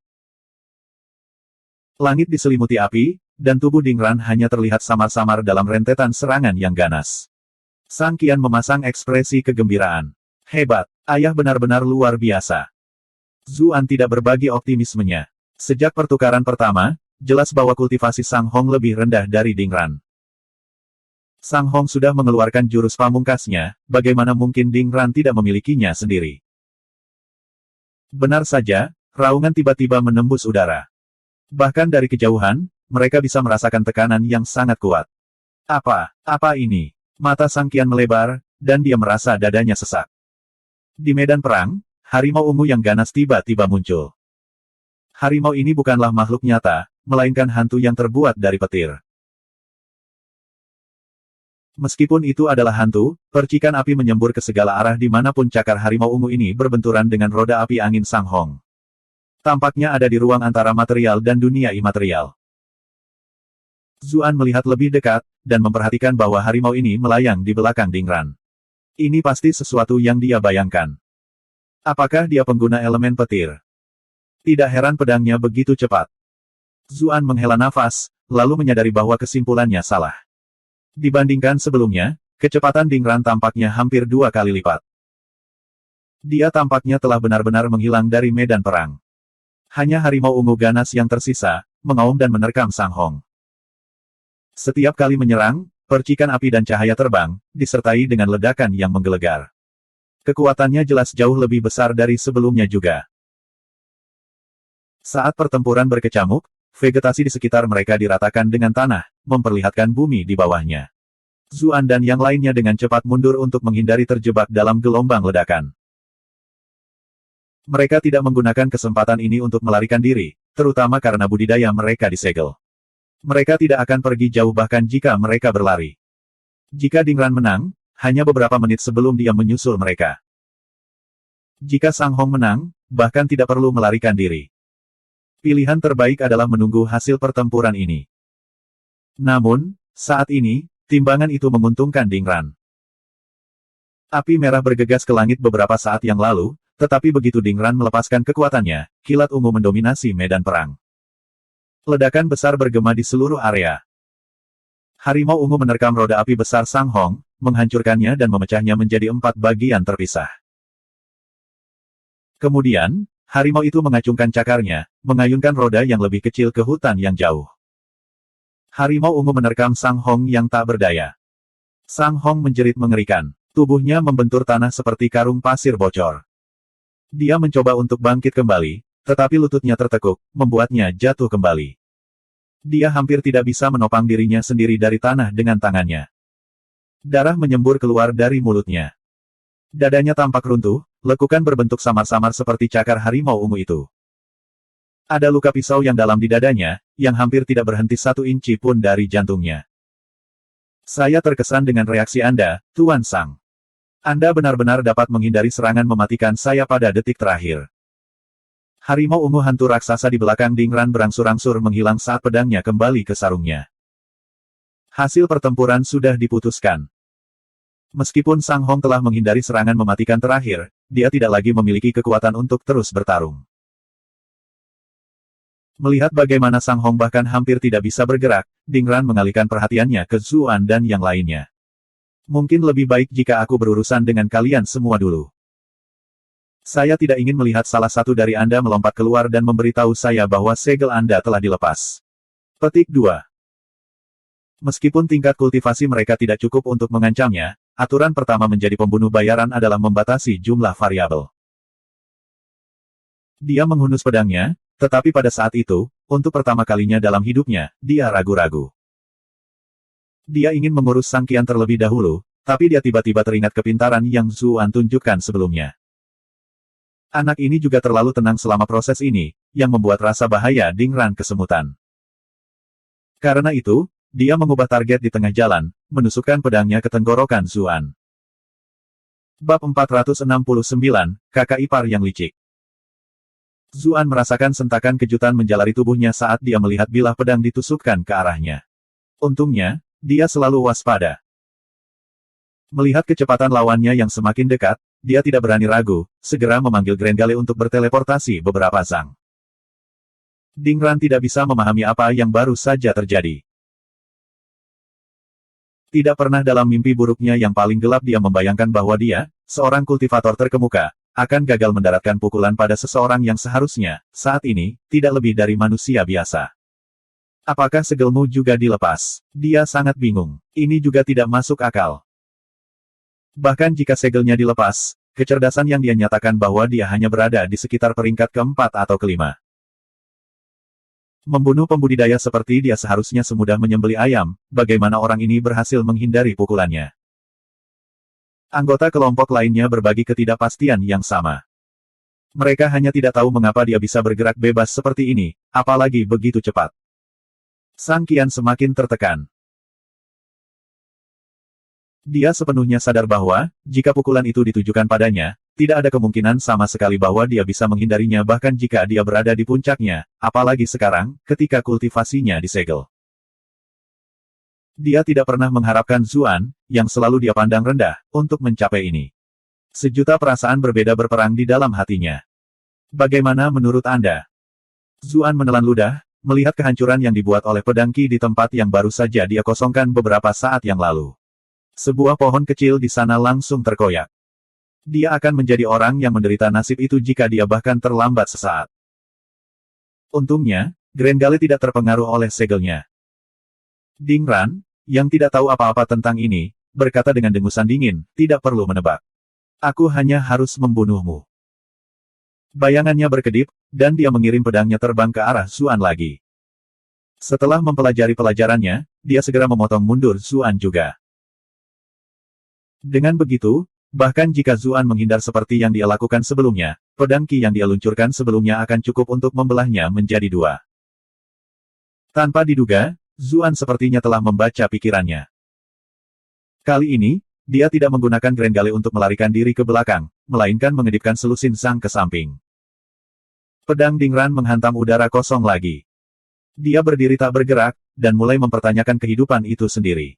Langit diselimuti api, dan tubuh Ding Ran hanya terlihat samar-samar dalam rentetan serangan yang ganas. Sang Qian memasang ekspresi kegembiraan. Hebat, ayah benar-benar luar biasa. Zuan tidak berbagi optimismenya. Sejak pertukaran pertama, jelas bahwa kultivasi Sang Hong lebih rendah dari Ding Ran. Sang Hong sudah mengeluarkan jurus pamungkasnya, bagaimana mungkin Ding Ran tidak memilikinya sendiri? Benar saja, raungan tiba-tiba menembus udara. Bahkan dari kejauhan, mereka bisa merasakan tekanan yang sangat kuat. Apa ini? Mata Sang Qian melebar, dan dia merasa dadanya sesak. Di medan perang, harimau ungu yang ganas tiba-tiba muncul. Harimau ini bukanlah makhluk nyata, melainkan hantu yang terbuat dari petir. Meskipun itu adalah hantu, percikan api menyembur ke segala arah dimanapun cakar harimau ungu ini berbenturan dengan roda api angin Sang Hong. Tampaknya ada di ruang antara material dan dunia imaterial. Zuan melihat lebih dekat, dan memperhatikan bahwa harimau ini melayang di belakang Ding Ran. Ini pasti sesuatu yang dia bayangkan. Apakah dia pengguna elemen petir? Tidak heran pedangnya begitu cepat. Zuan menghela nafas, lalu menyadari bahwa kesimpulannya salah. Dibandingkan sebelumnya, kecepatan Ding Ran tampaknya hampir 2 kali lipat. Dia tampaknya telah benar-benar menghilang dari medan perang. Hanya harimau ungu ganas yang tersisa, mengaum dan menerkam Sang Hong. Setiap kali menyerang, percikan api dan cahaya terbang, disertai dengan ledakan yang menggelegar. Kekuatannya jelas jauh lebih besar dari sebelumnya juga. Saat pertempuran berkecamuk, vegetasi di sekitar mereka diratakan dengan tanah, memperlihatkan bumi di bawahnya. Zuan dan yang lainnya dengan cepat mundur untuk menghindari terjebak dalam gelombang ledakan. Mereka tidak menggunakan kesempatan ini untuk melarikan diri, terutama karena budidaya mereka disegel. Mereka tidak akan pergi jauh bahkan jika mereka berlari. Jika Dingran menang, hanya beberapa menit sebelum dia menyusul mereka. Jika Sang Hong menang, bahkan tidak perlu melarikan diri. Pilihan terbaik adalah menunggu hasil pertempuran ini. Namun, saat ini, timbangan itu menguntungkan Dingran. Api merah bergegas ke langit beberapa saat yang lalu, tetapi begitu Dingran melepaskan kekuatannya, kilat ungu mendominasi medan perang. Ledakan besar bergema di seluruh area. Harimau ungu menerkam roda api besar Sang Hong, menghancurkannya dan memecahnya menjadi 4 bagian terpisah. Kemudian, harimau itu mengacungkan cakarnya, mengayunkan roda yang lebih kecil ke hutan yang jauh. Harimau ungu menerkam Sang Hong yang tak berdaya. Sang Hong menjerit mengerikan. Tubuhnya membentur tanah seperti karung pasir bocor. Dia mencoba untuk bangkit kembali, tetapi lututnya tertekuk, membuatnya jatuh kembali. Dia hampir tidak bisa menopang dirinya sendiri dari tanah dengan tangannya. Darah menyembur keluar dari mulutnya. Dadanya tampak runtuh, lekukan berbentuk samar-samar seperti cakar harimau ungu itu. Ada luka pisau yang dalam di dadanya, yang hampir tidak berhenti 1 inci pun dari jantungnya. Saya terkesan dengan reaksi Anda, Tuan Sang. Anda benar-benar dapat menghindari serangan mematikan saya pada detik terakhir. Harimau ungu hantu raksasa di belakang Dingran berangsur-angsur menghilang saat pedangnya kembali ke sarungnya. Hasil pertempuran sudah diputuskan. Meskipun Sang Hong telah menghindari serangan mematikan terakhir, dia tidak lagi memiliki kekuatan untuk terus bertarung. Melihat bagaimana Sang Hong bahkan hampir tidak bisa bergerak, Dingran mengalihkan perhatiannya ke Zuan dan yang lainnya. Mungkin lebih baik jika aku berurusan dengan kalian semua dulu. Saya tidak ingin melihat salah satu dari Anda melompat keluar dan memberitahu saya bahwa segel Anda telah dilepas. Petik 2. Meskipun tingkat kultivasi mereka tidak cukup untuk mengancamnya, aturan pertama menjadi pembunuh bayaran adalah membatasi jumlah variabel. Dia menghunus pedangnya, tetapi pada saat itu, untuk pertama kalinya dalam hidupnya, dia ragu-ragu. Dia ingin mengurus Sang Qian terlebih dahulu, tapi dia tiba-tiba teringat kepintaran yang Zuan tunjukkan sebelumnya. Anak ini juga terlalu tenang selama proses ini, yang membuat rasa bahaya Dingran kesemutan. Karena itu, dia mengubah target di tengah jalan, menusukkan pedangnya ke tenggorokan Zuan. Bab 469, Kakak Ipar yang Licik. Zuan merasakan sentakan kejutan menjalari tubuhnya saat dia melihat bilah pedang ditusukkan ke arahnya. Untungnya, dia selalu waspada. Melihat kecepatan lawannya yang semakin dekat, dia tidak berani ragu, segera memanggil Grenggale untuk berteleportasi beberapa zang. Dingran tidak bisa memahami apa yang baru saja terjadi. Tidak pernah dalam mimpi buruknya yang paling gelap dia membayangkan bahwa dia, seorang kultivator terkemuka, akan gagal mendaratkan pukulan pada seseorang yang seharusnya, saat ini, tidak lebih dari manusia biasa. Apakah segelmu juga dilepas? Dia sangat bingung. Ini juga tidak masuk akal. Bahkan jika segelnya dilepas, kecerdasan yang dia nyatakan bahwa dia hanya berada di sekitar peringkat keempat atau kelima. Membunuh pembudidaya seperti dia seharusnya semudah menyembelih ayam, bagaimana orang ini berhasil menghindari pukulannya. Anggota kelompok lainnya berbagi ketidakpastian yang sama. Mereka hanya tidak tahu mengapa dia bisa bergerak bebas seperti ini, apalagi begitu cepat. Sang Qian semakin tertekan. Dia sepenuhnya sadar bahwa, jika pukulan itu ditujukan padanya, tidak ada kemungkinan sama sekali bahwa dia bisa menghindarinya bahkan jika dia berada di puncaknya, apalagi sekarang, ketika kultivasinya disegel. Dia tidak pernah mengharapkan Zuan, yang selalu dia pandang rendah, untuk mencapai ini. Sejuta perasaan berbeda berperang di dalam hatinya. Bagaimana menurut Anda? Zuan menelan ludah, melihat kehancuran yang dibuat oleh pedang Qi di tempat yang baru saja dia kosongkan beberapa saat yang lalu. Sebuah pohon kecil di sana langsung terkoyak. Dia akan menjadi orang yang menderita nasib itu jika dia bahkan terlambat sesaat. Untungnya, Grenggale tidak terpengaruh oleh segelnya. Ding Ran, yang tidak tahu apa-apa tentang ini, berkata dengan dengusan dingin, tidak perlu menebak. Aku hanya harus membunuhmu. Bayangannya berkedip, dan dia mengirim pedangnya terbang ke arah Zuan lagi. Setelah mempelajari pelajarannya, dia segera memotong mundur Zuan juga. Dengan begitu, bahkan jika Zuan menghindar seperti yang dia lakukan sebelumnya, pedang Qi yang dia luncurkan sebelumnya akan cukup untuk membelahnya menjadi dua. Tanpa diduga, Zuan sepertinya telah membaca pikirannya. Kali ini, dia tidak menggunakan Grenggale untuk melarikan diri ke belakang, melainkan mengedipkan selusin Zhang ke samping. Pedang Ding Ran menghantam udara kosong lagi. Dia berdiri tak bergerak, dan mulai mempertanyakan kehidupan itu sendiri.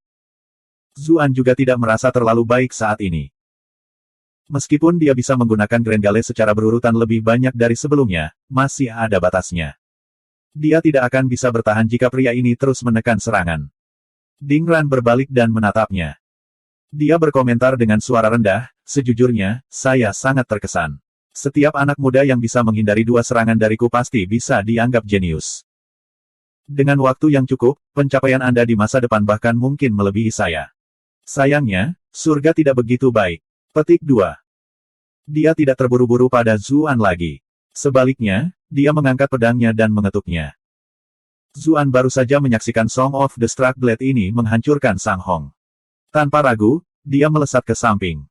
Zuan juga tidak merasa terlalu baik saat ini. Meskipun dia bisa menggunakan Grenggale secara berurutan lebih banyak dari sebelumnya, masih ada batasnya. Dia tidak akan bisa bertahan jika pria ini terus menekan serangan. Ding Ran berbalik dan menatapnya. Dia berkomentar dengan suara rendah, sejujurnya, saya sangat terkesan. Setiap anak muda yang bisa menghindari dua serangan dariku pasti bisa dianggap jenius. Dengan waktu yang cukup, pencapaian Anda di masa depan bahkan mungkin melebihi saya. Sayangnya, surga tidak begitu baik. Petik 2. Dia tidak terburu-buru pada Zuan lagi. Sebaliknya, dia mengangkat pedangnya dan mengetuknya. Zuan baru saja menyaksikan Song of the Struck Blade ini menghancurkan Sang Hong. Tanpa ragu, dia melesat ke samping.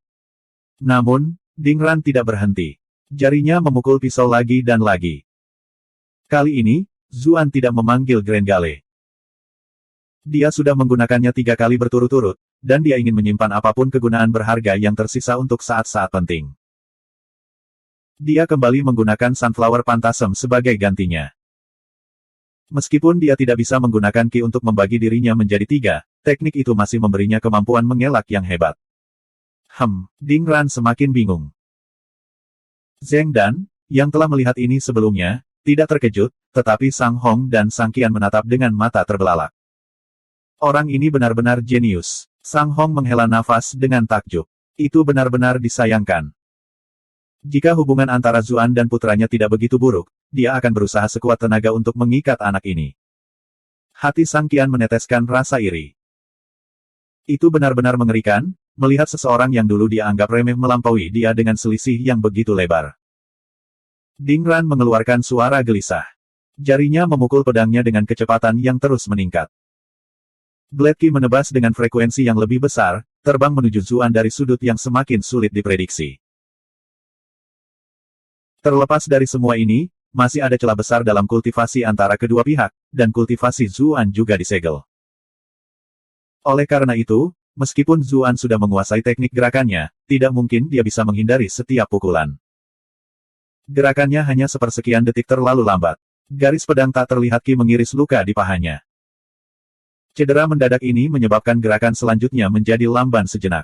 Namun, Ding Ran tidak berhenti. Jarinya memukul pisau lagi dan lagi. Kali ini, Zuan tidak memanggil Grenggale. Dia sudah menggunakannya 3 kali berturut-turut, dan dia ingin menyimpan apapun kegunaan berharga yang tersisa untuk saat-saat penting. Dia kembali menggunakan Sunflower Phantasm sebagai gantinya. Meskipun dia tidak bisa menggunakan Qi untuk membagi dirinya menjadi 3, teknik itu masih memberinya kemampuan mengelak yang hebat. Ding Ran semakin bingung. Zheng Dan, yang telah melihat ini sebelumnya, tidak terkejut, tetapi Sang Hong dan Sang Qian menatap dengan mata terbelalak. Orang ini benar-benar jenius. Sang Hong menghela nafas dengan takjub. Itu benar-benar disayangkan. Jika hubungan antara Zuan dan putranya tidak begitu buruk, dia akan berusaha sekuat tenaga untuk mengikat anak ini. Hati Sang Qian meneteskan rasa iri. Itu benar-benar mengerikan, melihat seseorang yang dulu dia anggap remeh melampaui dia dengan selisih yang begitu lebar. Ding Ran mengeluarkan suara gelisah. Jarinya memukul pedangnya dengan kecepatan yang terus meningkat. Blade Qi menebas dengan frekuensi yang lebih besar, terbang menuju Zuan dari sudut yang semakin sulit diprediksi. Terlepas dari semua ini, masih ada celah besar dalam kultivasi antara kedua pihak, dan kultivasi Zuan juga disegel. Oleh karena itu, meskipun Zuan sudah menguasai teknik gerakannya, tidak mungkin dia bisa menghindari setiap pukulan. Gerakannya hanya sepersekian detik terlalu lambat. Garis pedang tak terlihat Qi mengiris luka di pahanya. Cedera mendadak ini menyebabkan gerakan selanjutnya menjadi lamban sejenak.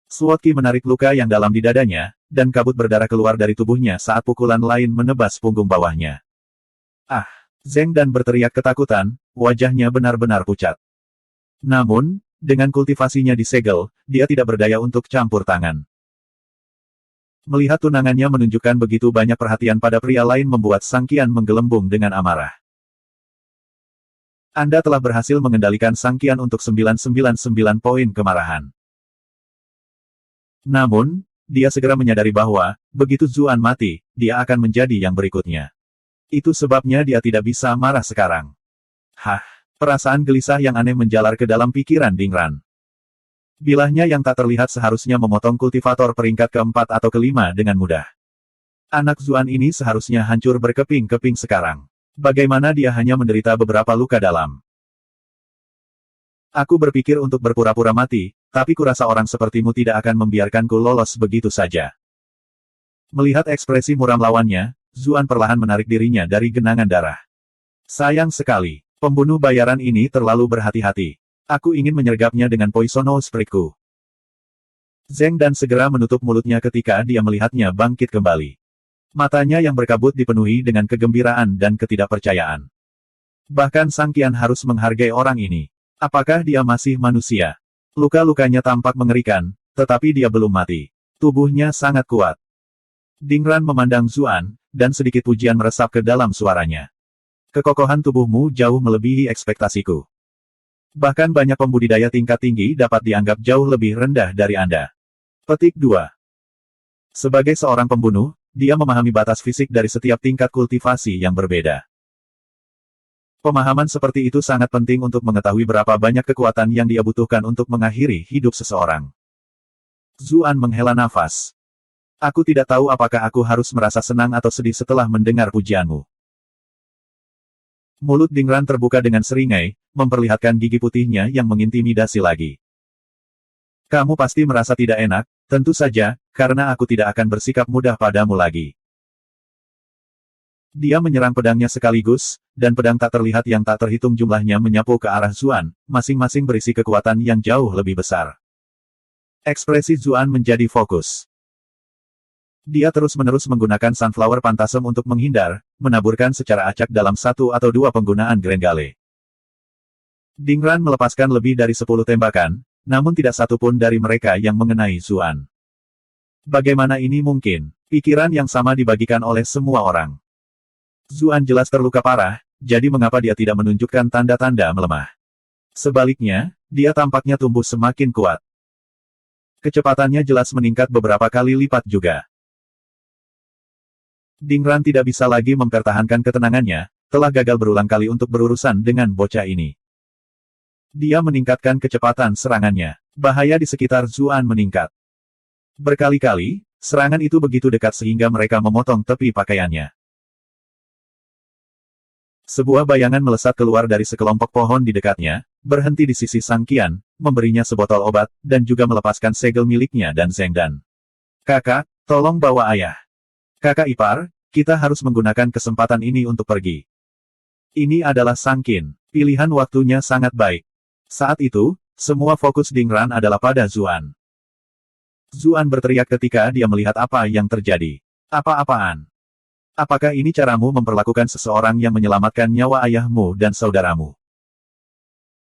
Sword Qi menarik luka yang dalam di dadanya, dan kabut berdarah keluar dari tubuhnya saat pukulan lain menebas punggung bawahnya. Zheng Dan berteriak ketakutan, wajahnya benar-benar pucat. Namun, dengan kultivasinya disegel, dia tidak berdaya untuk campur tangan. Melihat tunangannya menunjukkan begitu banyak perhatian pada pria lain membuat Sang Qian menggelembung dengan amarah. Anda telah berhasil mengendalikan Sang Qian untuk 999 poin kemarahan. Namun, dia segera menyadari bahwa, begitu Zuan mati, dia akan menjadi yang berikutnya. Itu sebabnya dia tidak bisa marah sekarang. Perasaan gelisah yang aneh menjalar ke dalam pikiran Ding Ran. Bilahnya yang tak terlihat seharusnya memotong kultivator peringkat keempat atau kelima dengan mudah. Anak Zuan ini seharusnya hancur berkeping-keping sekarang. Bagaimana dia hanya menderita beberapa luka dalam? Aku berpikir untuk berpura-pura mati, tapi kurasa orang sepertimu tidak akan membiarkanku lolos begitu saja. Melihat ekspresi muram lawannya, Zuan perlahan menarik dirinya dari genangan darah. Sayang sekali. Pembunuh bayaran ini terlalu berhati-hati. Aku ingin menyergapnya dengan poisonous spritku. Zheng Dan segera menutup mulutnya ketika dia melihatnya bangkit kembali. Matanya yang berkabut dipenuhi dengan kegembiraan dan ketidakpercayaan. Bahkan Sang Qian harus menghargai orang ini. Apakah dia masih manusia? Luka-lukanya tampak mengerikan, tetapi dia belum mati. Tubuhnya sangat kuat. Dingran memandang Zuan, dan sedikit pujian meresap ke dalam suaranya. Kekokohan tubuhmu jauh melebihi ekspektasiku. Bahkan banyak pembudidaya tingkat tinggi dapat dianggap jauh lebih rendah dari Anda. Petik 2. Sebagai seorang pembunuh, dia memahami batas fisik dari setiap tingkat kultivasi yang berbeda. Pemahaman seperti itu sangat penting untuk mengetahui berapa banyak kekuatan yang dia butuhkan untuk mengakhiri hidup seseorang. Zuan menghela nafas. Aku tidak tahu apakah aku harus merasa senang atau sedih setelah mendengar pujianmu. Mulut Dingran terbuka dengan seringai, memperlihatkan gigi putihnya yang mengintimidasi lagi. Kamu pasti merasa tidak enak, tentu saja, karena aku tidak akan bersikap mudah padamu lagi. Dia menyerang pedangnya sekaligus, dan pedang tak terlihat yang tak terhitung jumlahnya menyapu ke arah Zuan, masing-masing berisi kekuatan yang jauh lebih besar. Ekspresi Zuan menjadi fokus. Dia terus-menerus menggunakan Sunflower Phantasm untuk menghindar, menaburkan secara acak dalam satu atau dua penggunaan Grenggale. Dingran melepaskan lebih dari 10 tembakan, namun tidak satu pun dari mereka yang mengenai Zuan. Bagaimana ini mungkin? Pikiran yang sama dibagikan oleh semua orang. Zuan jelas terluka parah, jadi mengapa dia tidak menunjukkan tanda-tanda melemah? Sebaliknya, dia tampaknya tumbuh semakin kuat. Kecepatannya jelas meningkat beberapa kali lipat juga. Dingran tidak bisa lagi mempertahankan ketenangannya, telah gagal berulang kali untuk berurusan dengan bocah ini. Dia meningkatkan kecepatan serangannya. Bahaya di sekitar Zuan meningkat. Berkali-kali, serangan itu begitu dekat sehingga mereka memotong tepi pakaiannya. Sebuah bayangan melesat keluar dari sekelompok pohon di dekatnya, berhenti di sisi Sang Qian, memberinya sebotol obat, dan juga melepaskan segel miliknya dan Zhengdan. Kakak, tolong bawa ayah. Kakak ipar, kita harus menggunakan kesempatan ini untuk pergi. Ini adalah Sang Qin. Pilihan waktunya sangat baik. Saat itu, semua fokus Dingran adalah pada Zuan. Zuan berteriak ketika dia melihat apa yang terjadi. Apa-apaan? Apakah ini caramu memperlakukan seseorang yang menyelamatkan nyawa ayahmu dan saudaramu?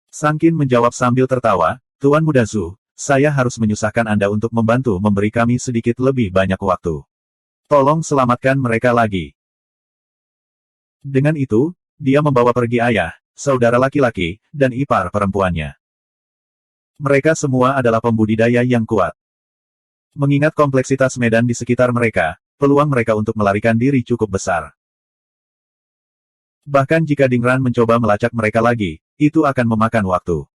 Sang Qin menjawab sambil tertawa, Tuan Muda Zhu, saya harus menyusahkan Anda untuk membantu memberi kami sedikit lebih banyak waktu. Tolong selamatkan mereka lagi. Dengan itu, dia membawa pergi ayah, saudara laki-laki, dan ipar perempuannya. Mereka semua adalah pembudidaya yang kuat. Mengingat kompleksitas medan di sekitar mereka, peluang mereka untuk melarikan diri cukup besar. Bahkan jika Dingran mencoba melacak mereka lagi, itu akan memakan waktu.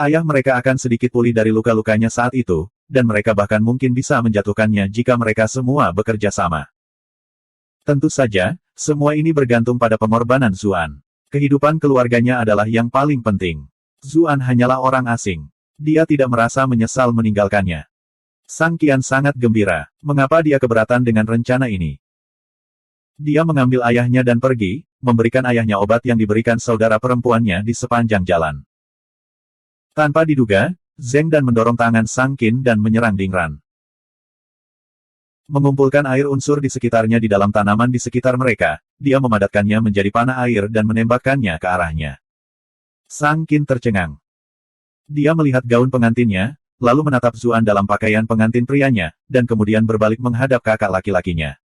Ayah mereka akan sedikit pulih dari luka-lukanya saat itu, dan mereka bahkan mungkin bisa menjatuhkannya jika mereka semua bekerja sama. Tentu saja, semua ini bergantung pada pengorbanan Zuan. Kehidupan keluarganya adalah yang paling penting. Zuan hanyalah orang asing. Dia tidak merasa menyesal meninggalkannya. Sang Qian sangat gembira. Mengapa dia keberatan dengan rencana ini? Dia mengambil ayahnya dan pergi, memberikan ayahnya obat yang diberikan saudara perempuannya di sepanjang jalan. Tanpa diduga, Zhengdan mendorong tangan Sang Qin dan menyerang Dingran. Mengumpulkan air unsur di sekitarnya di dalam tanaman di sekitar mereka, dia memadatkannya menjadi panah air dan menembakkannya ke arahnya. Sang Qin tercengang. Dia melihat gaun pengantinnya, lalu menatap Zuan dalam pakaian pengantin prianya, dan kemudian berbalik menghadap kakak laki-lakinya.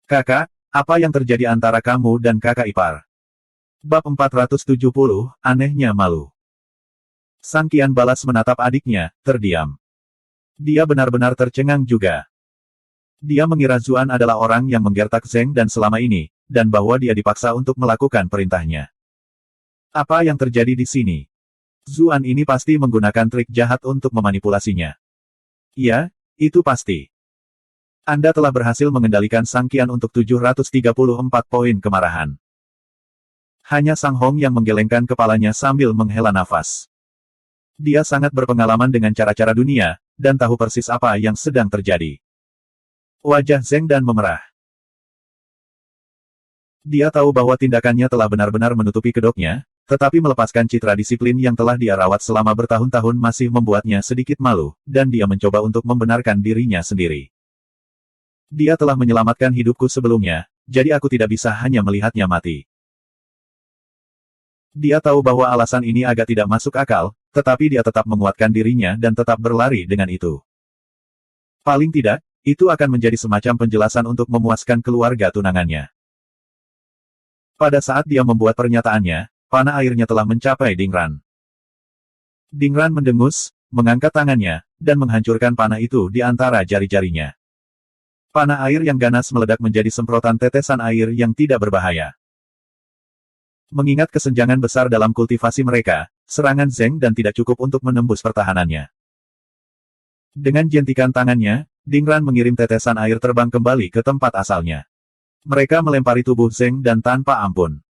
Kakak, apa yang terjadi antara kamu dan kakak ipar? Bab 470, Anehnya Malu. Sang Qian balas menatap adiknya, terdiam. Dia benar-benar tercengang juga. Dia mengira Zuan adalah orang yang menggertak Zheng dan selama ini, dan bahwa dia dipaksa untuk melakukan perintahnya. Apa yang terjadi di sini? Zuan ini pasti menggunakan trik jahat untuk memanipulasinya. Iya, itu pasti. Anda telah berhasil mengendalikan Sang Qian untuk 734 poin kemarahan. Hanya Sang Hong yang menggelengkan kepalanya sambil menghela nafas. Dia sangat berpengalaman dengan cara-cara dunia, dan tahu persis apa yang sedang terjadi. Wajah Zhengdan memerah. Dia tahu bahwa tindakannya telah benar-benar menutupi kedoknya, tetapi melepaskan citra disiplin yang telah dia rawat selama bertahun-tahun masih membuatnya sedikit malu, dan dia mencoba untuk membenarkan dirinya sendiri. Dia telah menyelamatkan hidupku sebelumnya, jadi aku tidak bisa hanya melihatnya mati. Dia tahu bahwa alasan ini agak tidak masuk akal, tetapi dia tetap menguatkan dirinya dan tetap berlari dengan itu. Paling tidak, itu akan menjadi semacam penjelasan untuk memuaskan keluarga tunangannya. Pada saat dia membuat pernyataannya, panah airnya telah mencapai Dingran. Dingran mendengus, mengangkat tangannya, dan menghancurkan panah itu di antara jari-jarinya. Panah air yang ganas meledak menjadi semprotan tetesan air yang tidak berbahaya. Mengingat kesenjangan besar dalam kultivasi mereka, serangan Zeng dan tidak cukup untuk menembus pertahanannya. Dengan jentikan tangannya, Dingran mengirim tetesan air terbang kembali ke tempat asalnya. Mereka melempari tubuh Zeng dan tanpa ampun.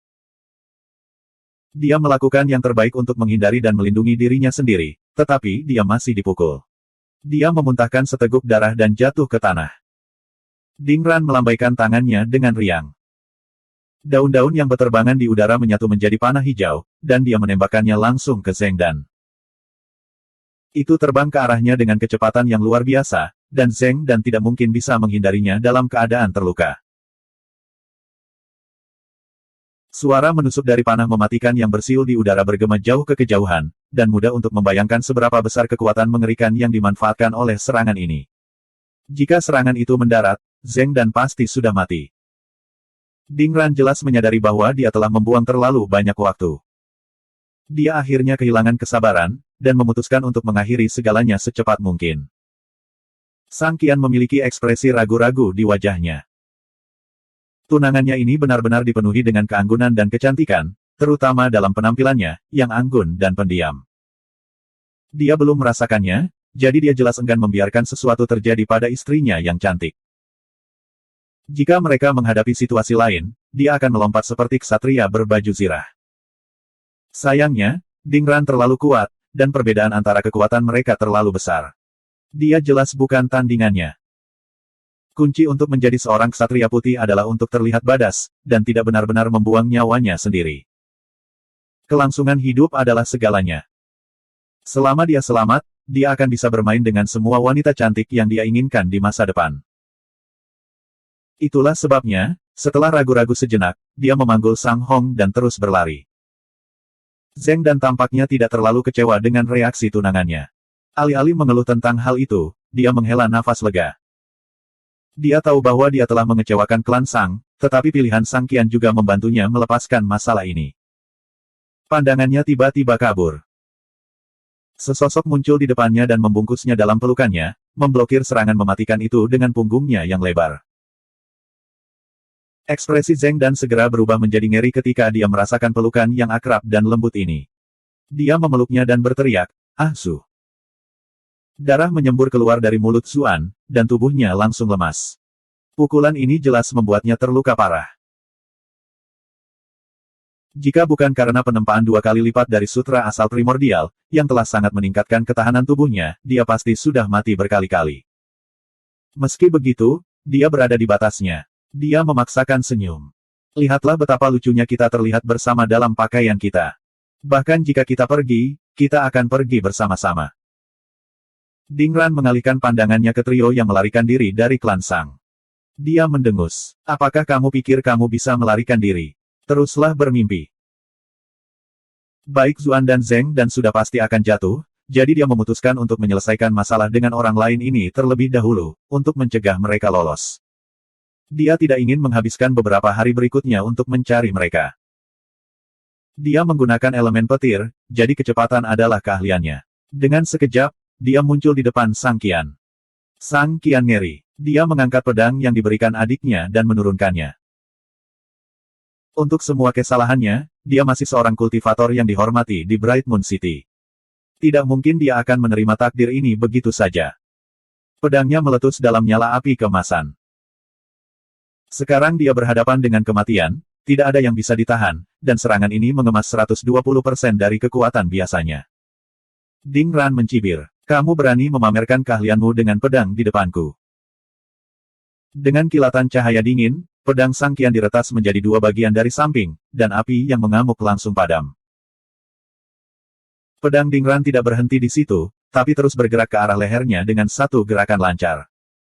Dia melakukan yang terbaik untuk menghindari dan melindungi dirinya sendiri, tetapi dia masih dipukul. Dia memuntahkan seteguk darah dan jatuh ke tanah. Dingran melambaikan tangannya dengan riang. Daun-daun yang berterbangan di udara menyatu menjadi panah hijau, dan dia menembakkannya langsung ke Zeng Dan. Itu terbang ke arahnya dengan kecepatan yang luar biasa, dan Zeng Dan tidak mungkin bisa menghindarinya dalam keadaan terluka. Suara menusuk dari panah mematikan yang bersiul di udara bergema jauh ke kejauhan, dan mudah untuk membayangkan seberapa besar kekuatan mengerikan yang dimanfaatkan oleh serangan ini. Jika serangan itu mendarat, Zeng Dan pasti sudah mati. Dingran jelas menyadari bahwa dia telah membuang terlalu banyak waktu. Dia akhirnya kehilangan kesabaran, dan memutuskan untuk mengakhiri segalanya secepat mungkin. Sang Qian memiliki ekspresi ragu-ragu di wajahnya. Tunangannya ini benar-benar dipenuhi dengan keanggunan dan kecantikan, terutama dalam penampilannya, yang anggun dan pendiam. Dia belum merasakannya, jadi dia jelas enggan membiarkan sesuatu terjadi pada istrinya yang cantik. Jika mereka menghadapi situasi lain, dia akan melompat seperti ksatria berbaju zirah. Sayangnya, Dingran terlalu kuat, dan perbedaan antara kekuatan mereka terlalu besar. Dia jelas bukan tandingannya. Kunci untuk menjadi seorang ksatria putih adalah untuk terlihat badas, dan tidak benar-benar membuang nyawanya sendiri. Kelangsungan hidup adalah segalanya. Selama dia selamat, dia akan bisa bermain dengan semua wanita cantik yang dia inginkan di masa depan. Itulah sebabnya, setelah ragu-ragu sejenak, dia memanggul Sang Hong dan terus berlari. Zeng Dan tampaknya tidak terlalu kecewa dengan reaksi tunangannya. Alih-alih mengeluh tentang hal itu, dia menghela nafas lega. Dia tahu bahwa dia telah mengecewakan klan Sang, tetapi pilihan Sang Qian juga membantunya melepaskan masalah ini. Pandangannya tiba-tiba kabur. Sesosok muncul di depannya dan membungkusnya dalam pelukannya, memblokir serangan mematikan itu dengan punggungnya yang lebar. Ekspresi Zeng Dan segera berubah menjadi ngeri ketika dia merasakan pelukan yang akrab dan lembut ini. Dia memeluknya dan berteriak, "Ah Su." Darah menyembur keluar dari mulut Zuan, dan tubuhnya langsung lemas. Pukulan ini jelas membuatnya terluka parah. Jika bukan karena penempaan 2 kali lipat dari sutra asal primordial, yang telah sangat meningkatkan ketahanan tubuhnya, dia pasti sudah mati berkali-kali. Meski begitu, dia berada di batasnya. Dia memaksakan senyum. Lihatlah betapa lucunya kita terlihat bersama dalam pakaian kita. Bahkan jika kita pergi, kita akan pergi bersama-sama. Dingran mengalihkan pandangannya ke trio yang melarikan diri dari klan Sang. Dia mendengus. Apakah kamu pikir kamu bisa melarikan diri? Teruslah bermimpi. Baik Zuan dan Zeng Dan sudah pasti akan jatuh, jadi dia memutuskan untuk menyelesaikan masalah dengan orang lain ini terlebih dahulu, untuk mencegah mereka lolos. Dia tidak ingin menghabiskan beberapa hari berikutnya untuk mencari mereka. Dia menggunakan elemen petir, jadi kecepatan adalah keahliannya. Dengan sekejap, dia muncul di depan Sang Qian. Sang Qian ngeri. Dia mengangkat pedang yang diberikan adiknya dan menurunkannya. Untuk semua kesalahannya, dia masih seorang kultivator yang dihormati di Bright Moon City. Tidak mungkin dia akan menerima takdir ini begitu saja. Pedangnya meletus dalam nyala api keemasan. Sekarang dia berhadapan dengan kematian, tidak ada yang bisa ditahan, dan serangan ini mengemas 120% dari kekuatan biasanya. Dingran mencibir. Kamu berani memamerkan keahlianmu dengan pedang di depanku. Dengan kilatan cahaya dingin, pedang Sang Qian diretas menjadi 2 bagian dari samping, dan api yang mengamuk langsung padam. Pedang Dingran tidak berhenti di situ, tapi terus bergerak ke arah lehernya dengan satu gerakan lancar.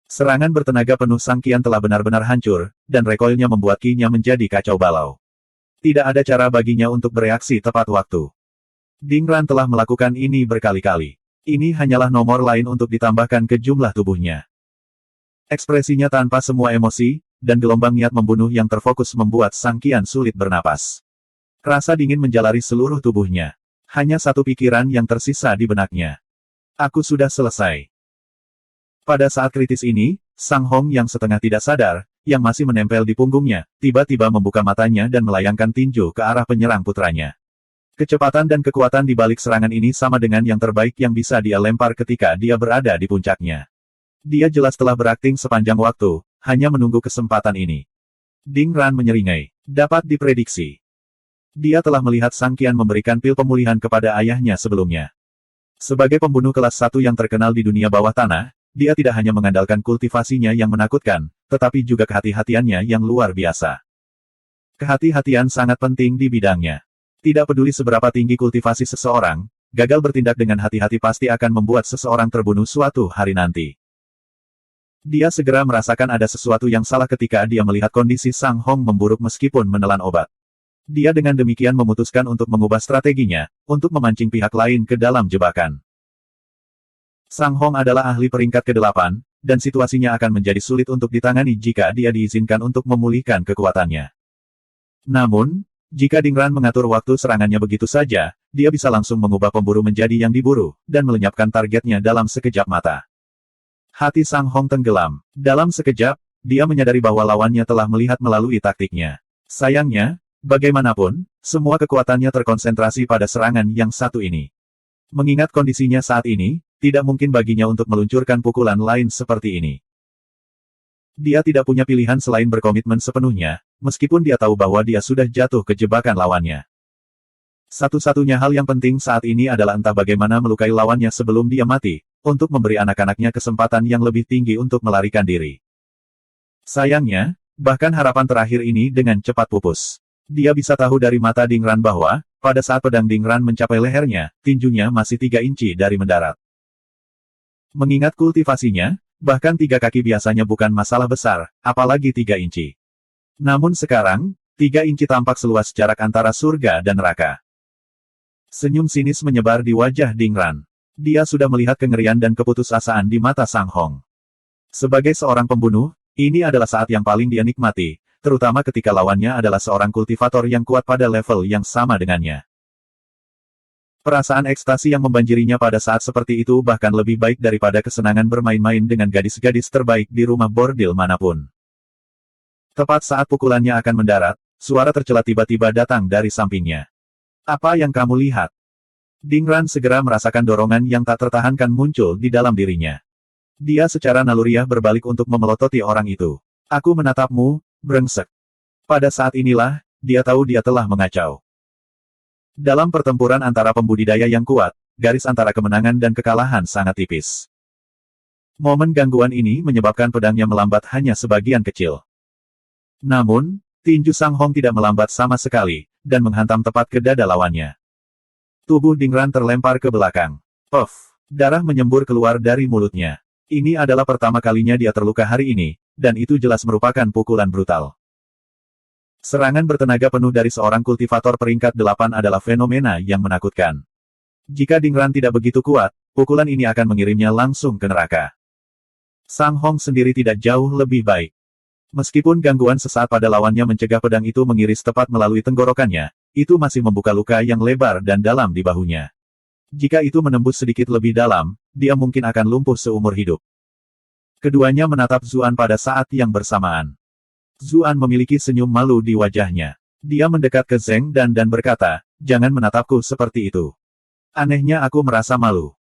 Serangan bertenaga penuh Sang Qian telah benar-benar hancur, dan recoilnya membuat ki-nya menjadi kacau balau. Tidak ada cara baginya untuk bereaksi tepat waktu. Dingran telah melakukan ini berkali-kali. Ini hanyalah nomor lain untuk ditambahkan ke jumlah tubuhnya. Ekspresinya tanpa semua emosi, dan gelombang niat membunuh yang terfokus membuat Sang Qian sulit bernapas. Rasa dingin menjalari seluruh tubuhnya. Hanya satu pikiran yang tersisa di benaknya. Aku sudah selesai. Pada saat kritis ini, Sang Hong yang setengah tidak sadar, yang masih menempel di punggungnya, tiba-tiba membuka matanya dan melayangkan tinju ke arah penyerang putranya. Kecepatan dan kekuatan di balik serangan ini sama dengan yang terbaik yang bisa dia lempar ketika dia berada di puncaknya. Dia jelas telah berakting sepanjang waktu, hanya menunggu kesempatan ini. Ding Ran menyeringai. Dapat diprediksi. Dia telah melihat Sang Qian memberikan pil pemulihan kepada ayahnya sebelumnya. Sebagai pembunuh kelas 1 yang terkenal di dunia bawah tanah, dia tidak hanya mengandalkan kultivasinya yang menakutkan, tetapi juga kehati-hatiannya yang luar biasa. Kehati-hatian sangat penting di bidangnya. Tidak peduli seberapa tinggi kultivasi seseorang, gagal bertindak dengan hati-hati pasti akan membuat seseorang terbunuh suatu hari nanti. Dia segera merasakan ada sesuatu yang salah ketika dia melihat kondisi Sang Hong memburuk meskipun menelan obat. Dia dengan demikian memutuskan untuk mengubah strateginya, untuk memancing pihak lain ke dalam jebakan. Sang Hong adalah ahli peringkat ke-8, dan situasinya akan menjadi sulit untuk ditangani jika dia diizinkan untuk memulihkan kekuatannya. Namun, jika Ding Ran mengatur waktu serangannya begitu saja, dia bisa langsung mengubah pemburu menjadi yang diburu, dan melenyapkan targetnya dalam sekejap mata. Hati Sang Hong tenggelam. Dalam sekejap, dia menyadari bahwa lawannya telah melihat melalui taktiknya. Sayangnya, bagaimanapun, semua kekuatannya terkonsentrasi pada serangan yang satu ini. Mengingat kondisinya saat ini, tidak mungkin baginya untuk meluncurkan pukulan lain seperti ini. Dia tidak punya pilihan selain berkomitmen sepenuhnya, meskipun dia tahu bahwa dia sudah jatuh ke jebakan lawannya. Satu-satunya hal yang penting saat ini adalah entah bagaimana melukai lawannya sebelum dia mati, untuk memberi anak-anaknya kesempatan yang lebih tinggi untuk melarikan diri. Sayangnya, bahkan harapan terakhir ini dengan cepat pupus. Dia bisa tahu dari mata Ding Ran bahwa, pada saat pedang Ding Ran mencapai lehernya, tinjunya masih 3 inci dari mendarat. Mengingat kultivasinya, bahkan 3 kaki biasanya bukan masalah besar, apalagi 3 inci. Namun sekarang, 3 inci tampak seluas jarak antara surga dan neraka. Senyum sinis menyebar di wajah Ding Ran. Dia sudah melihat kengerian dan keputusasaan di mata Sang Hong. Sebagai seorang pembunuh, ini adalah saat yang paling dia nikmati, terutama ketika lawannya adalah seorang kultivator yang kuat pada level yang sama dengannya. Perasaan ekstasi yang membanjirinya pada saat seperti itu bahkan lebih baik daripada kesenangan bermain-main dengan gadis-gadis terbaik di rumah bordil manapun. Tepat saat pukulannya akan mendarat, suara tercela tiba-tiba datang dari sampingnya. Apa yang kamu lihat? Ding Ran segera merasakan dorongan yang tak tertahankan muncul di dalam dirinya. Dia secara naluriah berbalik untuk memelototi orang itu. Aku menatapmu, brengsek. Pada saat inilah, dia tahu dia telah mengacau. Dalam pertempuran antara pembudidaya yang kuat, garis antara kemenangan dan kekalahan sangat tipis. Momen gangguan ini menyebabkan pedangnya melambat hanya sebagian kecil. Namun, tinju Sang Hong tidak melambat sama sekali, dan menghantam tepat ke dada lawannya. Tubuh Ding Ran terlempar ke belakang. Puff! Darah menyembur keluar dari mulutnya. Ini adalah pertama kalinya dia terluka hari ini, dan itu jelas merupakan pukulan brutal. Serangan bertenaga penuh dari seorang kultivator peringkat 8 adalah fenomena yang menakutkan. Jika Ding Ran tidak begitu kuat, pukulan ini akan mengirimnya langsung ke neraka. Sang Hong sendiri tidak jauh lebih baik. Meskipun gangguan sesaat pada lawannya mencegah pedang itu mengiris tepat melalui tenggorokannya, itu masih membuka luka yang lebar dan dalam di bahunya. Jika itu menembus sedikit lebih dalam, dia mungkin akan lumpuh seumur hidup. Keduanya menatap Zuan pada saat yang bersamaan. Zuan memiliki senyum malu di wajahnya. Dia mendekat ke Zheng dan berkata, jangan menatapku seperti itu. Anehnya aku merasa malu.